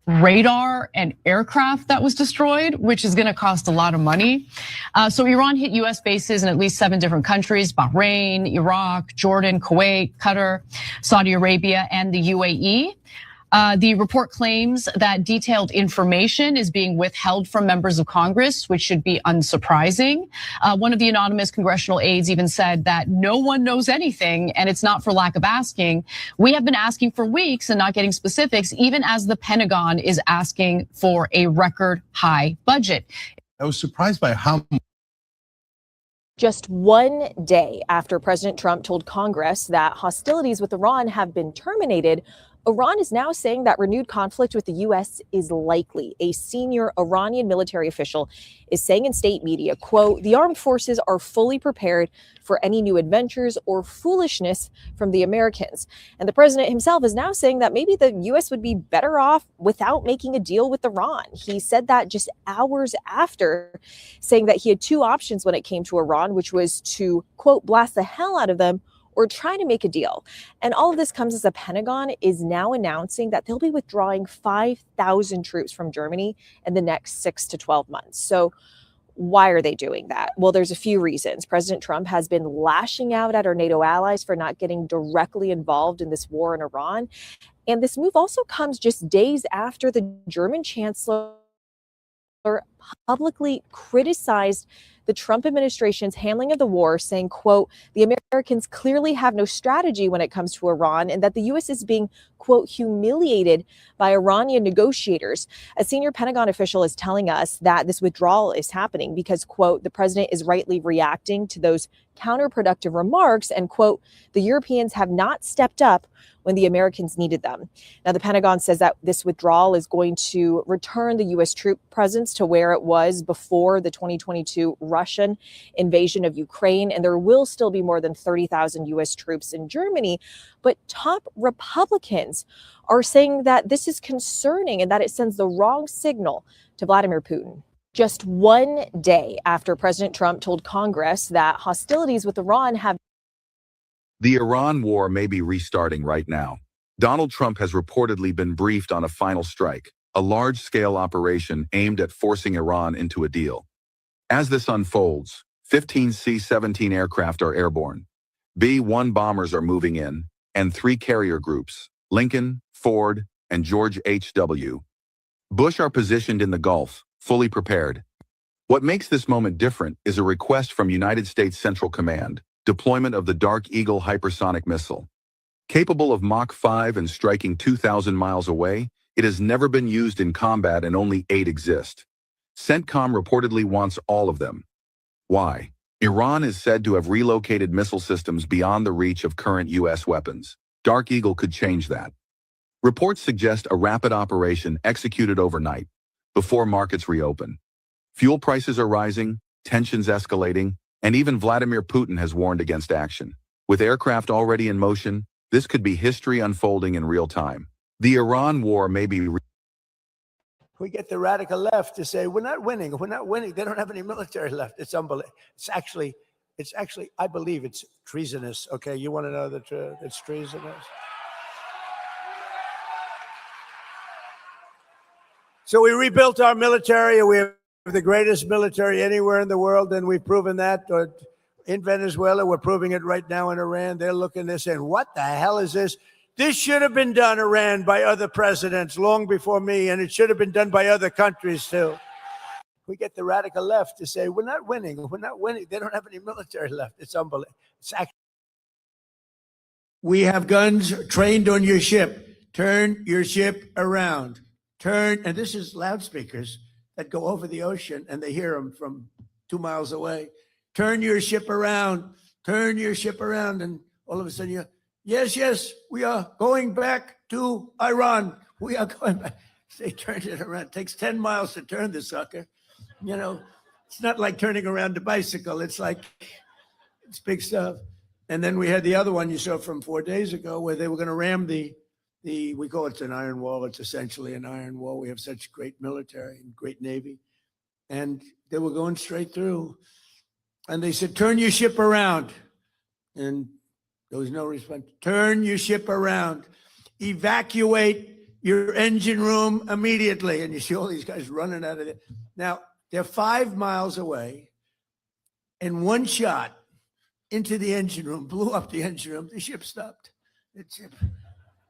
radar and aircraft that was destroyed, which is going to cost a lot of money. So Iran hit US bases in at least 7 different countries: Bahrain, Iraq, Jordan, Kuwait, Qatar, Saudi Arabia, and the UAE. The report claims that detailed information is being withheld from members of Congress, which should be unsurprising. One of the anonymous congressional aides even said that no one knows anything, and it's not for lack of asking. We have been asking for weeks and not getting specifics, even as the Pentagon is asking for a record high budget. I was surprised by how Just one day after President Trump told Congress that hostilities with Iran have been terminated, Iran is now saying that renewed conflict with the US is likely. A senior Iranian military official is saying in state media, quote, "The armed forces are fully prepared for any new adventures or foolishness from the Americans." And the president himself is now saying that maybe the US would be better off without making a deal with Iran. He said that just hours after, saying that he had 2 options when it came to Iran, which was to, quote, "blast the hell out of them," or try to make a deal. And all of this comes as the Pentagon is now announcing that they'll be withdrawing 5,000 troops from Germany in the next 6 to 12 months. So why are they doing that? Well, there's a few reasons. President Trump has been lashing out at our NATO allies for not getting directly involved in this war in Iran. And this move also comes just days after the German chancellor publicly criticized the Trump administration's handling of the war, saying, quote, "The Americans clearly have no strategy when it comes to Iran, and that the US is being, quote, humiliated by Iranian negotiators." A senior Pentagon official is telling us that this withdrawal is happening because, quote, "the president is rightly reacting to those counterproductive remarks," and, quote, "the Europeans have not stepped up when the Americans needed them." Now, the Pentagon says that this withdrawal is going to return the US troop presence to where it was before the 2022 Russian invasion of Ukraine, and there will still be more than 30,000 US troops in Germany. But top Republicans are saying that this is concerning and that it sends the wrong signal to Vladimir Putin. Just one day after President Trump told Congress that hostilities with Iran have The Iran war may be restarting right now. Donald Trump has reportedly been briefed on a final strike, a large-scale operation aimed at forcing Iran into a deal. As this unfolds, 15 C-17 aircraft are airborne, B-1 bombers are moving in, and 3 carrier groups, Lincoln, Ford, and George H.W. Bush are positioned in the Gulf, fully prepared. What makes this moment different is a request from United States Central Command, deployment of the Dark Eagle hypersonic missile. Capable of Mach 5 and striking 2,000 miles away, it has never been used in combat and only 8 exist. CENTCOM reportedly wants all of them. Why? Iran is said to have relocated missile systems beyond the reach of current US weapons. Dark Eagle could change that. Reports suggest a rapid operation executed overnight, before markets reopen. Fuel prices are rising, tensions escalating, and even Vladimir Putin has warned against action. With aircraft already in motion, this could be history unfolding in real time. The Iran war may be... We get the radical left to say, we're not winning. They don't have any military left. It's unbelievable. It's actually, I believe it's treasonous. Okay, you want to know that it's treasonous? So we rebuilt our military. We have the greatest military anywhere in the world, and we've proven that. In Venezuela, we're proving it right now in Iran. They're looking, they're saying, what the hell is this? This should have been done, Iran, by other presidents long before me, and it should have been done by other countries too. We get the radical left to say, we're not winning. They don't have any military left. It's unbelievable. We have guns trained on your ship. Turn your ship around. Turn, and this is loudspeakers that go over the ocean, and they hear them from 2 miles away. Turn your ship around. Turn your ship around. And all of a sudden, yes, we are going back to Iran. We are going back. They turned it around. It takes 10 miles to turn the sucker. You know, it's not like turning around a bicycle. It's big stuff. And then we had the other one you saw from 4 days ago where they were going to ram we call it an iron wall. It's essentially an iron wall. We have such great military and great Navy. And they were going straight through. And they said, turn your ship around. And there was no response. Turn your ship around. Evacuate your engine room immediately. And you see all these guys running out of there. Now, they're 5 miles away. And one shot into the engine room, blew up the engine room. The ship stopped.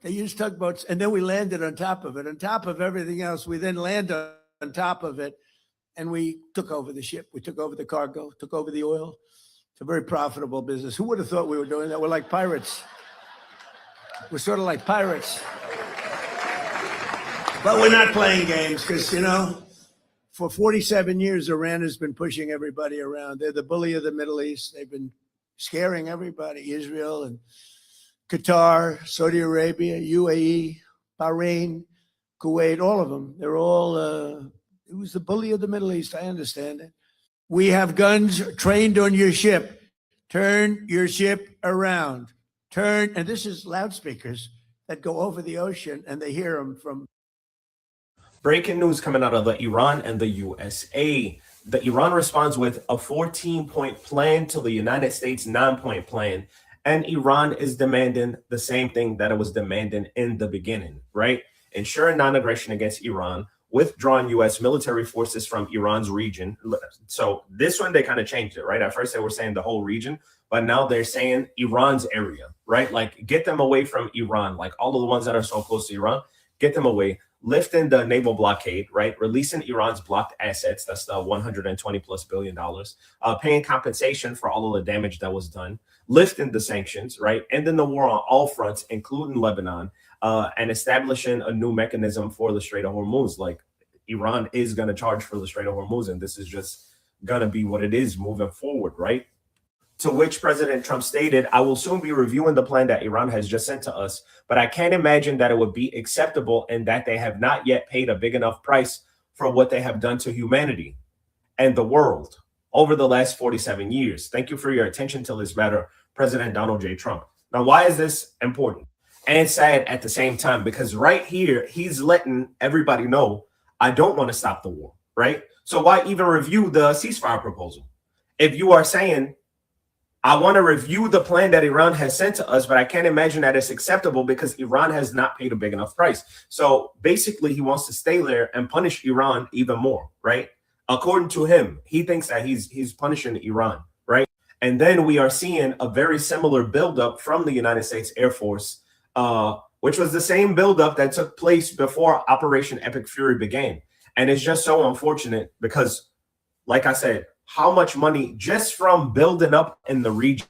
They used tugboats, and then we landed on top of it. On top of everything else, we then landed on top of it, and we took over the ship. We took over the cargo, took over the oil. It's a very profitable business. Who would have thought we were doing that? We're like pirates. We're sort of like pirates. But we're not playing games because, for 47 years, Iran has been pushing everybody around. They're the bully of the Middle East. They've been scaring everybody, Israel and Qatar, Saudi Arabia, UAE, Bahrain, Kuwait, all of them. They're all, it was the bully of the Middle East. I understand it. We have guns trained on your ship. Turn your ship around. Turn, and this is loudspeakers that go over the ocean, and they hear them from. Breaking news coming out of the Iran and the USA. The Iran responds with a 14-point plan to the United States 9-point plan. And Iran is demanding the same thing that it was demanding in the beginning, right? Ensuring non-aggression against Iran, withdrawing U.S. military forces from Iran's region. So this one, they kind of changed it, right? At first, they were saying the whole region, but now they're saying Iran's area, right? Like, get them away from Iran, like all of the ones that are so close to Iran, get them away. Lifting the naval blockade, right? Releasing Iran's blocked assets. That's the $120+ billion. Paying compensation for all of the damage that was done. Lifting the sanctions, right? Ending the war on all fronts, including Lebanon, and establishing a new mechanism for the Strait of Hormuz. Like, Iran is going to charge for the Strait of Hormuz, and this is just going to be what it is moving forward, right? To which President Trump stated, I will soon be reviewing the plan that Iran has just sent to us, but I can't imagine that it would be acceptable and that they have not yet paid a big enough price for what they have done to humanity and the world over the last 47 years. Thank you for your attention to this matter, President Donald J. Trump. Now, why is this important and sad at the same time? Because right here, he's letting everybody know, I don't want to stop the war, right? So why even review the ceasefire proposal? If you are saying, I want to review the plan that Iran has sent to us, but I can't imagine that it's acceptable because Iran has not paid a big enough price. So basically, he wants to stay there and punish Iran even more, right? According to him, he thinks that he's punishing Iran, right? And then we are seeing a very similar buildup from the United States Air Force, which was the same buildup that took place before Operation Epic Fury began. And it's just so unfortunate because, like I said, how much money just from building up in the region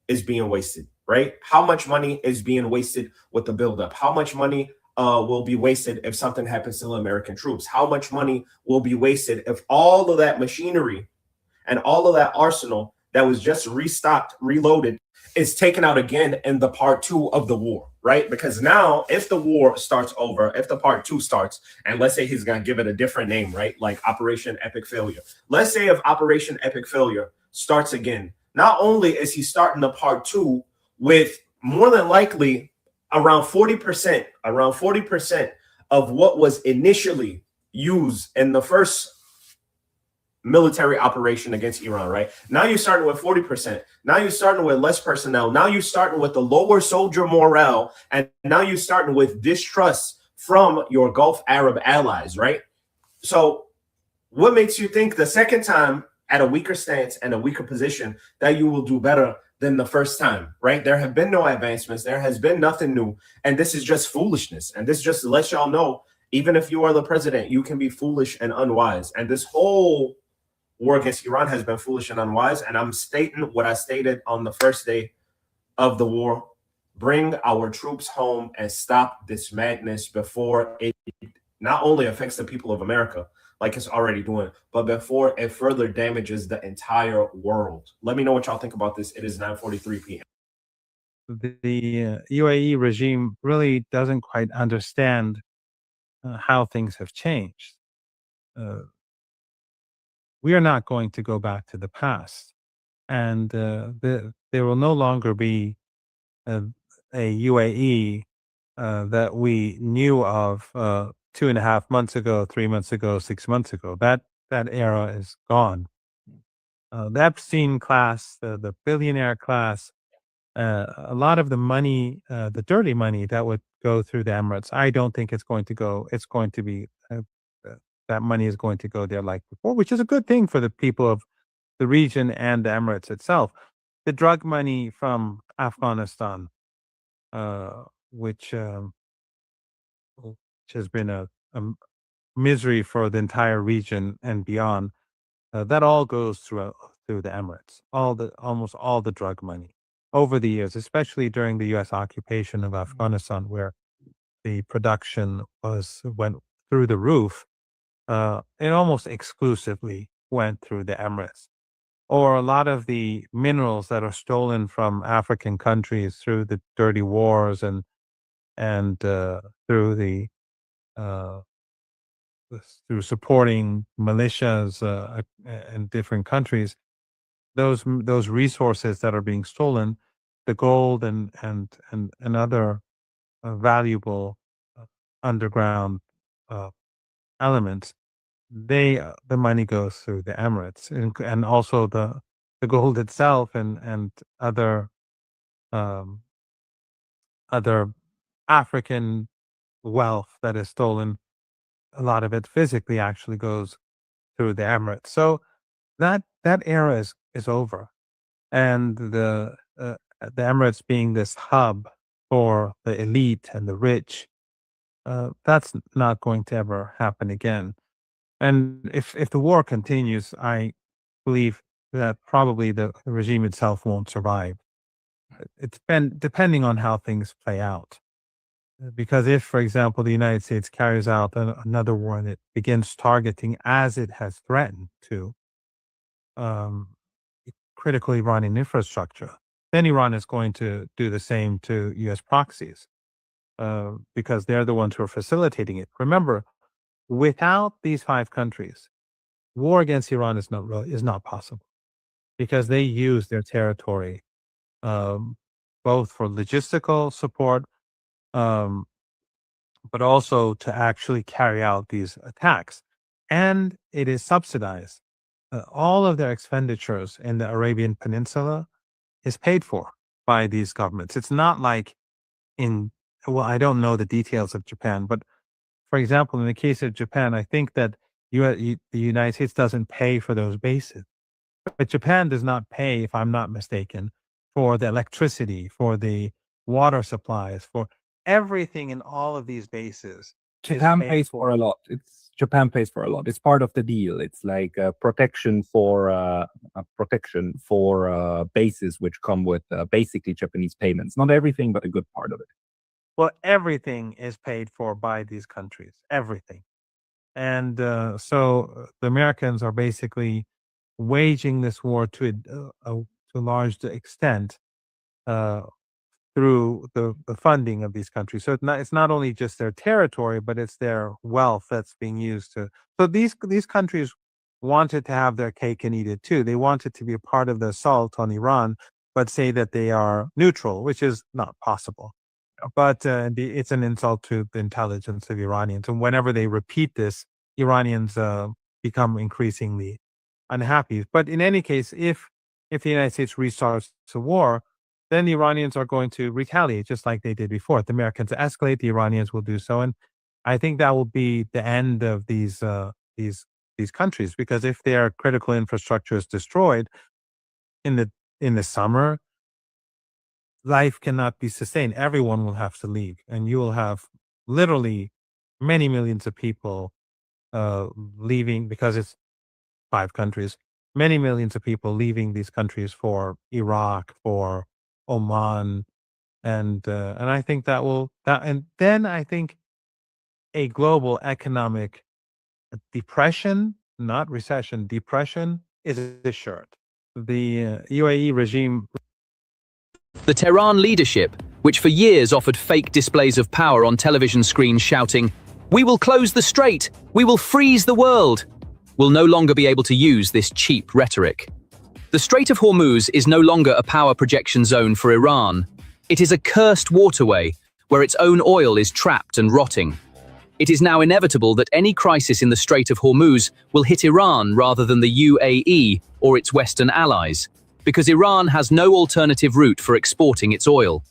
is being wasted, right? How much money is being wasted with the buildup? How much money will be wasted if something happens to the American troops? How much money will be wasted if all of that machinery and all of that arsenal that was just restocked, reloaded, is taken out again in the part 2 of the war, right? Because now if the war starts over, if the part 2 starts, and let's say he's going to give it a different name, right? Like Operation Epic Failure. Let's say if Operation Epic Failure starts again, not only is he starting the part 2 with more than likely around 40% of what was initially used in the first military operation against Iran, right? Now you're starting with 40%. Now you're starting with less personnel. Now you're starting with the lower soldier morale. And now you're starting with distrust from your Gulf Arab allies, right? So what makes you think the second time at a weaker stance and a weaker position that you will do better than the first time, right? There have been no advancements. There has been nothing new. And this is just foolishness. And this just lets y'all know, even if you are the president, you can be foolish and unwise. And this whole war against Iran has been foolish and unwise. And I'm stating what I stated on the first day of the war. Bring our troops home and stop this madness before it not only affects the people of America, like it's already doing, but before it further damages the entire world. Let me know what y'all think about this. It is 9:43 p.m. The UAE regime really doesn't quite understand how things have changed. We are not going to go back to the past, and there will no longer be a UAE that we knew of 2.5 months ago, 3 months ago, 6 months ago. That era is gone. The Epstein class, the billionaire class, a lot of the money, the dirty money that would go through the Emirates, I don't think it's going to go. It's going to be that money is going to go there like before, which is a good thing for the people of the region and the Emirates itself. The drug money from Afghanistan, which has been a misery for the entire region and beyond, that all goes through the Emirates. Almost all the drug money over the years, especially during the U.S. occupation of Afghanistan, where the production went through the roof. It almost exclusively went through the Emirates. Or a lot of the minerals that are stolen from African countries through the dirty wars and through the through supporting militias in different countries, those resources that are being stolen, the gold and other valuable underground elements, the money goes through the Emirates, and also the gold itself and other African wealth that is stolen. A lot of it physically actually goes through the Emirates. So that era is over, and the Emirates being this hub for the elite and the rich, that's not going to ever happen again. And if the war continues, I believe that probably the regime itself won't survive. It's been depending on how things play out. Because if, for example, the United States carries out another war and it begins targeting, as it has threatened to, critical Iranian infrastructure, then Iran is going to do the same to U.S. proxies, because they're the ones who are facilitating it. Remember, without these 5 countries, war against Iran is not possible, because they use their territory both for logistical support, but also to actually carry out these attacks. And it is subsidized. All of their expenditures in the Arabian Peninsula is paid for by these governments. It's not like well, I don't know the details of Japan, but for example, in the case of Japan, I think that the United States doesn't pay for those bases. But Japan does not pay, if I'm not mistaken, for the electricity, for the water supplies, for everything in all of these bases. Japan pays for a lot. Japan pays for a lot. It's part of the deal. It's like protection for bases which come with basically Japanese payments. Not everything, but a good part of it. Well, everything is paid for by these countries. Everything. And so the Americans are basically waging this war to a large extent through the funding of these countries. So it's not only just their territory, but it's their wealth that's being used to. So these countries wanted to have their cake and eat it too. They wanted to be a part of the assault on Iran, but say that they are neutral, which is not possible. But it's an insult to the intelligence of Iranians. And whenever they repeat this, Iranians become increasingly unhappy. But in any case, if the United States restarts the war, then the Iranians are going to retaliate just like they did before. If the Americans escalate, the Iranians will do so. And I think that will be the end of these countries, because if their critical infrastructure is destroyed in the summer, life cannot be sustained. Everyone will have to leave, and you will have literally many millions of people leaving, because it's 5 countries, many millions of people leaving these countries for Iraq, for Oman, and I think and then I think a global economic depression, not recession, depression is assured. The UAE regime. The Tehran leadership, which for years offered fake displays of power on television screens shouting, "We will close the strait, we will freeze the world," will no longer be able to use this cheap rhetoric. The Strait of Hormuz is no longer a power projection zone for Iran. It is a cursed waterway where its own oil is trapped and rotting. It is now inevitable that any crisis in the Strait of Hormuz will hit Iran rather than the UAE or its Western allies, because Iran has no alternative route for exporting its oil.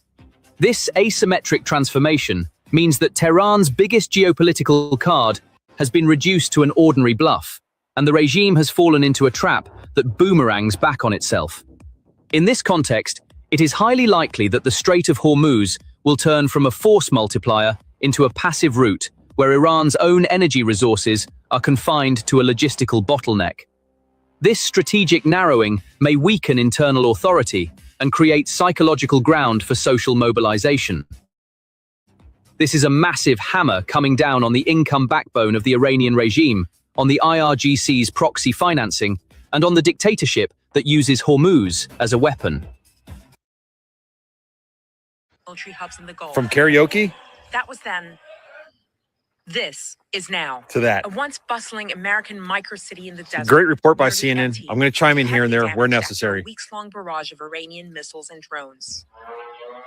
This asymmetric transformation means that Tehran's biggest geopolitical card has been reduced to an ordinary bluff, and the regime has fallen into a trap that boomerangs back on itself. In this context, it is highly likely that the Strait of Hormuz will turn from a force multiplier into a passive route where Iran's own energy resources are confined to a logistical bottleneck. This strategic narrowing may weaken internal authority and create psychological ground for social mobilization. This is a massive hammer coming down on the income backbone of the Iranian regime, on the IRGC's proxy financing, and on the dictatorship that uses Hormuz as a weapon. Military hubs in the Gulf. From karaoke? That was then. This is now. To that. A once bustling American microcity in the desert. Great report by CNN. I'm going to chime in here and there where necessary. A weeks-long barrage of Iranian missiles and drones.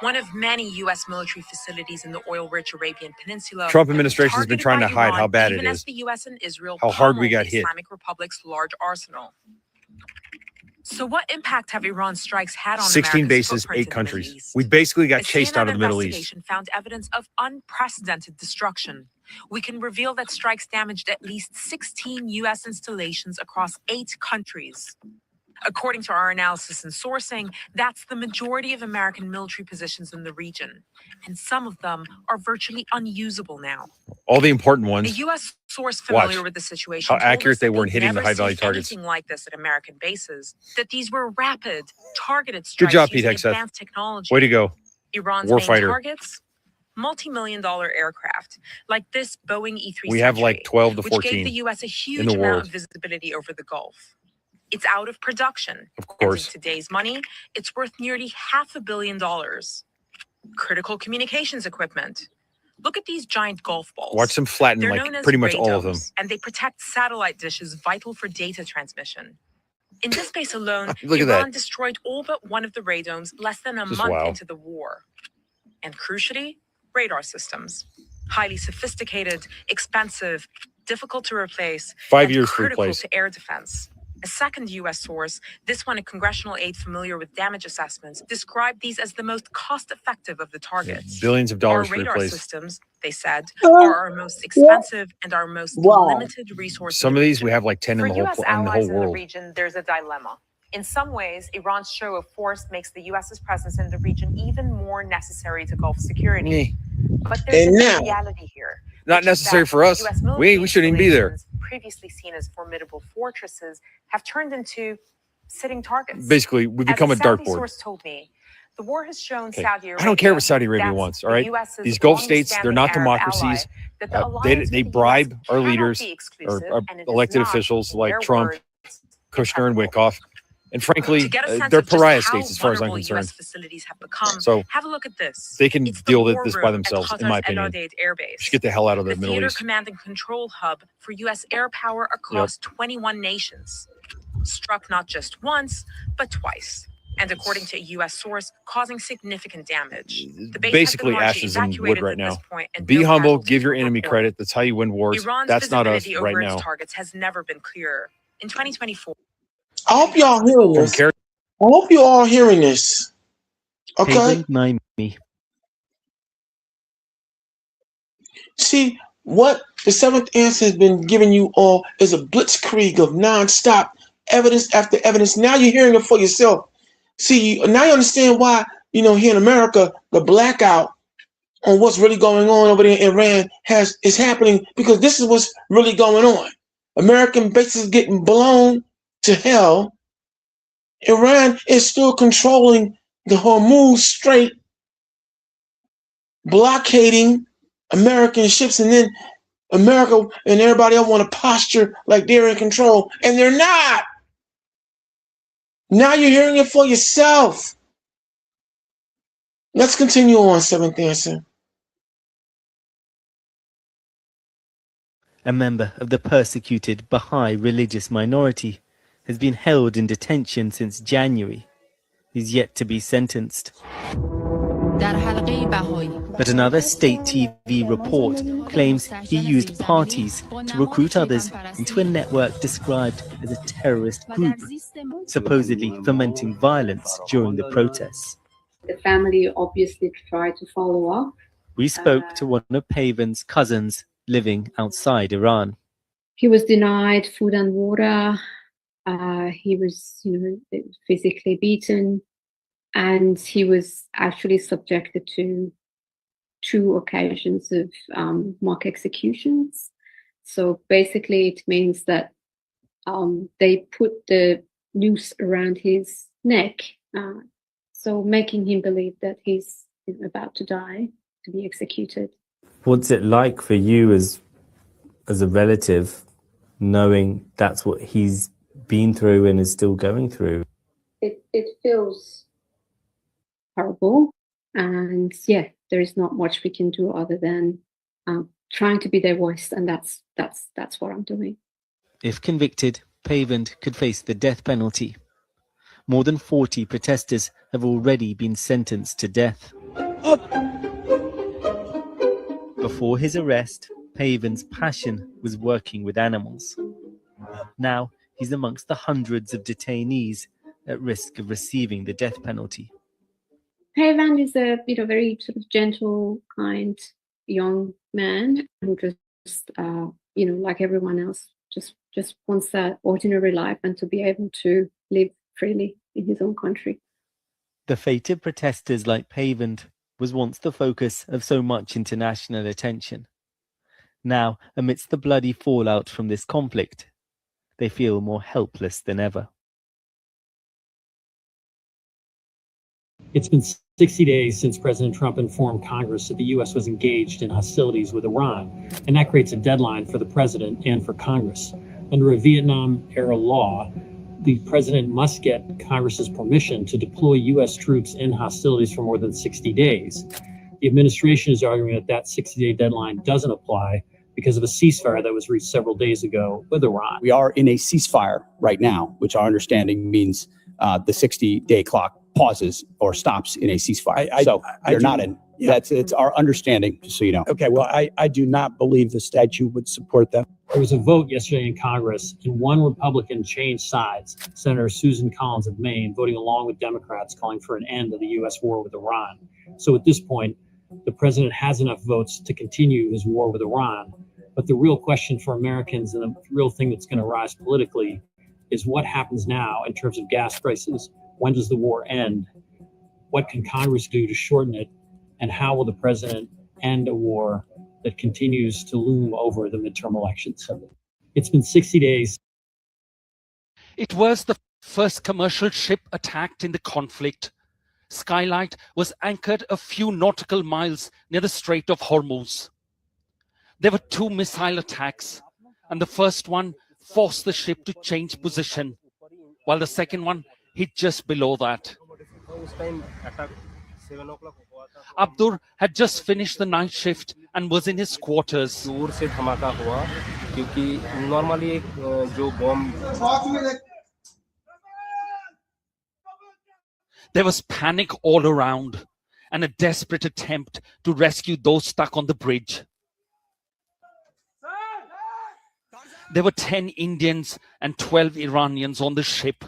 One of many U.S. military facilities in the oil-rich Arabian Peninsula. Trump administration has been trying to hide how bad it even is. As the U.S. and Israel how hard we pummeled got the hit. Islamic Republic's large arsenal. So what impact have Iran's strikes had on 16 America's bases, footprint 8 in the countries. Middle East? We basically got A chased out of the CNN Middle East. investigation found evidence of unprecedented destruction. We can reveal that strikes damaged at least 16 U.S. installations across 8 countries. According to our analysis and sourcing, that's the majority of American military positions in the region, and some of them are virtually unusable now. All the important A ones. U.S. source familiar Watch with the situation how told us accurate they that weren't they'd hitting the never high-value seen targets. anything like this at American bases, that these were rapid, targeted Good strikes job, Pete using Hegseth. advanced technology. Way to go. Iran's main Warfighter. targets? Multi-million-dollar aircraft, like this Boeing E-3 We have like 12 to which gave 14 the U.S. a in huge the amount world. of visibility over the Gulf. It's out of production. Of course. And in today's money, it's worth nearly $500 million. Critical communications equipment. Look at these giant golf balls. Watch them flatten They're like known as pretty much all of them. radomes, and they protect satellite dishes vital for data transmission. In this space alone, Look at Iran that. destroyed all but one of the radomes less than a Just month wow. into the war. And crucially, radar systems. Highly sophisticated, expensive, difficult to replace, 5 and years to critical replace. to air defense. A second U.S. source, this one a congressional aide familiar with damage assessments, described these as the most cost-effective of the targets. Billions of dollars Our to radar replace. systems, they said, are our most expensive and our most limited resource. Some of these we have like 10 For in the U.S. whole in the allies whole in the world. region, there's a dilemma. In some ways, Iran's show of force makes the U.S.'s presence in the region even more necessary to Gulf security. But there's And a now- reality here. Not necessary for us. US military We shouldn't even be there. installations, previously seen as formidable fortresses, have turned into sitting targets. Basically, we become a As Saudi dartboard. source told me, the war has shown Okay. Saudi Arabia. I don't care what Saudi Arabia that's wants, all the right? US's These Gulf states, they're not longstanding Arab democracies. ally, that the They alliance they with the US bribe our cannot leaders be or exclusive, and it is elected not, officials in like their Trump, words, Kushner, and Wickoff. And frankly, To get a sense they're of just pariah how states as far as I'm vulnerable concerned. US facilities have become, So have a look at this. they can It's the deal with war this room by at themselves, in my Qatar's El opinion. Udeid Air Base. Just get the hell out of the The Middle theater East. command and control hub for US air power across 21 nations. Struck not just once, but twice. And according to a US source, causing significant damage. The base has been Basically largely ashes and wood evacuated right at this now. point, and Be no humble, casualties give your were enemy reported. credit. That's how you win wars. Iran's That's not us visibility over right its now. targets has never been clearer. In 2024, I hope y'all hearing From this. I hope you all hearing this. Okay? See, what the seventh answer has been giving you all is a blitzkrieg of nonstop evidence after evidence. Now you're hearing it for yourself. See, now you understand why, here in America, the blackout on what's really going on over there in Iran is happening, because this is what's really going on. American bases getting blown to hell. Iran is still controlling the Hormuz Strait, blockading American ships, and then America and everybody else want to posture like they're in control, and they're not. Now you're hearing it for yourself. Let's continue on, seventh answer. A member of the persecuted Baha'i religious minority has been held in detention since January. He's yet to be sentenced. But another state TV report claims he used parties to recruit others into a network described as a terrorist group, supposedly fomenting violence during the protests. The family obviously tried to follow up. We spoke to one of Pavan's cousins living outside Iran. He was denied food and water. He was, physically beaten, and he was actually subjected to 2 occasions of mock executions. So basically, it means that they put the noose around his neck, so making him believe that he's about to die, to be executed. What's it like for you as a relative, knowing that's what he's been through and is still going through? It feels horrible, and there is not much we can do other than trying to be their voice, and that's what I'm doing. If convicted, Pavan could face the death penalty. More than 40 protesters have already been sentenced to death. Before his arrest, Pavan's passion was working with animals. Now he's amongst the hundreds of detainees at risk of receiving the death penalty. Pavan is a very sort of gentle, kind, young man who just like everyone else, just wants that ordinary life and to be able to live freely in his own country. The fate of protesters like Pavan was once the focus of so much international attention. Now, amidst the bloody fallout from this conflict, they feel more helpless than ever. It's been 60 days since President Trump informed Congress that the U.S. was engaged in hostilities with Iran, and that creates a deadline for the president and for Congress. Under a Vietnam-era law, the president must get Congress's permission to deploy U.S. troops in hostilities for more than 60 days. The administration is arguing that that 60-day deadline doesn't apply because of a ceasefire that was reached several days ago with Iran. We are in a ceasefire right now, which our understanding means the 60-day clock pauses or stops in a ceasefire. They're not in. It's our understanding, just so you know. Okay, well, I do not believe the statute would support that. There was a vote yesterday in Congress, and one Republican changed sides, Senator Susan Collins of Maine, voting along with Democrats calling for an end of the U.S. war with Iran. So at this point, the president has enough votes to continue his war with Iran. But the real question for Americans, and the real thing that's going to rise politically, is what happens now in terms of gas prices. When does the war end? What can Congress do to shorten it? And how will the president end a war that continues to loom over the midterm elections? It's been 60 days. It was the first commercial ship attacked in the conflict. Skylight was anchored a few nautical miles near the Strait of Hormuz. There were 2 missile attacks, and the first one forced the ship to change position, while the second one hit just below that. Abdur had just finished the night shift and was in his quarters. There was panic all around and a desperate attempt to rescue those stuck on the bridge. There were 10 Indians and 12 Iranians on the ship.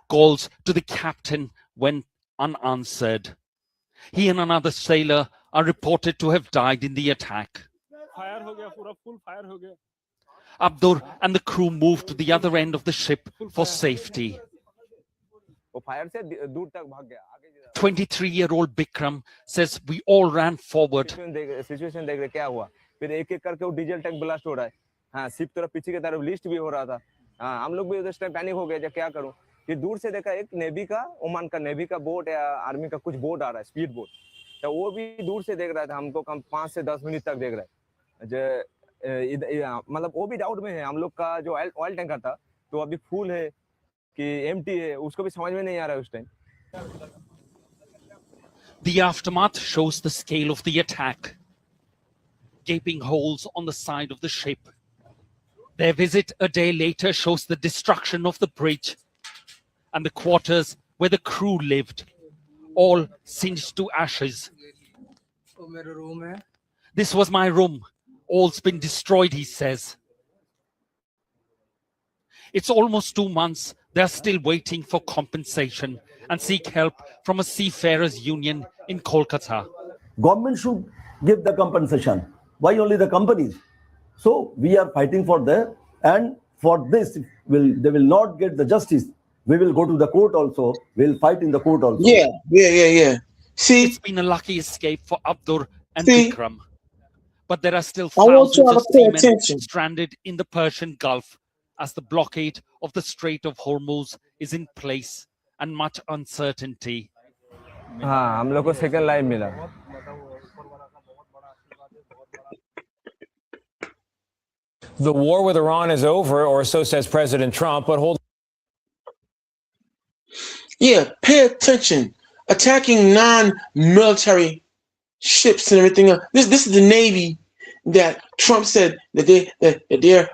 Calls to the captain went unanswered. He and another sailor are reported to have died in the attack. Abdur and the crew moved to the other end of the ship for safety. 23-year-old Bikram says we all ran forward. Situation देख रहे क्या हुआ फिर एक एक करके वो diesel tank blast हो रहा है हाँ सिप तरफ पीछे की तरफ लिस्ट भी हो रहा था हाँ हम लोग भी उस टाइम पैनिक हो गए क्या करूं फिर दूर से देखा एक नेवी का ओमान का नेवी का बोट या आर्मी का कुछ बोट आ रहा है स्पीड बोट तो वो भी दूर से देख रहा था हमको कम 5 से 10 मिनट तक देख रहा है मतलब वो भी डाउट में है हम लोग का जो ऑयल टैंकर था तो अभी फुल है कि एम्प्टी है उसको भी समझ में नहीं आ रहा है उस time. The aftermath shows the scale of the attack. Gaping holes on the side of the ship. Their visit a day later shows the destruction of the bridge and the quarters where the crew lived, all singed to ashes. This was my room. All's been destroyed, he says. It's almost 2 months. They're still waiting for compensation and seek help from a seafarers union in Kolkata. Government should give the compensation. Why only the companies? So we are fighting for that, and for this, they will not get the justice. We will go to the court also. We'll fight in the court also. Yeah. See, it's been a lucky escape for Abdur and Bikram, but there are still thousands of seamen stranded in the Persian Gulf as the blockade of the Strait of Hormuz is in place and much uncertainty. हाँ, हम लोग को second line मिला. The war with Iran is over, or so says President Trump, but hold. Yeah, pay attention. Attacking non-military ships and everything else. This is the Navy that Trump said that they're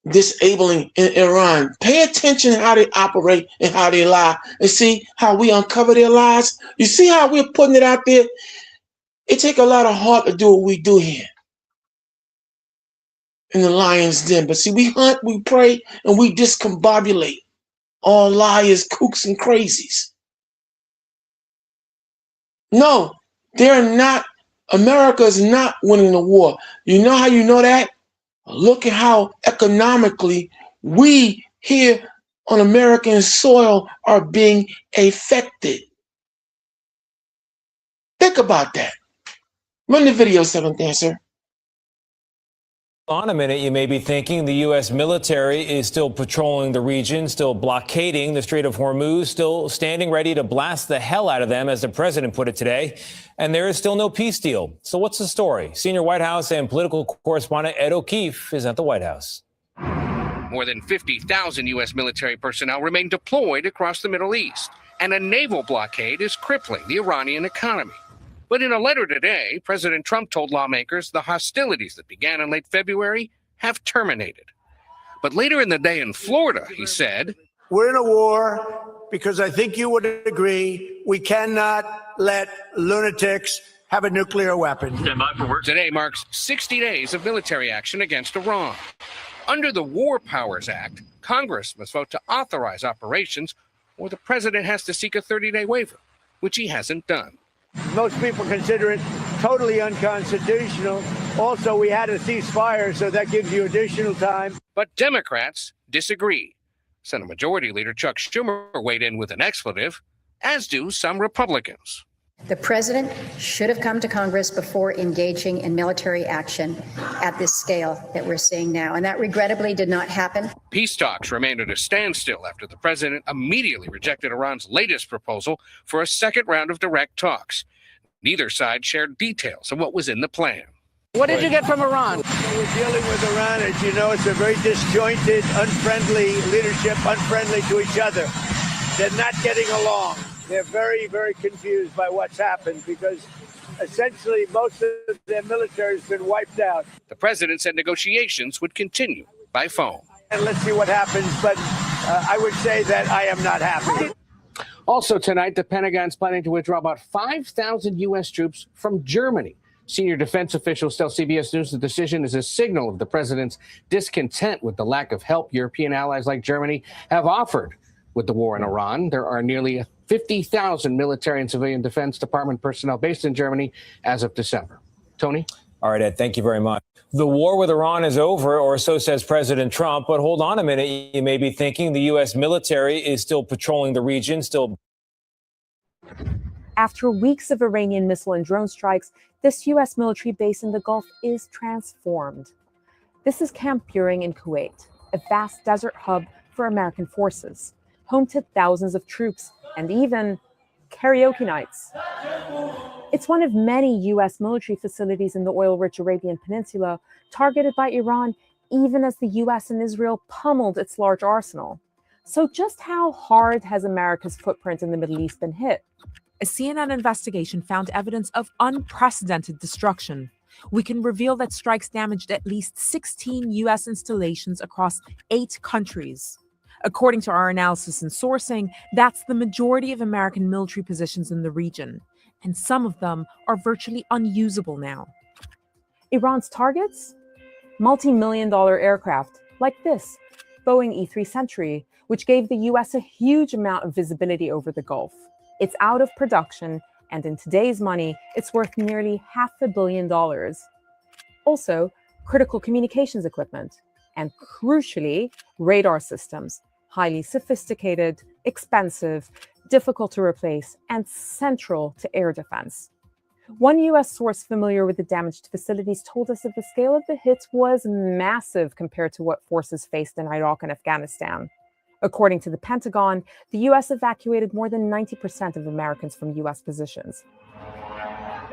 disabling in Iran. Pay attention how they operate and how they lie, and see how we uncover their lies. You see how we're putting it out there? It takes a lot of heart to do what we do here in the lion's den. But see, we hunt, we pray, and we discombobulate all liars, kooks, and crazies. No, they're not. America is not winning the war. You know how you know that? Look at how economically we here on American soil are being affected. Think about that. Run the video, Seventh Answer. On a minute, you may be thinking the U.S. military is still patrolling the region, still blockading the Strait of Hormuz, still standing ready to blast the hell out of them, as the president put it today. And there is still no peace deal. So what's the story? Senior White House and political correspondent Ed O'Keefe is at the White House. More than 50,000 U.S. military personnel remain deployed across the Middle East, and a naval blockade is crippling the Iranian economy. But in a letter today, President Trump told lawmakers the hostilities that began in late February have terminated. But later in the day in Florida, he said, "We're in a war because I think you would agree we cannot let lunatics have a nuclear weapon." Today marks 60 days of military action against Iran. Under the War Powers Act, Congress must vote to authorize operations, or the president has to seek a 30-day waiver, which he hasn't done. Most people consider it totally unconstitutional. Also, we had a ceasefire, so that gives you additional time. But Democrats disagree. Senate Majority Leader Chuck Schumer weighed in with an expletive, as do some Republicans. The president should have come to Congress before engaging in military action at this scale that we're seeing now, and that regrettably did not happen. Peace talks remained at a standstill after the president immediately rejected Iran's latest proposal for a second round of direct talks. Neither side shared details of what was in the plan. What did you get from Iran? We're dealing with Iran, as you know, it's a very disjointed, unfriendly leadership, unfriendly to each other. They're not getting along. They're very, very confused by what's happened because essentially most of their military has been wiped out. The president said negotiations would continue by phone. And let's see what happens, but I would say that I am not happy. Also tonight, the Pentagon's planning to withdraw about 5,000 U.S. troops from Germany. Senior defense officials tell CBS News the decision is a signal of the president's discontent with the lack of help European allies like Germany have offered with the war in Iran. There are nearly 50,000 military and civilian Defense Department personnel based in Germany as of December. Tony? All right, Ed, thank you very much. The war with Iran is over, or so says President Trump. But hold on a minute. You may be thinking the U.S. military is still patrolling the region, still. After weeks of Iranian missile and drone strikes, this U.S. military base in the Gulf is transformed. This is Camp Buehring in Kuwait, a vast desert hub for American forces, home to thousands of troops and even karaoke nights. It's one of many U.S. military facilities in the oil-rich Arabian Peninsula targeted by Iran, even as the U.S. and Israel pummeled its large arsenal. So just how hard has America's footprint in the Middle East been hit? A CNN investigation found evidence of unprecedented destruction. We can reveal that strikes damaged at least 16 U.S. installations across 8 countries. According to our analysis and sourcing, that's the majority of American military positions in the region, and some of them are virtually unusable now. Iran's targets? Multi-million-dollar aircraft like this, Boeing E-3 Century, which gave the U.S. a huge amount of visibility over the Gulf. It's out of production, and in today's money, it's worth nearly $500 million. Also, critical communications equipment, and crucially, radar systems, highly sophisticated, expensive, difficult to replace, and central to air defense. One U.S. source familiar with the damaged facilities told us that the scale of the hits was massive compared to what forces faced in Iraq and Afghanistan. According to the Pentagon, the U.S. evacuated more than 90% of Americans from U.S. positions.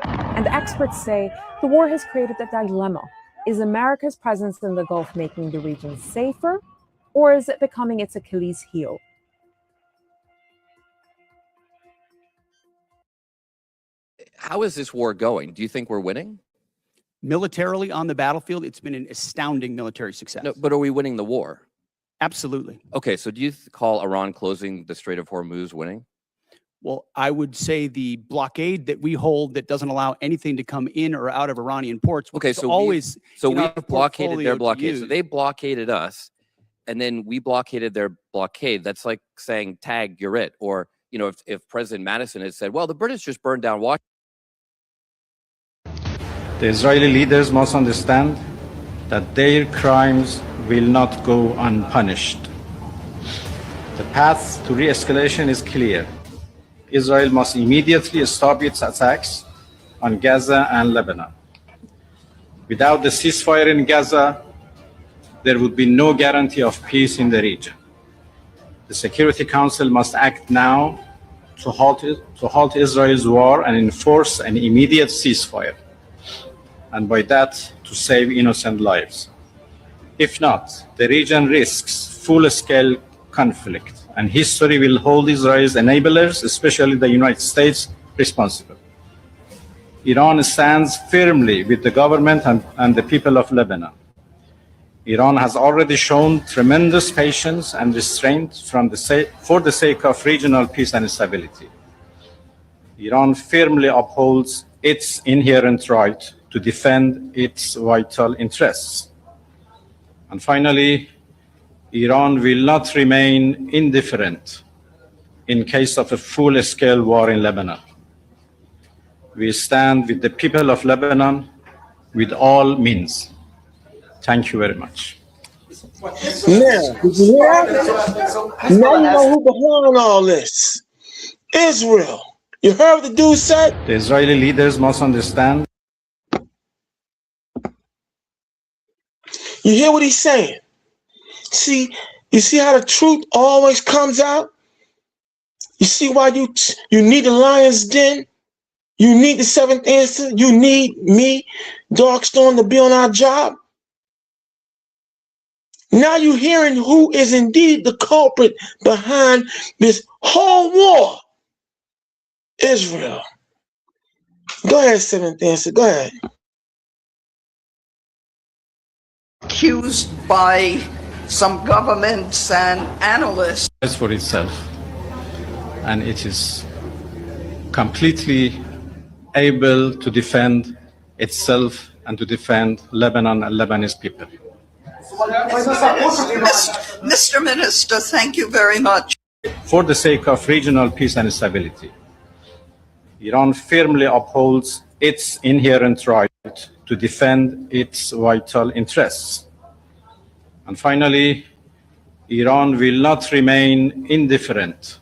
And experts say the war has created a dilemma. Is America's presence in the Gulf making the region safer, or is it becoming its Achilles heel? How is this war going? Do you think we're winning? Militarily on the battlefield, it's been an astounding military success. No, but are we winning the war? Absolutely. Okay, so do you call Iran closing the Strait of Hormuz winning? Well, I would say the blockade that we hold that doesn't allow anything to come in or out of Iranian ports. Okay, so always we blockaded their blockade. So they blockaded us, and then we blockaded their blockade. That's like saying, tag, you're it. Or, you know, if President Madison had said, well, the British just burned down Washington. The Israeli leaders must understand that their crimes will not go unpunished. The path to re-escalation is clear. Israel must immediately stop its attacks on Gaza and Lebanon. Without the ceasefire in Gaza, there would be no guarantee of peace in the region. The Security Council must act now to halt Israel's war and enforce an immediate ceasefire, and by that, to save innocent lives. If not, the region risks full-scale conflict, and history will hold Israel's enablers, especially the United States, responsible. Iran stands firmly with the government and the people of Lebanon. Iran has already shown tremendous patience and restraint for the sake of regional peace and stability. Iran firmly upholds its inherent right to defend its vital interests. And finally, Iran will not remain indifferent in case of a full-scale war in Lebanon. We stand with the people of Lebanon with all means. Thank you very much. Now, did you hear that? Now you know who behind all this. Israel. You heard what the dude said? The Israeli leaders must understand. You hear what he's saying? You see how the truth always comes out? You see why you need the lion's den? You need the seventh answer. You need me, Darkstorm, to be on our job. Now you're hearing who is indeed the culprit behind this whole war. Israel. Go ahead, seventh answer. Go ahead. Accused by some governments and analysts. It's for itself, and it is completely able to defend itself and to defend Lebanon and Lebanese people. Mr. Minister, thank you very much. For the sake of regional peace and stability, Iran firmly upholds its inherent right to defend its vital interests. And finally, Iran will not remain indifferent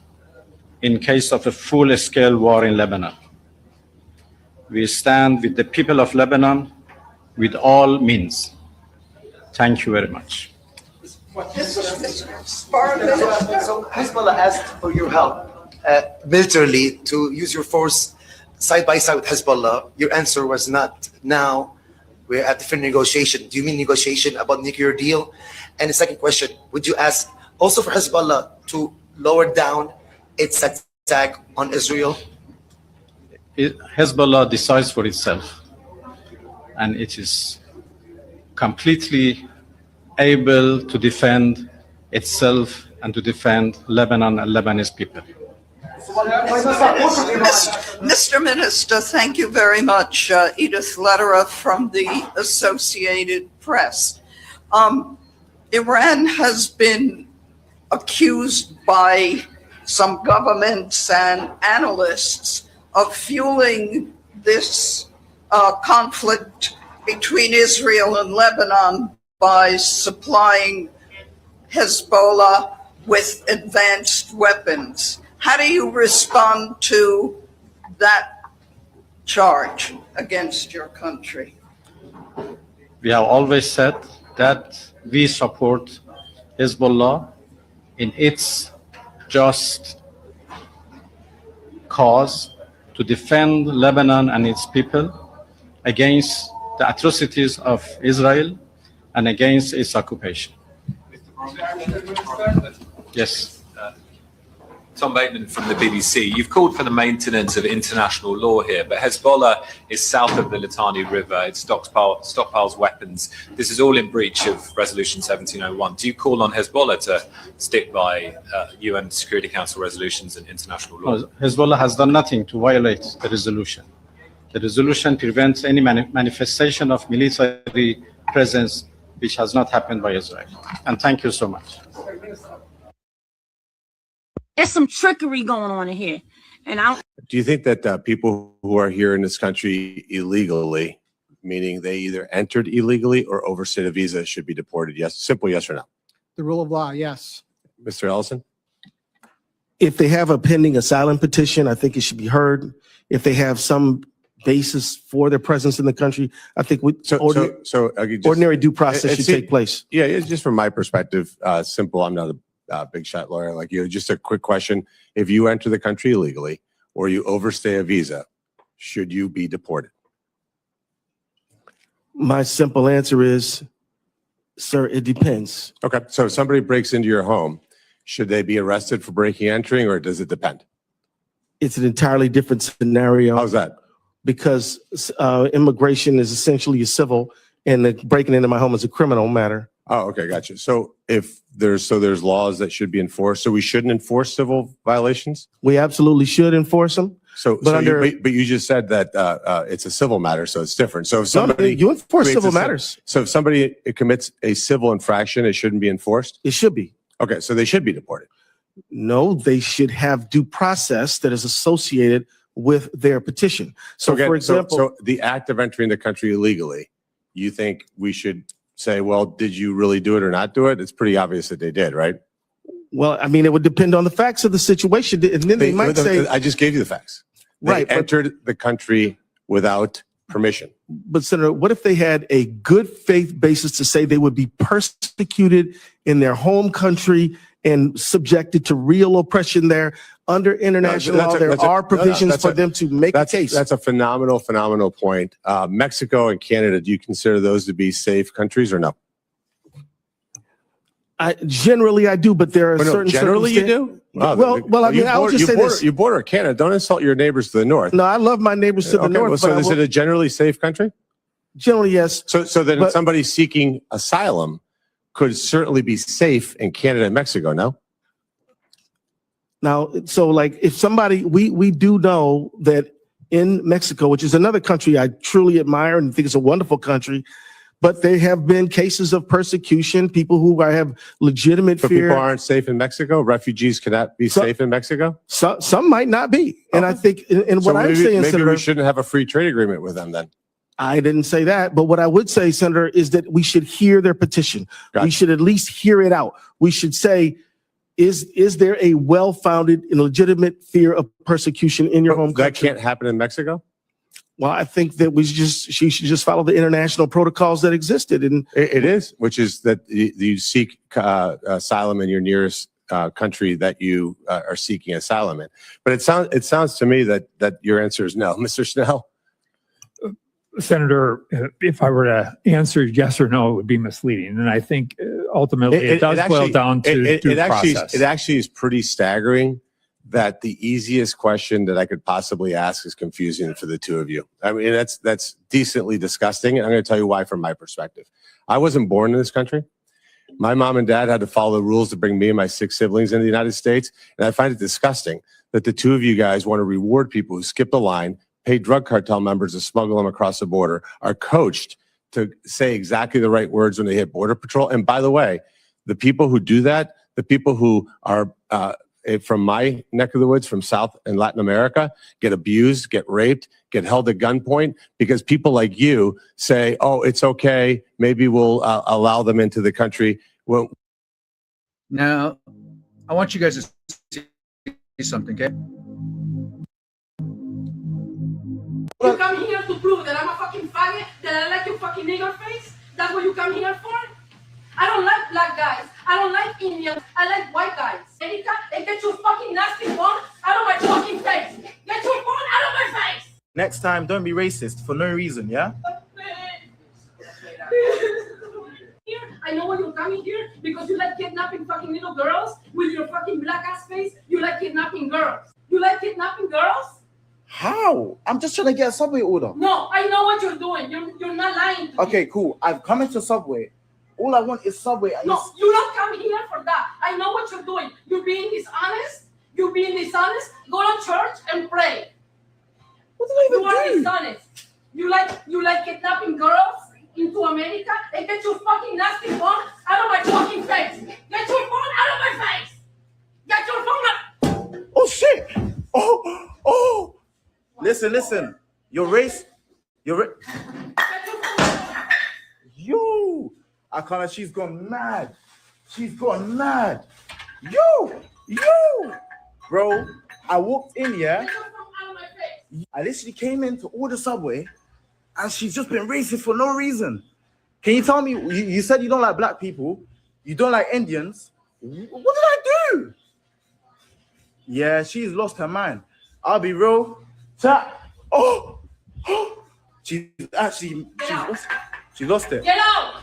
in case of a full-scale war in Lebanon. We stand with the people of Lebanon with all means. Thank you very much. So Hezbollah asked for your help militarily to use your force side by side with Hezbollah. Your answer was not. Now we're at different negotiation. Do you mean negotiation about nuclear deal? And the second question, would you ask also for Hezbollah to lower down its attack on Israel? Hezbollah decides for itself, and it is completely able to defend itself and to defend Lebanon and Lebanese people. Mr. Minister, thank you very much. Edith Lederer from the Associated Press. Iran has been accused by some governments and analysts of fueling this conflict between Israel and Lebanon by supplying Hezbollah with advanced weapons. How do you respond to that charge against your country? We have always said that we support Hezbollah in its just cause to defend Lebanon and its people against the atrocities of Israel and against its occupation. Yes. Tom Bateman from the BBC. You've called for the maintenance of international law here, but Hezbollah is south of the Litani River. It stockpiles weapons. This is all in breach of Resolution 1701. Do you call on Hezbollah to stick by UN Security Council resolutions and international law? No, Hezbollah has done nothing to violate the resolution. The resolution prevents any manifestation of military presence, which has not happened by Israel. And thank you so much. There's some trickery going on in here. And do you think that people who are here in this country illegally, meaning they either entered illegally or overstayed a visa, should be deported? Yes, simple yes or no. The rule of law, yes. Mr. Ellison? If they have a pending asylum petition, I think it should be heard. If they have some basis for their presence in the country, I think ordinary due process should take place. Yeah, it's just from my perspective, simple. I'm not a big shot lawyer like you. Just a quick question. If you enter the country illegally or you overstay a visa, should you be deported? My simple answer is, sir, it depends. Okay, so if somebody breaks into your home, should they be arrested for breaking and entering, or does it depend? It's an entirely different scenario. How's that? Because immigration is essentially a civil, and the breaking into my home is a criminal matter. Oh, okay, gotcha. So if there's laws that should be enforced, so we shouldn't enforce civil violations? We absolutely should enforce them. But you just said that it's a civil matter, so it's different. So if somebody you enforce civil matters. So if somebody commits a civil infraction, it shouldn't be enforced? It should be. Okay, so they should be deported. No, they should have due process that is associated with their petition. So Okay, for example, so the act of entering the country illegally, you think we should say, well, did you really do it or not do it? It's pretty obvious that they did, right? well, I mean, it would depend on the facts of the situation. And then they might say, I just gave you the facts. They Right, but- entered the country without permission. but Senator, what if they had a good faith basis to say they would be persecuted in their home country and subjected to real oppression there. Under international law, there are provisions for them to make a case. That's a phenomenal point. Mexico and Canada, do you consider those to be safe countries or no? Generally I do, but there are certain generally you do? Well, I mean, I would just say this. You border Canada. Don't insult your neighbors to the north. No, I love my neighbors to the north. Well, so is it a generally safe country? Generally, yes. So then somebody seeking asylum could certainly be safe in Canada and Mexico, no? Now, so like if somebody, we do know that in Mexico, which is another country I truly admire and think it's a wonderful country, but there have been cases of persecution, people who have legitimate So fear. people aren't safe in Mexico? Refugees cannot be safe in Mexico? Some might not be. And I think, and what I'm saying, maybe Senator, we shouldn't have a free trade agreement with them then. I didn't say that, but what I would say, Senator, is that we should hear their petition. We should at least hear it out. We should say, is there a well-founded and legitimate fear of persecution in your home country? That can't happen in Mexico? Well, I think that she should just follow the international protocols that existed. And It is, which is that you seek asylum in your nearest country that you are seeking asylum in. But it sounds to me that your answer is no. Mr. Snell? Senator, if I were to answer yes or no, it would be misleading. And I think ultimately it does boil down to due process. It actually is pretty staggering that the easiest question that I could possibly ask is confusing for the two of you. I mean, that's decently disgusting. And I'm going to tell you why from my perspective. I wasn't born in this country. My mom and dad had to follow the rules to bring me and my 6 siblings into the United States. And I find it disgusting that the two of you guys want to reward people who skip the line, pay drug cartel members to smuggle them across the border, are coached to say exactly the right words when they hit Border Patrol. And by the way, the people who do that, the people who are from my neck of the woods, from South and Latin America, get abused, get raped, get held at gunpoint because people like you say, oh, it's okay, maybe we'll allow them into the country. Well, now, I want you guys to see something, okay? You come here to prove that I'm a fucking faggot, that I like your fucking nigger face? That's what you come here for? I don't like black guys. I don't like Indians. I like white guys. Erika, get your fucking nasty phone out of my fucking face. Get your phone out of my face. Next time, don't be racist for no reason, yeah? Here, I know why you're coming here because you like kidnapping fucking little girls with your fucking black ass face. You like kidnapping girls. You like kidnapping girls? How? I'm just trying to get a Subway order. No, I know what you're doing. You're not lying to me. Okay, cool. I've come into Subway. All I want is Subway. No, you don't come here for that. I know what you're doing. You're being dishonest. You're being dishonest. Go to church and pray. What did I even do? You are dishonest. You like kidnapping girls into America? And get your fucking nasty phone out of my fucking face. Get your phone out of my face. Get your phone out. Oh shit! Oh! Listen. Your race. Yo! Akana, she's gone mad. Yo! Bro, I walked in, yeah? I literally came in to order Subway, and she's just been racist for no reason. Can you tell me, you said you don't like black people, you don't like Indians. What did I do? Yeah, she's lost her mind. I'll be real. She lost it. Get out!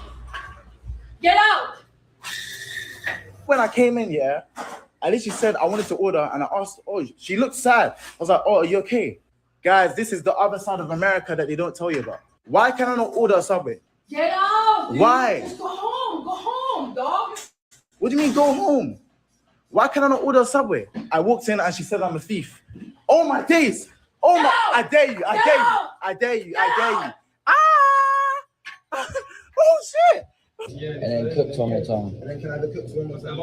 Get out! When I came in, yeah, I literally said I wanted to order, and I asked, she looked sad. I was like, are you okay? Guys, this is the other side of America that they don't tell you about. Why can I not order a Subway? Get out! Dude. Why? Just go home, dog. What do you mean go home? Why can I not order a Subway? I walked in and she said I'm a thief. Oh my days! I dare you! I dare you! Ah! Oh shit! And then cooked one more time. And then can I have the cooked one more time?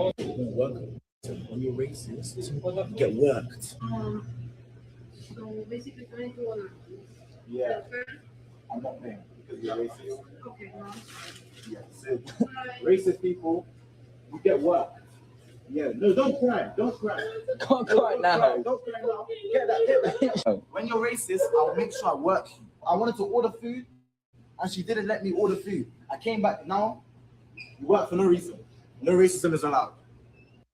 Welcome. When you're racist, you get worked. So basically trying to Yeah. I'm not paying because you're racist. Okay, no. Yeah. So, racist people, you get worked. Yeah. No, don't cry. Don't cry. Don't cry now. Don't cry now. Get that. When you're racist, I'll make sure I work you. I wanted to order food, and she didn't let me order food. I came back now. You work for no reason. No racism is allowed.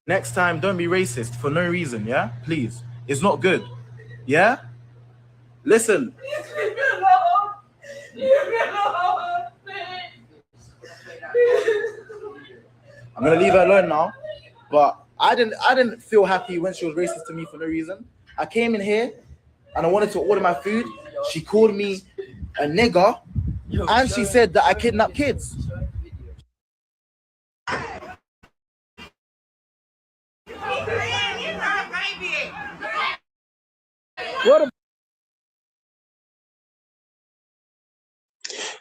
Next time, don't be racist for no reason, yeah? Please. It's not good. Yeah? Listen. Leave me alone. Leave me alone. I'm gonna leave her alone now. But I didn't feel happy when she was racist to me for no reason. I came in here and I wanted to order my food. She called me a nigger and she said that I kidnap kids.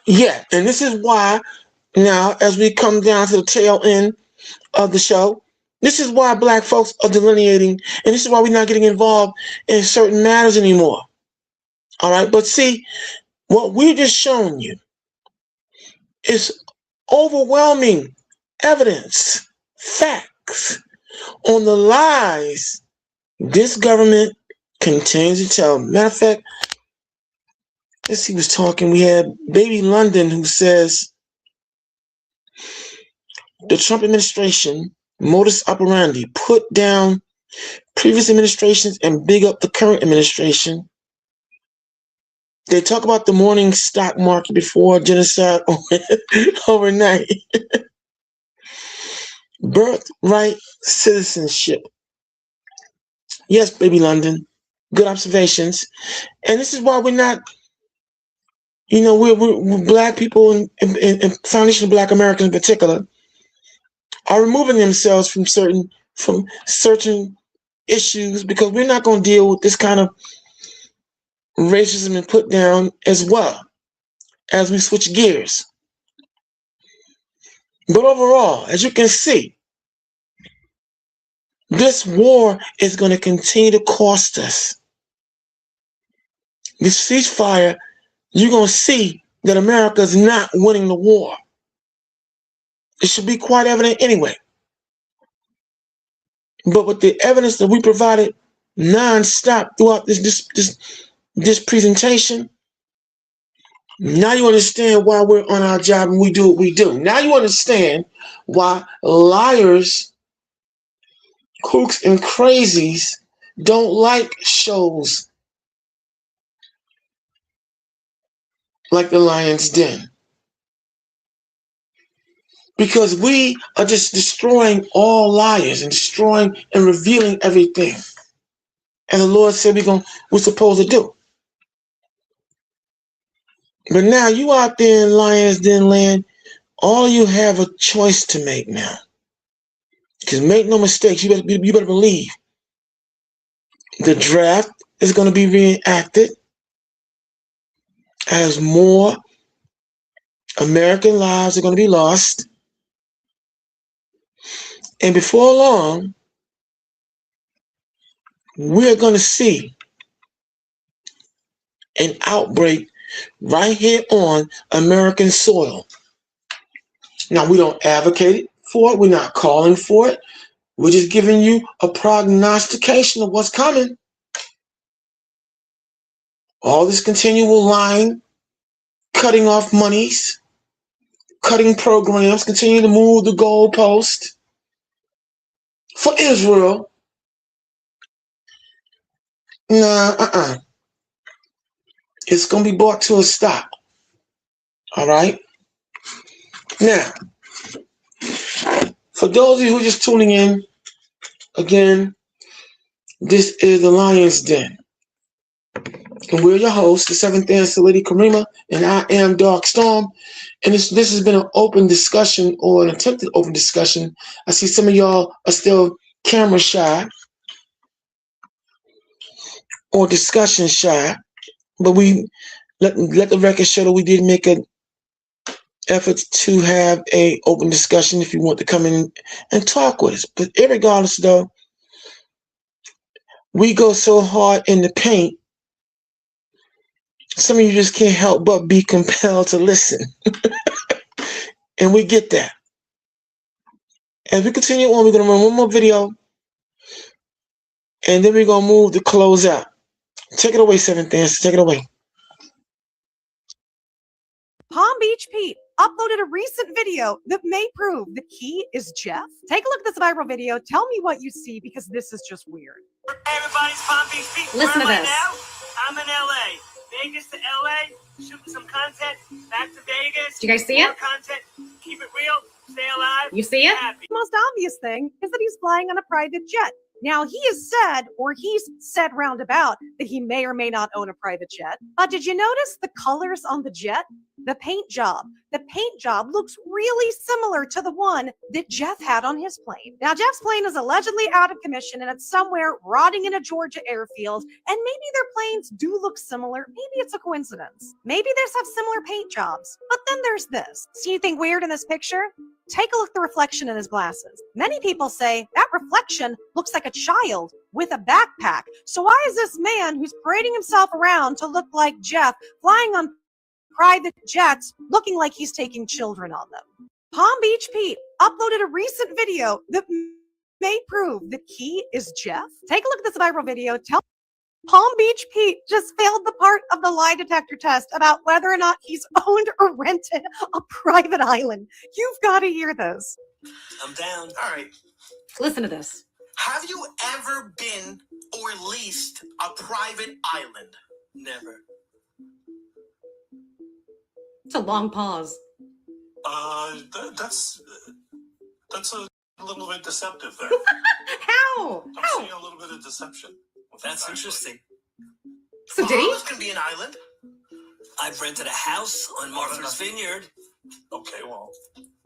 Yeah, and this is why now, as we come down to the tail end of the show, this is why Black folks are delineating, and this is why we're not getting involved in certain matters anymore. All right, but see, what we just shown you is overwhelming evidence, facts on the lies this government continues to tell. Matter of fact, let's see who's talking. We had Baby London who says the Trump administration modus operandi, put down previous administrations and big up the current administration. They talk about the morning stock market before genocide overnight. Birthright citizenship. Yes, Baby London. Good observations. And this is why we're not, you know, we're Black people and foundation of Black Americans in particular are removing themselves from certain issues because we're not going to deal with this kind of racism and put down as well as we switch gears. But overall, as you can see, this war is going to continue to cost us. This ceasefire, you're going to see that America is not winning the war. It should be quite evident anyway. But with the evidence that we provided non-stop throughout this presentation, now you understand why we're on our job and we do what we do. Now you understand why liars, kooks, and crazies don't like shows like The Lion's Den. Because we are just destroying all liars and destroying and revealing everything. And the Lord said we're supposed to do. But now you out there in Lion's Den land, all you have a choice to make now. Because make no mistakes, you better believe the draft is going to be reenacted as more American lives are going to be lost. And before long, we're going to see an outbreak right here on American soil. Now, we don't advocate for it. We're not calling for it. We're just giving you a prognostication of what's coming. All this continual lying, cutting off monies, cutting programs, continue to move the goalpost for Israel. Nah, It's going to be brought to a stop. All right? Now, for those of you who are just tuning in, again, this is The Lion's Den. And we're your hosts, the Seventh Answer Lady Karima, and I am Dark Storm. And this has been an open discussion or an attempted open discussion. I see some of y'all are still camera shy or discussion shy, but we let the record show that we did make an effort to have a open discussion if you want to come in and talk with us. But irregardless though, we go so hard in the paint, some of you just can't help but be compelled to listen. And we get that. As we continue on, we're going to run one more video, and then we're going to move to close out. Take it away, Seventh Answer. Take it away. Palm Beach Pete, uploaded a recent video that may prove that he is Jeff. Take a look at this viral video. Tell me what you see, because this is just weird. Everybody's Palm Beach Beach. Listen to Where am I this. now? I'm in LA. Vegas to LA. Shooting some content. Back to Vegas. Do you guys see More it? Content. Keep it real. Stay alive. You see it? Happy. The most obvious thing is that he's flying on a private jet. Now, he's said roundabout that he may or may not own a private jet. But did you notice the colors on the jet? The paint job. The paint job looks really similar to the one that Jeff had on his plane. Now, Jeff's plane is allegedly out of commission and it's somewhere rotting in a Georgia airfield. And maybe their planes do look similar. Maybe it's a coincidence. Maybe they have similar paint jobs. But then there's this. See anything weird in this picture? Take a look at the reflection in his glasses. Many people say that reflection looks like a child with a backpack. So why is this man who's parading himself around to look like Jeff flying on private jets looking like he's taking children on them? Palm Beach Pete uploaded a recent video that may prove that he is Jeff. Take a look at this viral video. Palm Beach Pete just failed the part of the lie detector test about whether or not he's owned or rented a private island. You've got to hear this. I'm down. All right. Listen to this. Have you ever been or leased a private island? Never. It's a long pause. That's a little bit deceptive there. How? I'm seeing a little bit of deception. That's interesting. So did he? Bahamas can be an island. I've rented a house on Martha's Vineyard. Okay, well,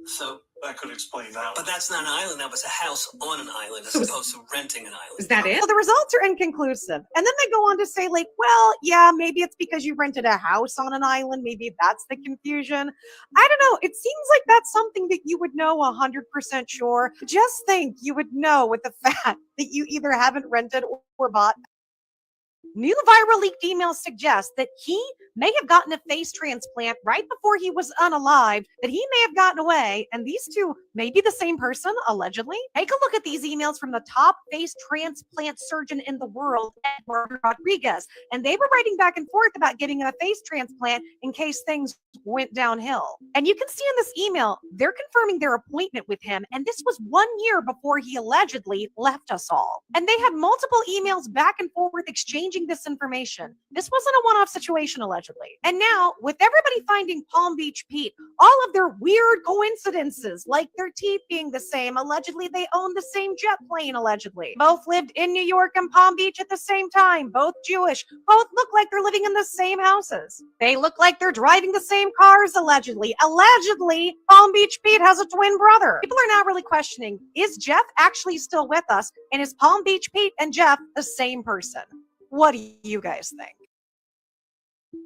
so that could explain that. But that's not an island. That was a house on an island as opposed to renting an island. Is that it? Well, the results are inconclusive. And then they go on to say, like, well, yeah, maybe it's because you rented a house on an island. Maybe that's the confusion. I don't know. It seems like that's something that you would know 100% sure. Just think you would know with the fact that you either haven't rented or bought. New viral leaked emails suggest that he may have gotten a face transplant right before he was unalived, that he may have gotten away, and these two may be the same person, allegedly. Take a look at these emails from the top face transplant surgeon in the world, Eduardo Rodriguez, and they were writing back and forth about getting a face transplant in case things went downhill. And you can see in this email, they're confirming their appointment with him, and this was 1 year before he allegedly left us all. And they had multiple emails back and forth exchanging this information. This wasn't a one-off situation, allegedly. And now, with everybody finding Palm Beach Pete, all of their weird coincidences, like their teeth being the same, allegedly they owned the same jet plane, allegedly. Both lived in New York and Palm Beach at the same time, both Jewish, both look like they're living in the same houses. They look like they're driving the same cars, allegedly. Allegedly, Palm Beach Pete has a twin brother. People are now really questioning, is Jeff actually still with us? And is Palm Beach Pete and Jeff the same person? What do you guys think?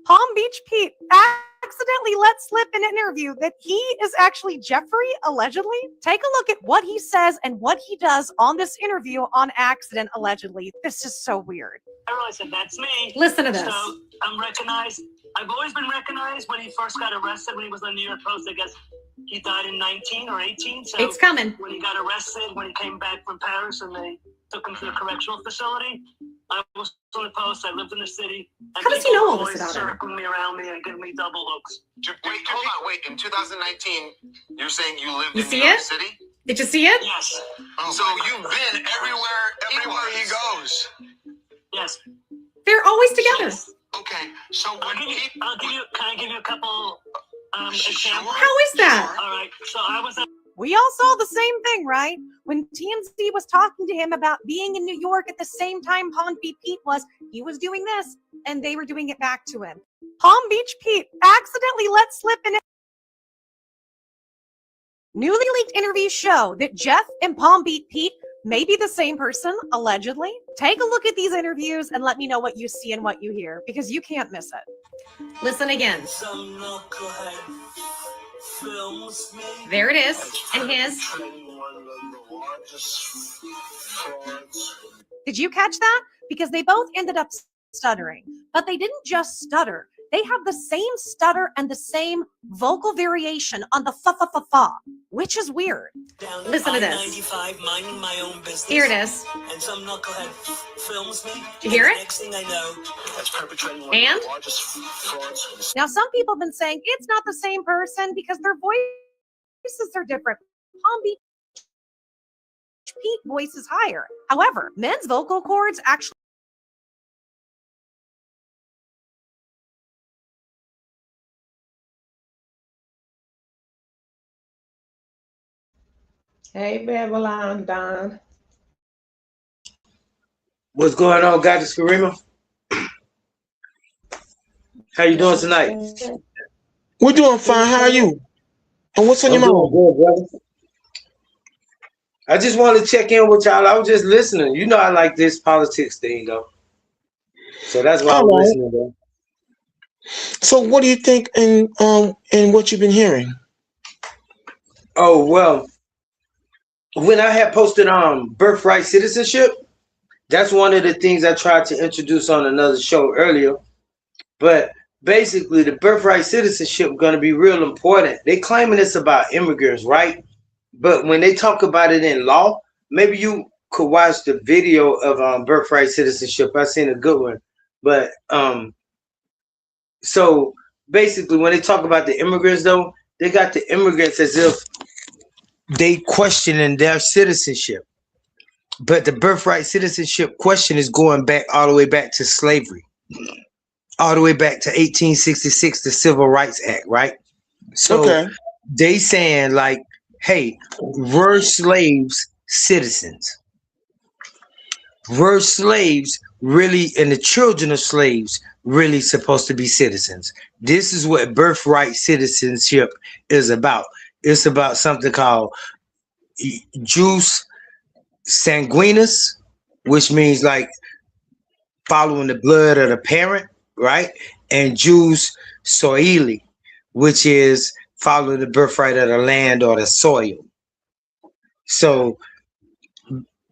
Palm Beach Pete accidentally let slip in an interview that he is actually Jeffrey, allegedly. Take a look at what he says and what he does on this interview on accident, allegedly. This is so weird. I realized that that's me. Listen to this. So I'm recognized. I've always been recognized. When he first got arrested, when he was on the New York Post, I guess he died in 19 or 18. So It's coming. When he got arrested, when he came back from Paris and they took him to the correctional facility, I was on the Post. I lived in the city. How does he know all this about him? Circling me around me and giving me double looks. Wait, hold on, wait. In 2019, you're saying you lived You in see New York it? City? Did you see it? Yes. So you've been everywhere he goes. Yes. They're always together. Okay, so when Can I give you a couple examples? How is that? All right. So I was at We all saw the same thing, right? When TMZ was talking to him about being in New York at the same time Palm Beach Pete was, he was doing this, and they were doing it back to him. Palm Beach Pete accidentally let slip in. Newly leaked interviews show that Jeff and Palm Beach Pete may be the same person, allegedly. Take a look at these interviews and let me know what you see and what you hear, because you can't miss it. Listen again. There it is, and his. Did you catch that? Because they both ended up stuttering, but they didn't just stutter. they have the same stutter and the same vocal variation on the fa, which is weird. Listen to this. Minding my own business. Here it is. And some knucklehead films me. Did you hear it? Next thing I know, that's perpetrating one And? of the largest frauds. Now, some people have been saying it's not the same person because their voices are different. Palm Beach Pete voice is higher. However, men's vocal cords actually Hey, Babylon Don. What's going on, Goddess Karima? How you doing tonight? We're doing fine. How are you? And what's on your mind? Good, brother. I just wanted to check in with y'all. I was just listening. You know I like this politics thing, though. So that's why I'm listening, though. So what do you think in what you've been hearing? Oh, well, when I had posted birthright citizenship, that's one of the things I tried to introduce on another show earlier. But basically, the birthright citizenship is going to be real important. They claiming it's about immigrants, right? But when they talk about it in law, maybe you could watch the video of birthright citizenship. I seen a good one. But so basically, when they talk about the immigrants, though, they got the immigrants as if they questioning their citizenship. But the birthright citizenship question is going back all the way back to slavery, all the way back to 1866, the Civil Rights Act, right? So they saying like, hey, were slaves citizens? Were slaves really, and the children of slaves really supposed to be citizens? This is what birthright citizenship is about. It's about something called jus sanguinis, which means like following the blood of the parent, right? And jus soili, which is following the birthright of the land or the soil. So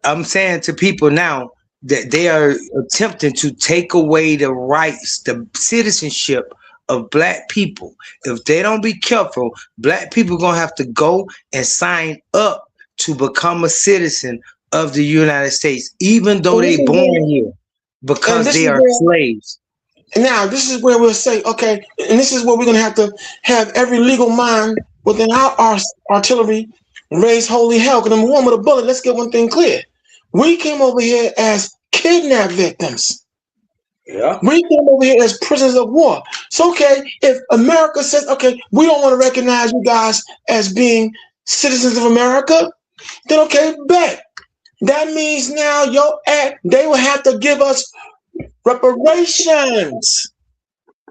I'm saying to people now that they are attempting to take away the rights, the citizenship of black people. If they don't be careful, black people gonna have to go and sign up to become a citizen of the United States, even though they born here, because they are slaves. Now, this is where we'll say, okay, and this is where we're going to have every legal mind within our artillery raise holy hell. Because number one, with a bullet, let's get one thing clear. We came over here as kidnapped victims. Yeah. We came over here as prisoners of war. So, okay, if America says, okay, we don't want to recognize you guys as being citizens of America, then okay, bet. That means now they will have to give us reparations.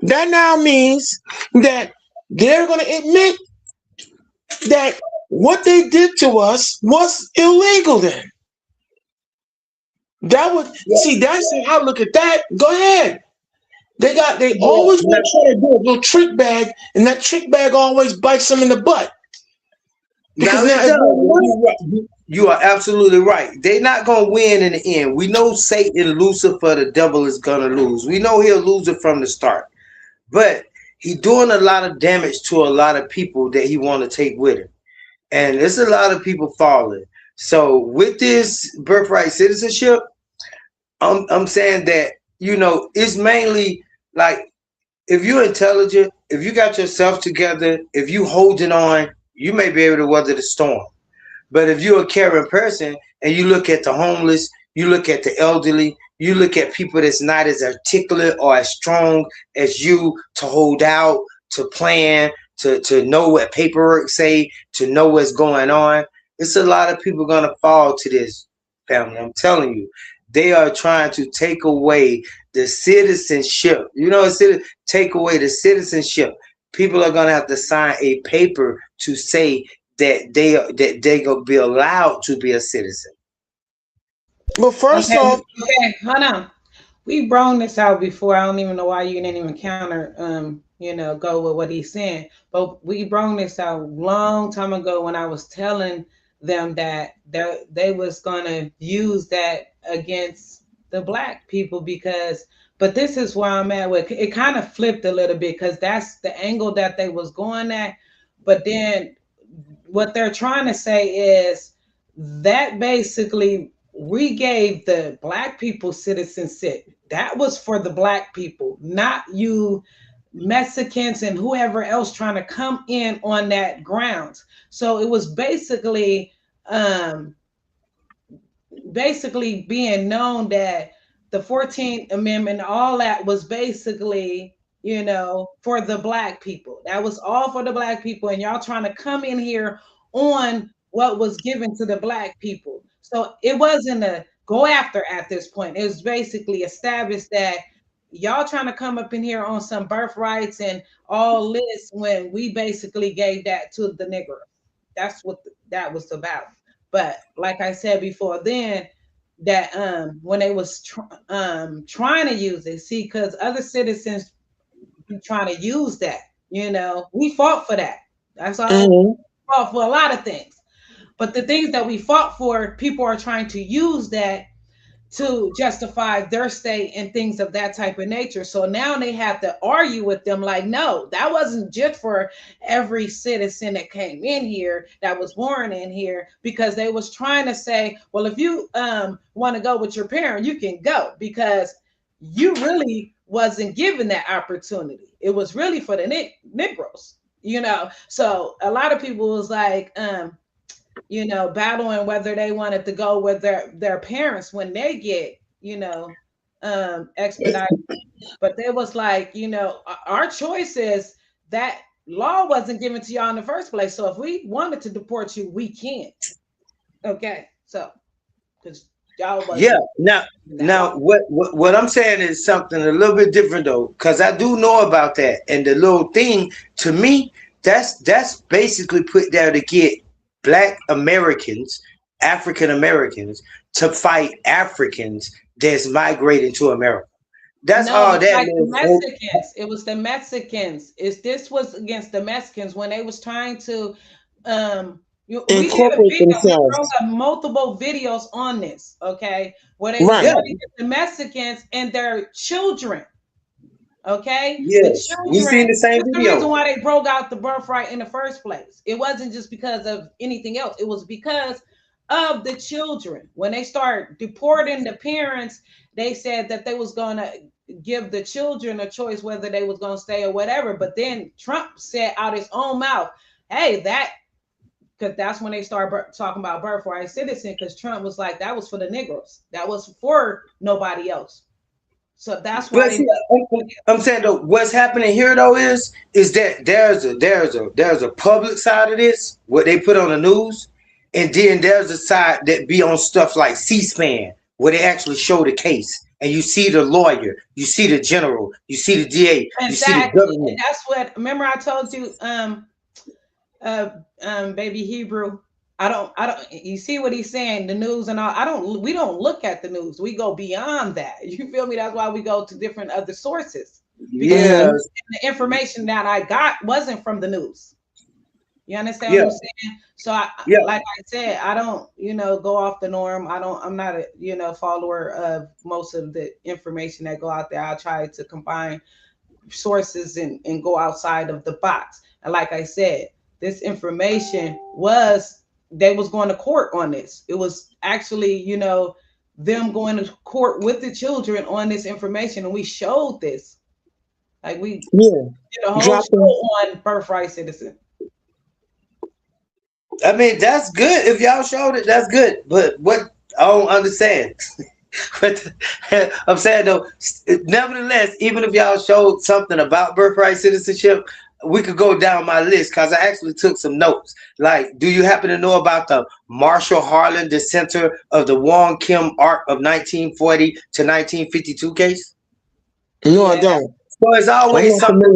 That now means that they're going to admit that what they did to us was illegal then. That would see, that's how I look at that. Go ahead. They always want to try to do a little trick bag, and that trick bag always bites them in the butt. You are absolutely right. They're not going to win in the end. We know Satan, Lucifer, the devil is going to lose. We know he'll lose it from the start. But he's doing a lot of damage to a lot of people that he want to take with him. And there's a lot of people falling. So with this birthright citizenship, I'm saying that, you know, it's mainly like, if you're intelligent, if you got yourself together, if you holding on, you may be able to weather the storm. But if you're a caring person and you look at the homeless, you look at the elderly, you look at people that's not as articulate or as strong as you to hold out, to plan, to know what paperwork say, to know what's going on. It's a lot of people going to fall to this, family. I'm telling you, they are trying to take away the citizenship. You know, take away the citizenship. People are going to have to sign a paper to say that they gonna be allowed to be a citizen. But first off, okay, hold on. We brought this out before. I don't even know why you didn't even counter, go with what he's saying. But we brought this out a long time ago when I was telling them that they was gonna use that against the black people, because But this is where I'm at with it. Kind of flipped a little bit because that's the angle that they was going at. But then what they're trying to say is that basically we gave the Black people citizenship. That was for the Black people, not you Mexicans and whoever else trying to come in on that grounds. So it was basically being known that the 14th Amendment, all that was basically, you know, for the Black people. That was all for the Black people. And y'all trying to come in here on what was given to the Black people. So it wasn't a go after at this point. It was basically established that y'all trying to come up in here on some birthrights and all this when we basically gave that to the Negro. That's what that was about. But like I said before then, that when they was trying to use it, see, because other citizens be trying to use that, you know, we fought for that. That's all. We fought for a lot of things. But the things that we fought for, people are trying to use that to justify their state and things of that type of nature. So now they have to argue with them like, no, that wasn't just for every citizen that came in here, that was born in here, because they was trying to say, well, if you want to go with your parent, you can go, because you really wasn't given that opportunity. It was really for the Negroes, you know? So a lot of people was like, you know, battling whether they wanted to go with their parents when they get, you know, expedited. But there was like, you know, our choice is that law wasn't given to y'all in the first place. So if we wanted to deport you, we can. Okay, so because y'all yeah. Now what I'm saying is something a little bit different though, because I do know about that. And the little thing to me, that's basically put there to get Black Americans, African Americans to fight Africans that's migrating to America. That's all that like the Mexicans. It was the Mexicans. This was against the Mexicans when they was trying to incorporate themselves. We wrote multiple videos on this, okay? Where they were trying to get the Mexicans and their children. Okay. Yes, we seen the same video. The reason why they broke out the birthright in the first place. It wasn't just because of anything else. It was because of the children. When they start deporting the parents, they said that they was going to give the children a choice whether they was going to stay or whatever. But then Trump said out his own mouth, "Hey, because that's when they started talking about birthright citizen." Because Trump was like, "That was for the Negroes. That was for nobody else." So that's why I'm saying though, what's happening here though is that there's a public side of this, what they put on the news, and then there's a side that be on stuff like C-SPAN, where they actually show the case, and you see the lawyer, you see the general, you see the DA, you see the government. And that's what. Remember, I told you, baby Hebrew. I don't. You see what he's saying? The news and all. We don't look at the news. We go beyond that. You feel me? That's why we go to different other sources. Yeah. The information that I got wasn't from the news. You understand what I'm saying? So like I said, I don't, you know, go off the norm. I'm not a, you know, follower of most of the information that go out there. I try to combine sources and go outside of the box. And like I said, this information they was going to court on this. It was actually, you know, them going to court with the children on this information, and we showed this. Like we did a whole show on birthright citizen. I mean, that's good. If y'all showed it, that's good. But what I don't understand. But I'm saying though, nevertheless, even if y'all showed something about birthright citizenship, we could go down my list because I actually took some notes. Like, do you happen to know about the Marshall Harlan dissenter of the Wong Kim Ark of 1940 to 1952 case? No, I don't. So it's always something.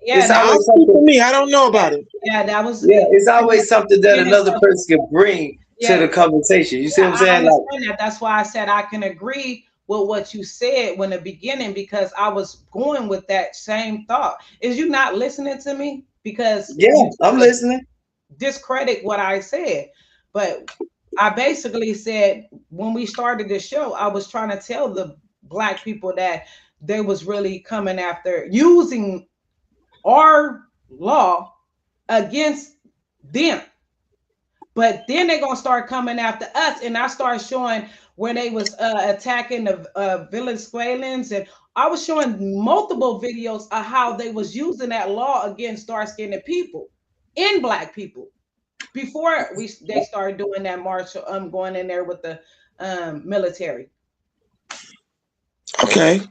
It's always something for me. I don't know about it. Yeah, that was. Yeah, it's always something that another person can bring to the conversation. You see what I'm saying? I understand that. That's why I said I can agree with what you said when the beginning, because I was going with that same thought. Is you not listening to me? Because I'm listening. Discredit what I said, but I basically said when we started the show, I was trying to tell black people that they was really coming after using our law against them. But then they're gonna start coming after us, and I start showing where they was attacking the Venezuelans, and I was showing multiple videos of how they was using that law against dark-skinned people and black people before they started doing that march. Going in there with the military. Okay.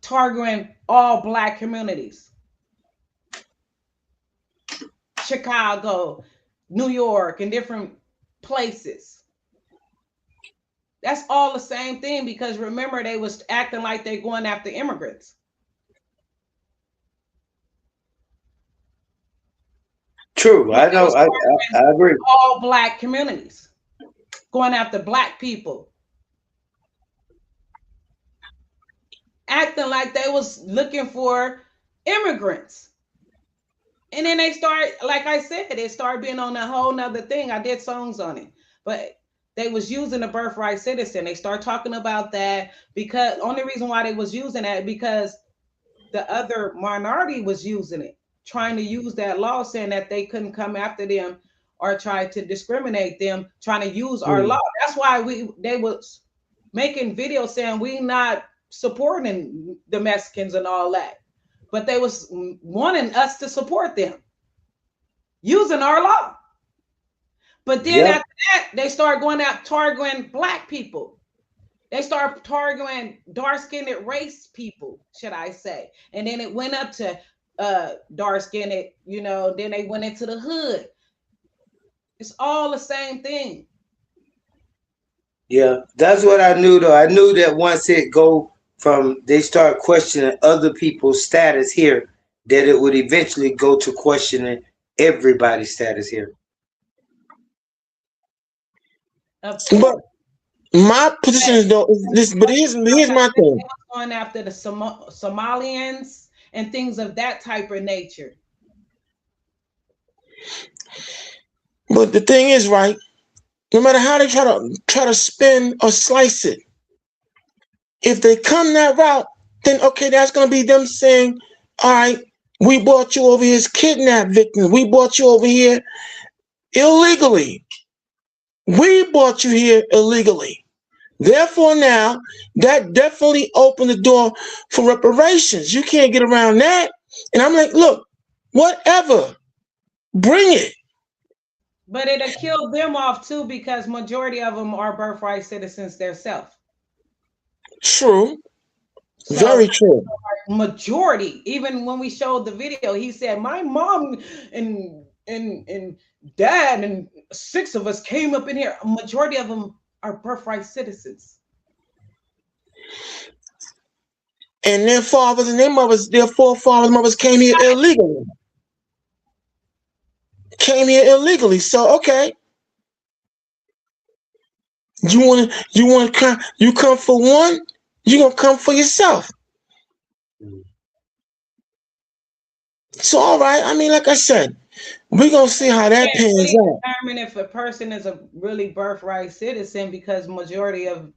Targeting all black communities. Chicago, New York, and different places. That's all the same thing, because remember, they was acting like they're going after immigrants. True. I know. I agree. All black communities going after black people. Acting like they was looking for immigrants. And then they start, like I said, they started being on a whole nother thing. I did songs on it, but they was using the birthright citizen. They start talking about that because only reason why they was using that because the other minority was using it, trying to use that law, saying that they couldn't come after them or try to discriminate them, trying to use our law. That's why they was making videos saying we not supporting the Mexicans and all that. But they was wanting us to support them using our law. But then after that, they start going out targeting black people. They start targeting dark-skinned race people, should I say. And then it went up to dark-skinned, then they went into the hood. It's all the same thing. Yeah, that's what I knew though. I knew that once it go from they start questioning other people's status here, that it would eventually go to questioning everybody's status here. But my position is though is this. But here's my thing. Going after the Somalians and things of that type of nature. But the thing is, right? No matter how they try to spin or slice it, if they come that route, then okay, that's gonna be them saying, all right, we brought you over here as kidnapped victims. We brought you over here illegally. We brought you here illegally. Therefore, now that definitely opened the door for reparations. You can't get around that. And I'm like, look, whatever, bring it. But it'll kill them off too, because majority of them are birthright citizens themselves. True. Very true. Majority, even when we showed the video, he said, my mom and dad and 6 of us came up in here. A majority of them are birthright citizens. And their fathers and their mothers, their forefathers and mothers came here illegally. So okay. You come for one, you're gonna come for yourself. So all right, I mean, like I said, we're gonna see how that pans out. Determine if a person is a really birthright citizen, because majority of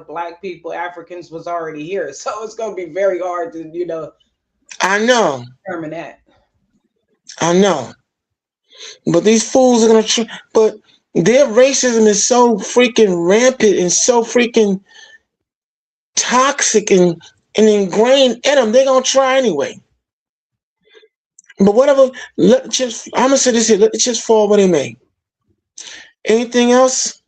black people, Africans was already here. So it's gonna be very hard to I know. Determine that. I know. But these fools are gonna but their racism is so freaking rampant and so freaking toxic and ingrained in them. They're gonna try anyway. But whatever, I'm gonna say this here, let it just fall where they may. Anything else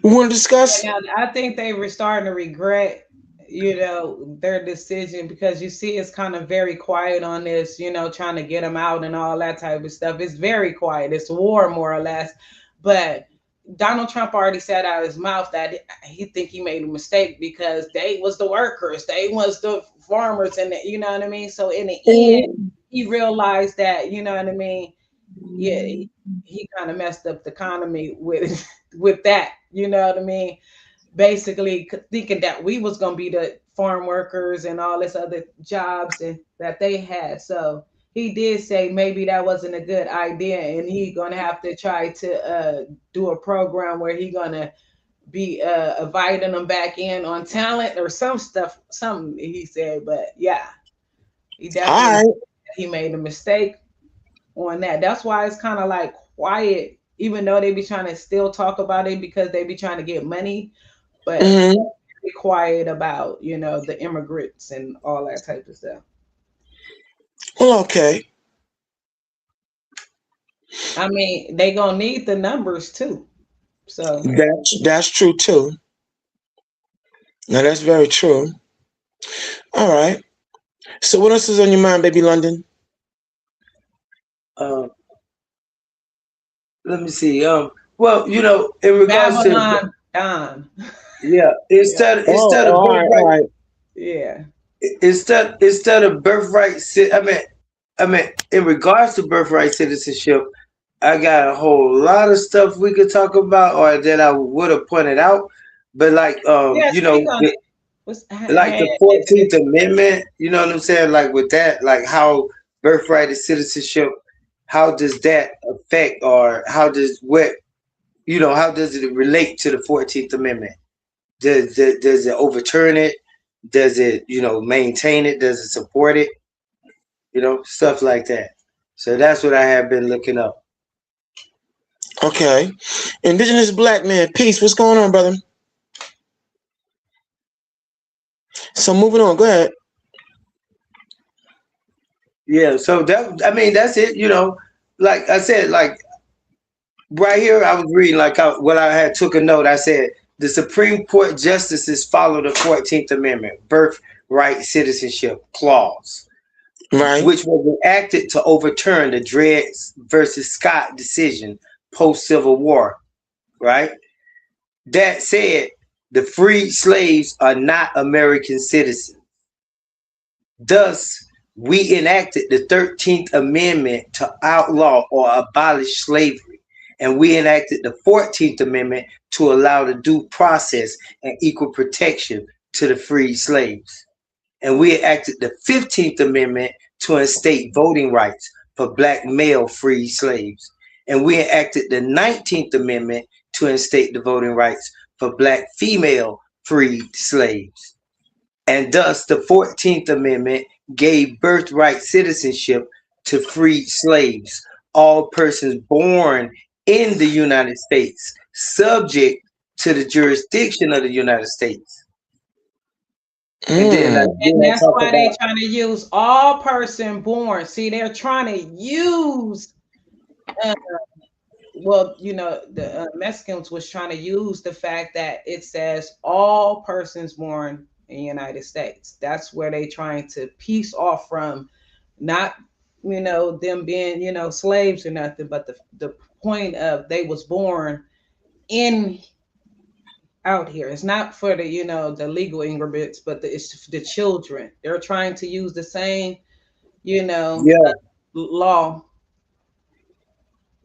we want to discuss? I think they were starting to regret, their decision, because you see it's kind of very quiet on this, trying to get them out and all that type of stuff. It's very quiet. It's war, more or less. But Donald Trump already said out of his mouth that he think he made a mistake, because they was the workers, they was the farmers, and you know what I mean. So in the end, he realized that, you know what I mean. Yeah, he kind of messed up the economy with that, you know what I mean. Basically thinking that we was gonna be the farm workers and all this other jobs and that they had. So he did say maybe that wasn't a good idea, and he gonna have to try to do a program where he gonna be inviting them back in on talent or something he said. But yeah, he definitely he made a mistake on that. That's why it's kind of like quiet, even though they be trying to still talk about it because they be trying to get money, but be quiet about, you know, the immigrants and all that type of stuff. Well, okay. I mean, they gonna need the numbers too. So that's true too. Now that's very true. All right. So what else is on your mind, baby London? Let me see. Well, you know, in regards Babylon to Don. yeah, instead of birthright, yeah, instead of birthright, I mean, in regards to birthright citizenship, I got a whole lot of stuff we could talk about, or that I would have pointed out. But like, you know, like the 14th Amendment, you know what I'm saying? Like with that, like how birthright and citizenship, how does that affect, or how does how does it relate to the 14th Amendment? Does it overturn it? Does it, you know, maintain it? Does it support it? You know, stuff like that. So that's what I have been looking up. Okay. Indigenous Black man, peace. What's going on, brother? So moving on, go ahead. Yeah, so that, I mean, that's it, you know. Like I said, like right here, I was reading what I had took a note. I said the Supreme Court justices follow the 14th Amendment, birthright citizenship clause, right, which was enacted to overturn the Dred versus Scott decision post-Civil War, right? That said, the freed slaves are not American citizens. Thus, we enacted the 13th Amendment to outlaw or abolish slavery, and we enacted the 14th Amendment to allow the due process and equal protection to the freed slaves. And we enacted the 15th Amendment to instate voting rights for Black male freed slaves. And we enacted the 19th Amendment to instate the voting rights for Black female freed slaves. And thus the 14th Amendment gave birthright citizenship to freed slaves, all persons born in the United States, subject to the jurisdiction of the United States. And that's why they're trying to use all person born. See, they're trying to use well, you know, the Mexicans was trying to use the fact that it says all persons born in the United States. That's where they trying to piece off from, not, you know, them being, you know, slaves or nothing, but the point of they was born in out here. It's not for the, you know, the legal immigrants, but it's the children. They're trying to use the same, you know, law.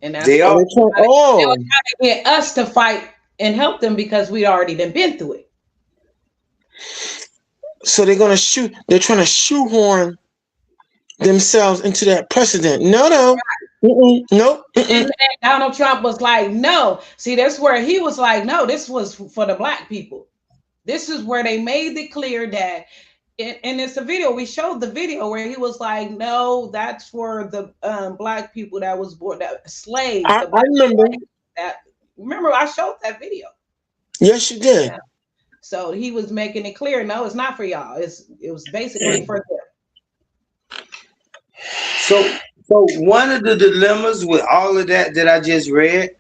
And that's they are trying to get us to fight and help them because we already been through it. So they're trying to shoehorn themselves into that precedent. No. Nope. And Donald Trump was like, no. See, that's where he was like, no, this was for the Black people. This is where they made it clear that, and it's a video, we showed the video where he was like, no, that's for the Black people that was born, that slaves. I remember that. Remember, I showed that video. Yes, you did. Yeah. So he was making it clear, no, it's not for y'all. It was basically for them. So one of the dilemmas with all of that I just read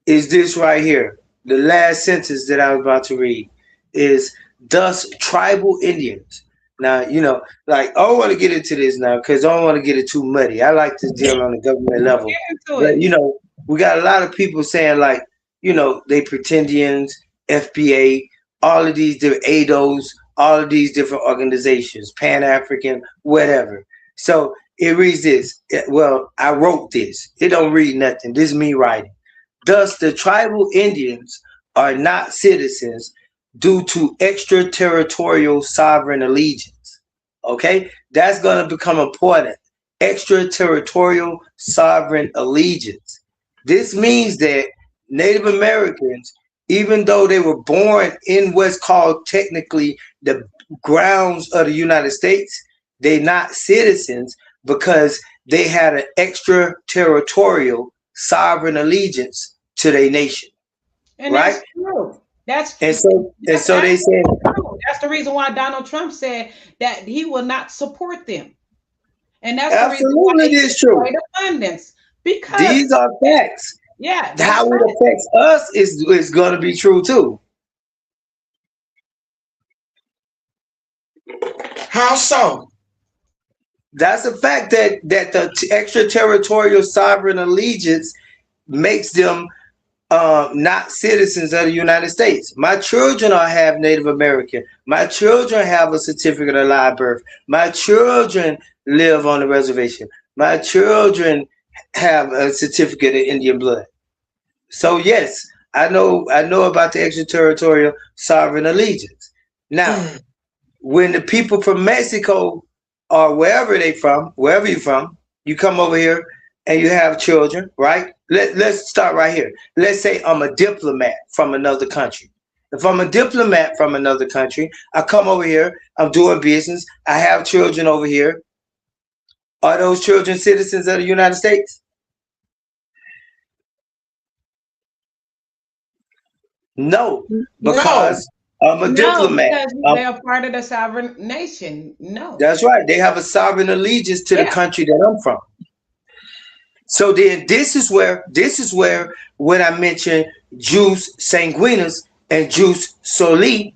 is this right here. The last sentence that I was about to read is, thus tribal Indians. Now, you know, like, I don't want to get into this now because I don't want to get it too muddy. I like to deal on the government level. But, you know, we got a lot of people saying, like, you know, they pretendians, FBA, all of these different ADOs, all of these different organizations, Pan-African, whatever. So it reads this. Well, I wrote this. It don't read nothing. This is me writing. Thus, the tribal Indians are not citizens due to extraterritorial sovereign allegiance. Okay? That's going to become important. extraterritorial sovereign allegiance. This means that Native Americans, even though they were born in what's called technically the grounds of the United States, they're not citizens because they had an extraterritorial sovereign allegiance to their nation. And right? that's true. That's and so they said that's the reason why Donald Trump said that he will not support them. And that's absolutely the reason why is true. Abundance, because these are facts. Yeah, how it affects us is going to be true too. How so? That's a fact that the extraterritorial sovereign allegiance makes them not citizens of the United States. My children are half Native American. My children have a certificate of live birth. My children live on the reservation. My children have a certificate of Indian blood. So yes, I know about the extraterritorial sovereign allegiance. Now, when the people from Mexico or wherever you're from, you come over here and you have children, right? Let's start right here. Let's say I'm a diplomat from another country. If I'm a diplomat from another country, I come over here, I'm doing business, I have children over here. Are those children citizens of the United States? No, because I'm a diplomat. Because they are part of the sovereign nation. No. That's right. They have a sovereign allegiance to the country that I'm from. So then this is where when I mention Jus Sanguinis and Jus Soli,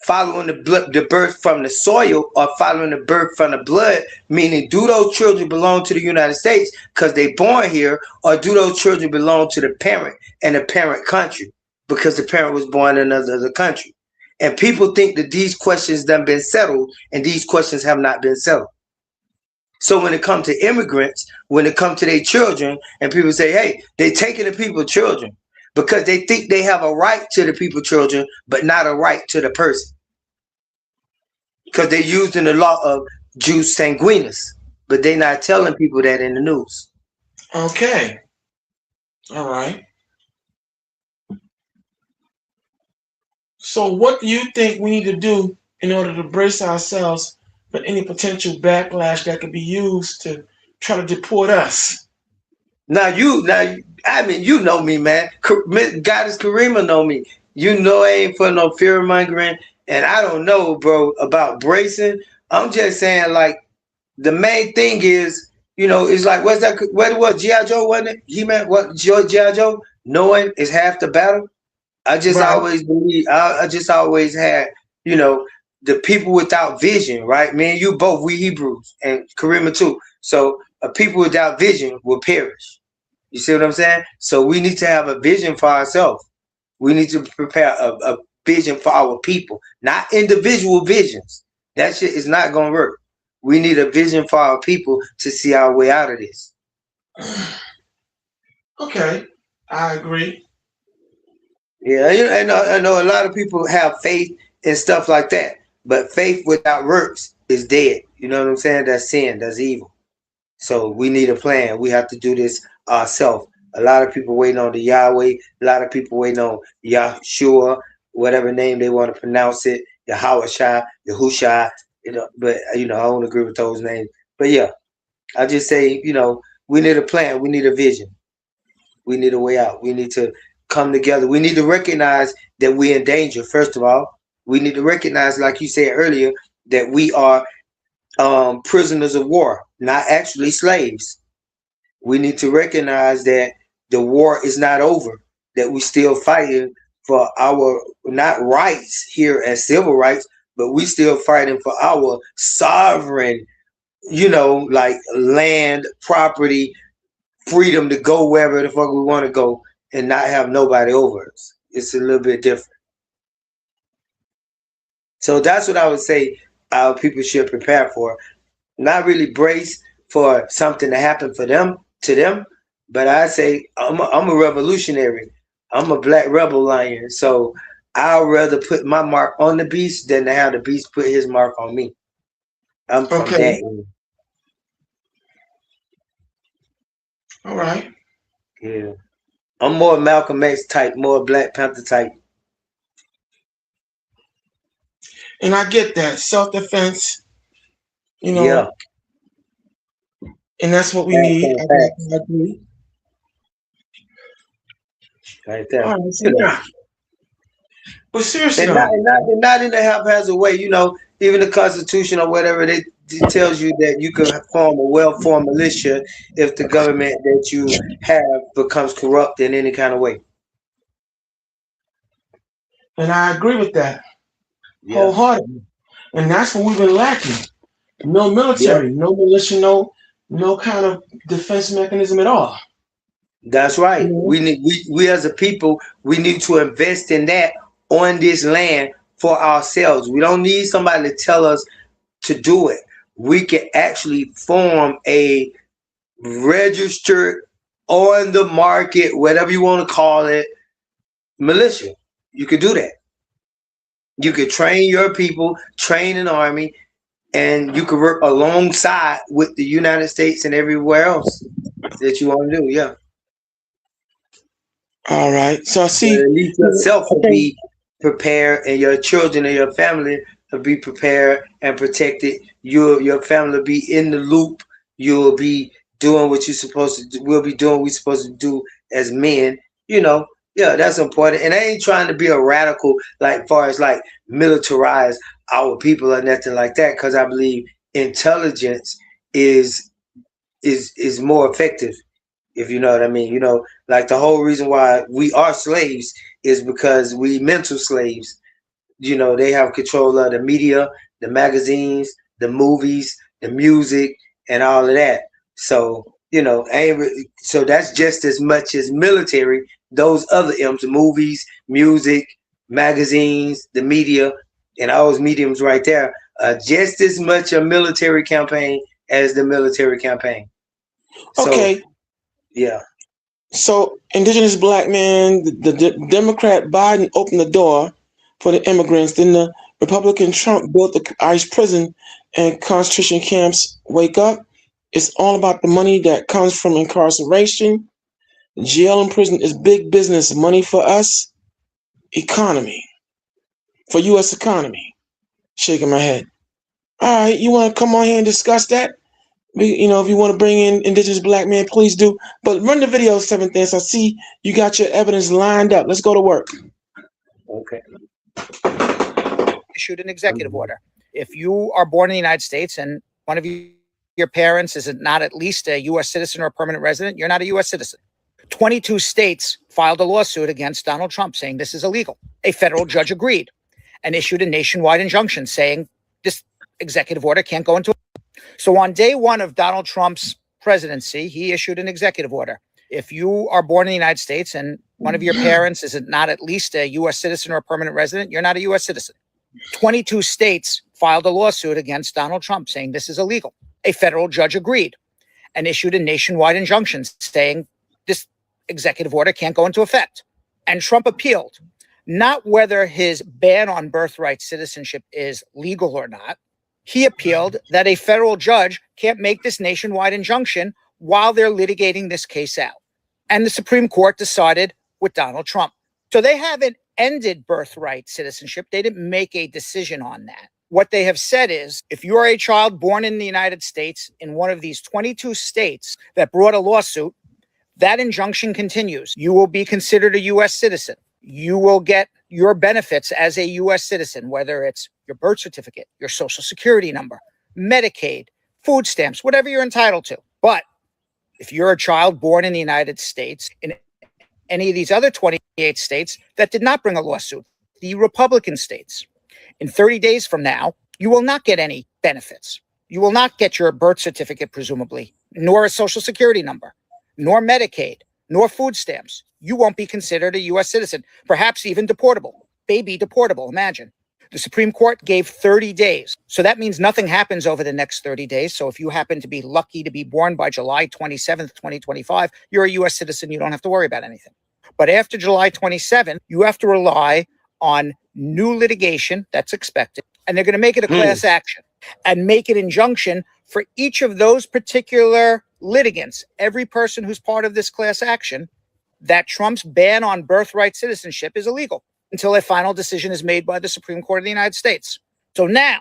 following the birth from the soil or following the birth from the blood, meaning do those children belong to the United States because they born here, or do those children belong to the parent and the parent country because the parent was born in another country? And people think that these questions done been settled, and these questions have not been settled. So when it comes to immigrants, when it comes to their children, and people say, hey, they taking the people's children because they think they have a right to the people's children, but not a right to the person. Because they're using the law of Jus Sanguinis, but they're not telling people that in the news. Okay. All right. So what do you think we need to do in order to brace ourselves for any potential backlash that could be used to try to deport us? I mean, you know me, man. Goddess Karima know me. You know I ain't for no fear mongering, and I don't know, bro, about bracing. I'm just saying, like, the main thing is, it's like, what G.I. Joe, wasn't it? He meant what, G.I. Joe? Knowing is half the battle. I just always believe, I just always had, the people without vision, right? Me and you both, we Hebrews, and Karima too. So a people without vision will perish. You see what I'm saying? So we need to have a vision for ourselves. We need to prepare a vision for our people, not individual visions. That shit is not going to work. We need a vision for our people to see our way out of this. Okay, I agree. Yeah, I know a lot of people have faith and stuff like that. But faith without works is dead. You know what I'm saying? That's sin. That's evil. So we need a plan. We have to do this ourselves. A lot of people waiting on the Yahweh. A lot of people waiting on Yahshua, whatever name they want to pronounce it. Yahushua, Yahushua. But I don't agree with those names. But yeah, I just say, we need a plan. We need a vision. We need a way out. We need to come together. We need to recognize that we're in danger. First of all, we need to recognize, like you said earlier, that we are prisoners of war, not actually slaves. We need to recognize that the war is not over, that we still fighting for our, not rights here as civil rights, but we still fighting for our sovereign, like land, property, freedom to go wherever the fuck we want to go and not have nobody over us. It's a little bit different. So that's what I would say our people should prepare for. Not really brace for something to happen to them, but I say I'm a revolutionary. I'm a black rebel lion. So I'd rather put my mark on the beast than to have the beast put his mark on me. I'm from that end. All right. Yeah. I'm more Malcolm X type, more Black Panther type. And I get that. Self-defense, you know. Yeah. And that's what we need. I agree. Right there. All right, so yeah. But seriously, and not in a haphazard way, you know, even the Constitution or whatever, it tells you that you can form a well-formed militia if the government that you have becomes corrupt in any kind of way. And I agree with that wholeheartedly. And that's what we've been lacking. No military, no militia, no kind of defense mechanism at all. That's right. We as a people, we need to invest in that on this land for ourselves. We don't need somebody to tell us to do it. We can actually form a registered, on the market, whatever you want to call it, militia. You could do that. You could train your people, train an army, and you could work alongside with the United States and everywhere else that you want to do. Yeah. All right. So I see. At least yourself will be prepared, and your children and your family will be prepared and protected. Your family will be in the loop. You'll be doing what you're supposed to do. We'll be doing what we're supposed to do as men. You know, yeah, that's important. And I ain't trying to be a radical, like far as like militarize our people or nothing like that, because I believe intelligence is more effective, if you know what I mean. You know, like the whole reason why we are slaves is because we mental slaves. You know, they have control of the media, the magazines, the movies, the music, and all of that. So, you know, so that's just as much as military. Those other M's, movies, music, magazines, the media, and all those mediums right there are just as much a military campaign as the military campaign. Okay. So, yeah. So, indigenous black man, the Democrat Biden opened the door for the immigrants. Then the Republican Trump built the ICE prison and concentration camps. Wake up. It's all about the money that comes from incarceration. Jail and prison is big business. Money for us. Economy. For U.S. economy. Shaking my head. All right. You want to come on here and discuss that? You know, if you want to bring in indigenous black men, please do. But run the video, Seventh Dance. I see you got your evidence lined up. Let's go to work. Okay. Issued an executive order. If you are born in the United States and one of your parents is not at least a U.S. citizen or a permanent resident, you're not a U.S. citizen. 22 states filed a lawsuit against Donald Trump saying this is illegal. A federal judge agreed and issued a nationwide injunction saying this executive order can't go into. So on day one of Donald Trump's presidency, he issued an executive order. If you are born in the United States and one of your parents is not at least a U.S. citizen or a permanent resident, you're not a U.S. citizen. 22 states filed a lawsuit against Donald Trump saying this is illegal. A federal judge agreed and issued a nationwide injunction saying this executive order can't go into effect. And Trump appealed, not whether his ban on birthright citizenship is legal or not. He appealed that a federal judge can't make this nationwide injunction while they're litigating this case out. And the Supreme Court decided with Donald Trump. So they haven't ended birthright citizenship. They didn't make a decision on that. What they have said is, if you are a child born in the United States in one of these 22 states that brought a lawsuit, that injunction continues. You will be considered a U.S. citizen. You will get your benefits as a U.S. citizen, whether it's your birth certificate, your social security number, Medicaid, food stamps, whatever you're entitled to. But if you're a child born in the United States, in any of these other 28 states that did not bring a lawsuit, the Republican states, in 30 days from now, you will not get any benefits. You will not get your birth certificate, presumably, nor a social security number, nor Medicaid, nor food stamps. You won't be considered a U.S. citizen, perhaps even deportable, baby deportable, imagine. The Supreme Court gave 30 days. So that means nothing happens over the next 30 days. So if you happen to be lucky to be born by July 27th, 2025, you're a U.S. citizen. You don't have to worry about anything. But after July 27th, you have to rely on new litigation that's expected. And they're going to make it a class action and make an injunction for each of those particular litigants, every person who's part of this class action, that Trump's ban on birthright citizenship is illegal until a final decision is made by the Supreme Court of the United States. So now,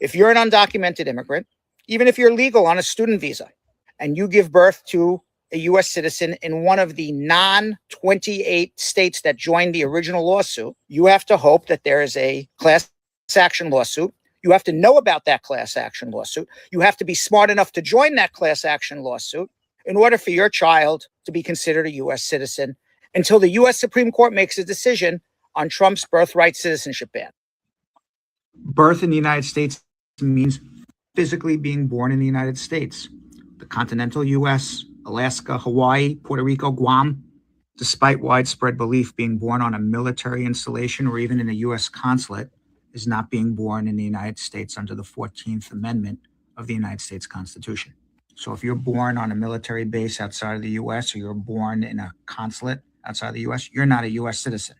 if you're an undocumented immigrant, even if you're legal on a student visa, and you give birth to a U.S. citizen in one of the non-28 states that joined the original lawsuit, you have to hope that there is a class action lawsuit. You have to know about that class action lawsuit. You have to be smart enough to join that class action lawsuit in order for your child to be considered a U.S. citizen until the U.S. Supreme Court makes a decision on Trump's birthright citizenship ban. Birth in the United States means physically being born in the United States. The continental U.S., Alaska, Hawaii, Puerto Rico, Guam, despite widespread belief, being born on a military installation or even in a U.S. consulate is not being born in the United States under the 14th Amendment of the United States Constitution. So if you're born on a military base outside of the U.S. or you're born in a consulate outside of the U.S., you're not a U.S. citizen.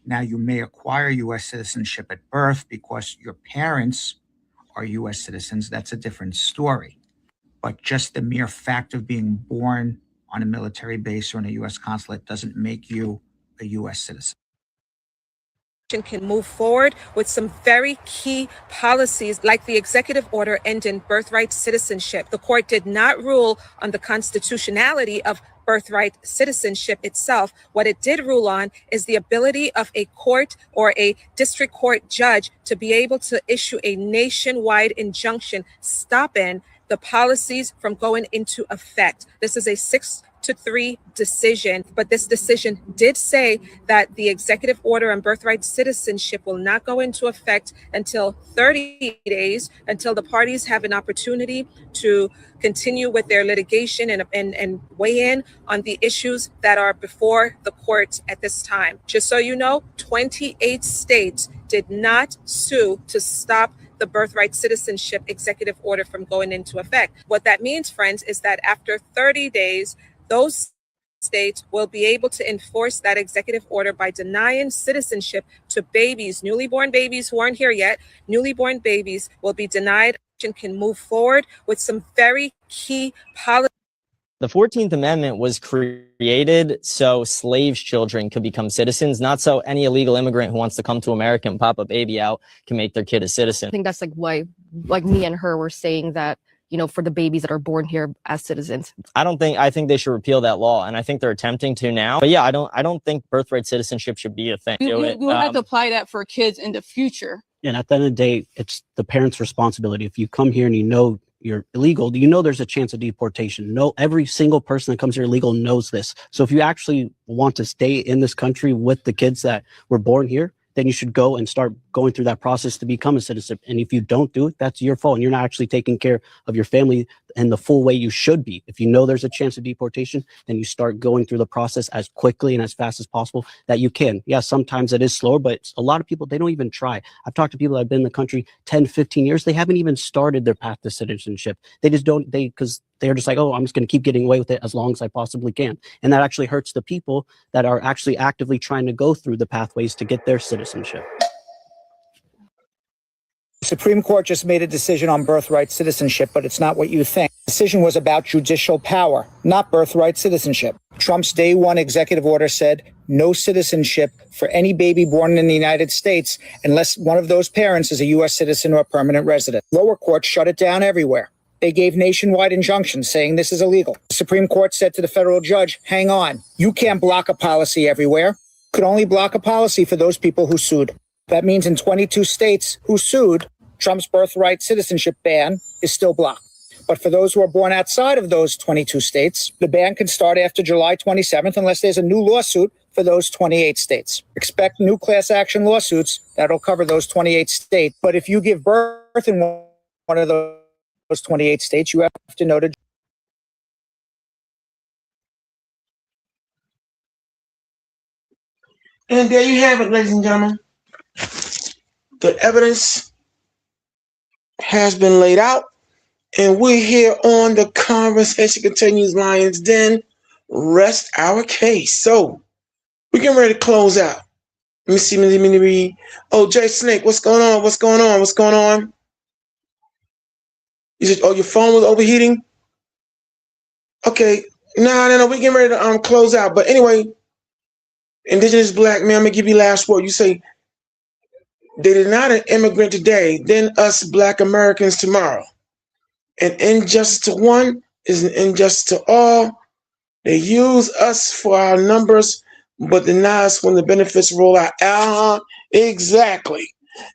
Now, you may acquire U.S. citizenship at birth because your parents are U.S. citizens. That's a different story. But just the mere fact of being born on a military base or in a U.S. consulate doesn't make you a U.S. citizen. Can move forward with some very key policies like the executive order ending birthright citizenship. The court did not rule on the constitutionality of birthright citizenship itself. What it did rule on is the ability of a court or a district court judge to be able to issue a nationwide injunction stopping the policies from going into effect. This is a 6-3 decision, but this decision did say that the executive order on birthright citizenship will not go into effect until 30 days, until the parties have an opportunity to continue with their litigation and weigh in on the issues that are before the courts at this time. Just so you know, 28 states did not sue to stop the birthright citizenship executive order from going into effect. What that means, friends, is that after 30 days, those states will be able to enforce that executive order by denying citizenship to babies, newly born babies who aren't here yet. Newly born babies will be denied and can move forward with some very key policies. The 14th Amendment was created so slaves' children could become citizens, not so any illegal immigrant who wants to come to America and pop a baby out can make their kid a citizen. I think that's like why, like me and her were saying that, you know, for the babies that are born here as citizens. I think they should repeal that law, and I think they're attempting to now. But yeah, I don't think birthright citizenship should be a thing. We have to apply that for kids in the future. And at the end of the day, it's the parents' responsibility. If you come here and you know you're illegal, you know there's a chance of deportation. No, every single person that comes here illegal knows this. So if you actually want to stay in this country with the kids that were born here, then you should go and start going through that process to become a citizen. And if you don't do it, that's your fault. And you're not actually taking care of your family in the full way you should be. If you know there's a chance of deportation, then you start going through the process as quickly and as fast as possible that you can. Yeah, sometimes it is slower, but a lot of people, they don't even try. I've talked to people that have been in the country 10, 15 years. They haven't even started their path to citizenship. They just don't, because they're just like, oh, I'm just going to keep getting away with it as long as I possibly can. And that actually hurts the people that are actually actively trying to go through the pathways to get their citizenship. The Supreme Court just made a decision on birthright citizenship, but it's not what you think. The decision was about judicial power, not birthright citizenship. Trump's day one executive order said no citizenship for any baby born in the United States unless one of those parents is a U.S. citizen or a permanent resident. Lower courts shut it down everywhere. They gave nationwide injunctions saying this is illegal. The Supreme Court said to the federal judge, hang on, you can't block a policy everywhere. Could only block a policy for those people who sued. That means in 22 states who sued, Trump's birthright citizenship ban is still blocked. But for those who are born outside of those 22 states, the ban can start after July 27th unless there's a new lawsuit for those 28 states. Expect new class action lawsuits that'll cover those 28 states. But if you give birth in one of those 28 states, you have to know to. And there you have it, ladies and gentlemen. The evidence has been laid out, and we're here on The Conversation Continues Lions Den. Rest our case. So we're getting ready to close out. Let me see. Oh, Jay Snake, what's going on? What's going on? What's going on? You said, oh, your phone was overheating? Okay, no, we getting ready to close out. But anyway, indigenous black man, I'm gonna give you last word. You say they are not an immigrant today, then us black Americans tomorrow. An injustice to one is an injustice to all. They use us for our numbers, but deny us when the benefits roll out. Exactly.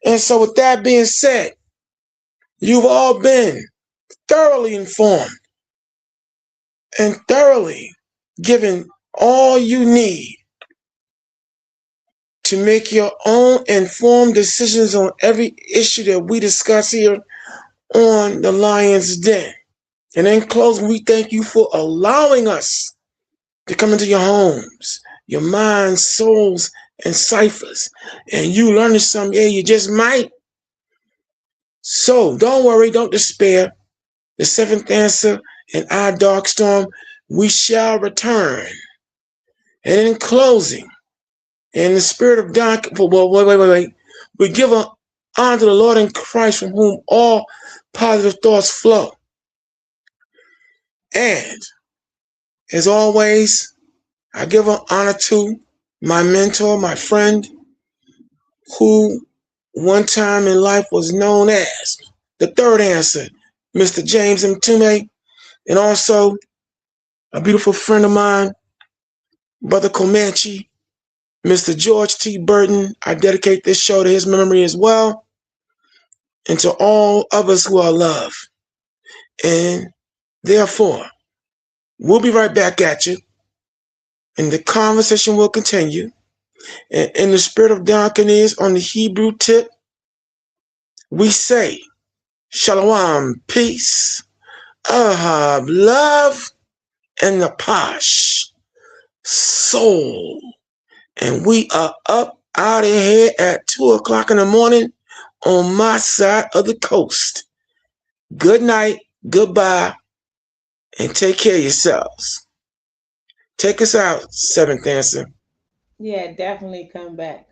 And so with that being said, you've all been thoroughly informed and thoroughly given all you need to make your own informed decisions on every issue that we discuss here on the Lion's Den. And in closing, we thank you for allowing us to come into your homes, your minds, souls, and ciphers. And you learning something, yeah, you just might. So don't worry, don't despair. The seventh answer and our dark storm, we shall return. And in closing, in the spirit of God, wait. We give honor to the Lord in Christ, from whom all positive thoughts flow. And as always, I give honor to my mentor, my friend, who one time in life was known as the third answer, Mr. James Mtume, and also a beautiful friend of mine, Brother Comanche, Mr. George T. Burton. I dedicate this show to his memory as well, and to all of us who are loved. And therefore, we'll be right back at you, and the conversation will continue. And in the spirit of Darkinis, on the Hebrew tip, we say, Shalom, peace, Ahab, love, and the Pash, soul. And we are up out of here at 2 o'clock in the morning on my side of the coast. Good night, goodbye, and take care of yourselves. Take us out, seventh answer. Yeah, definitely come back.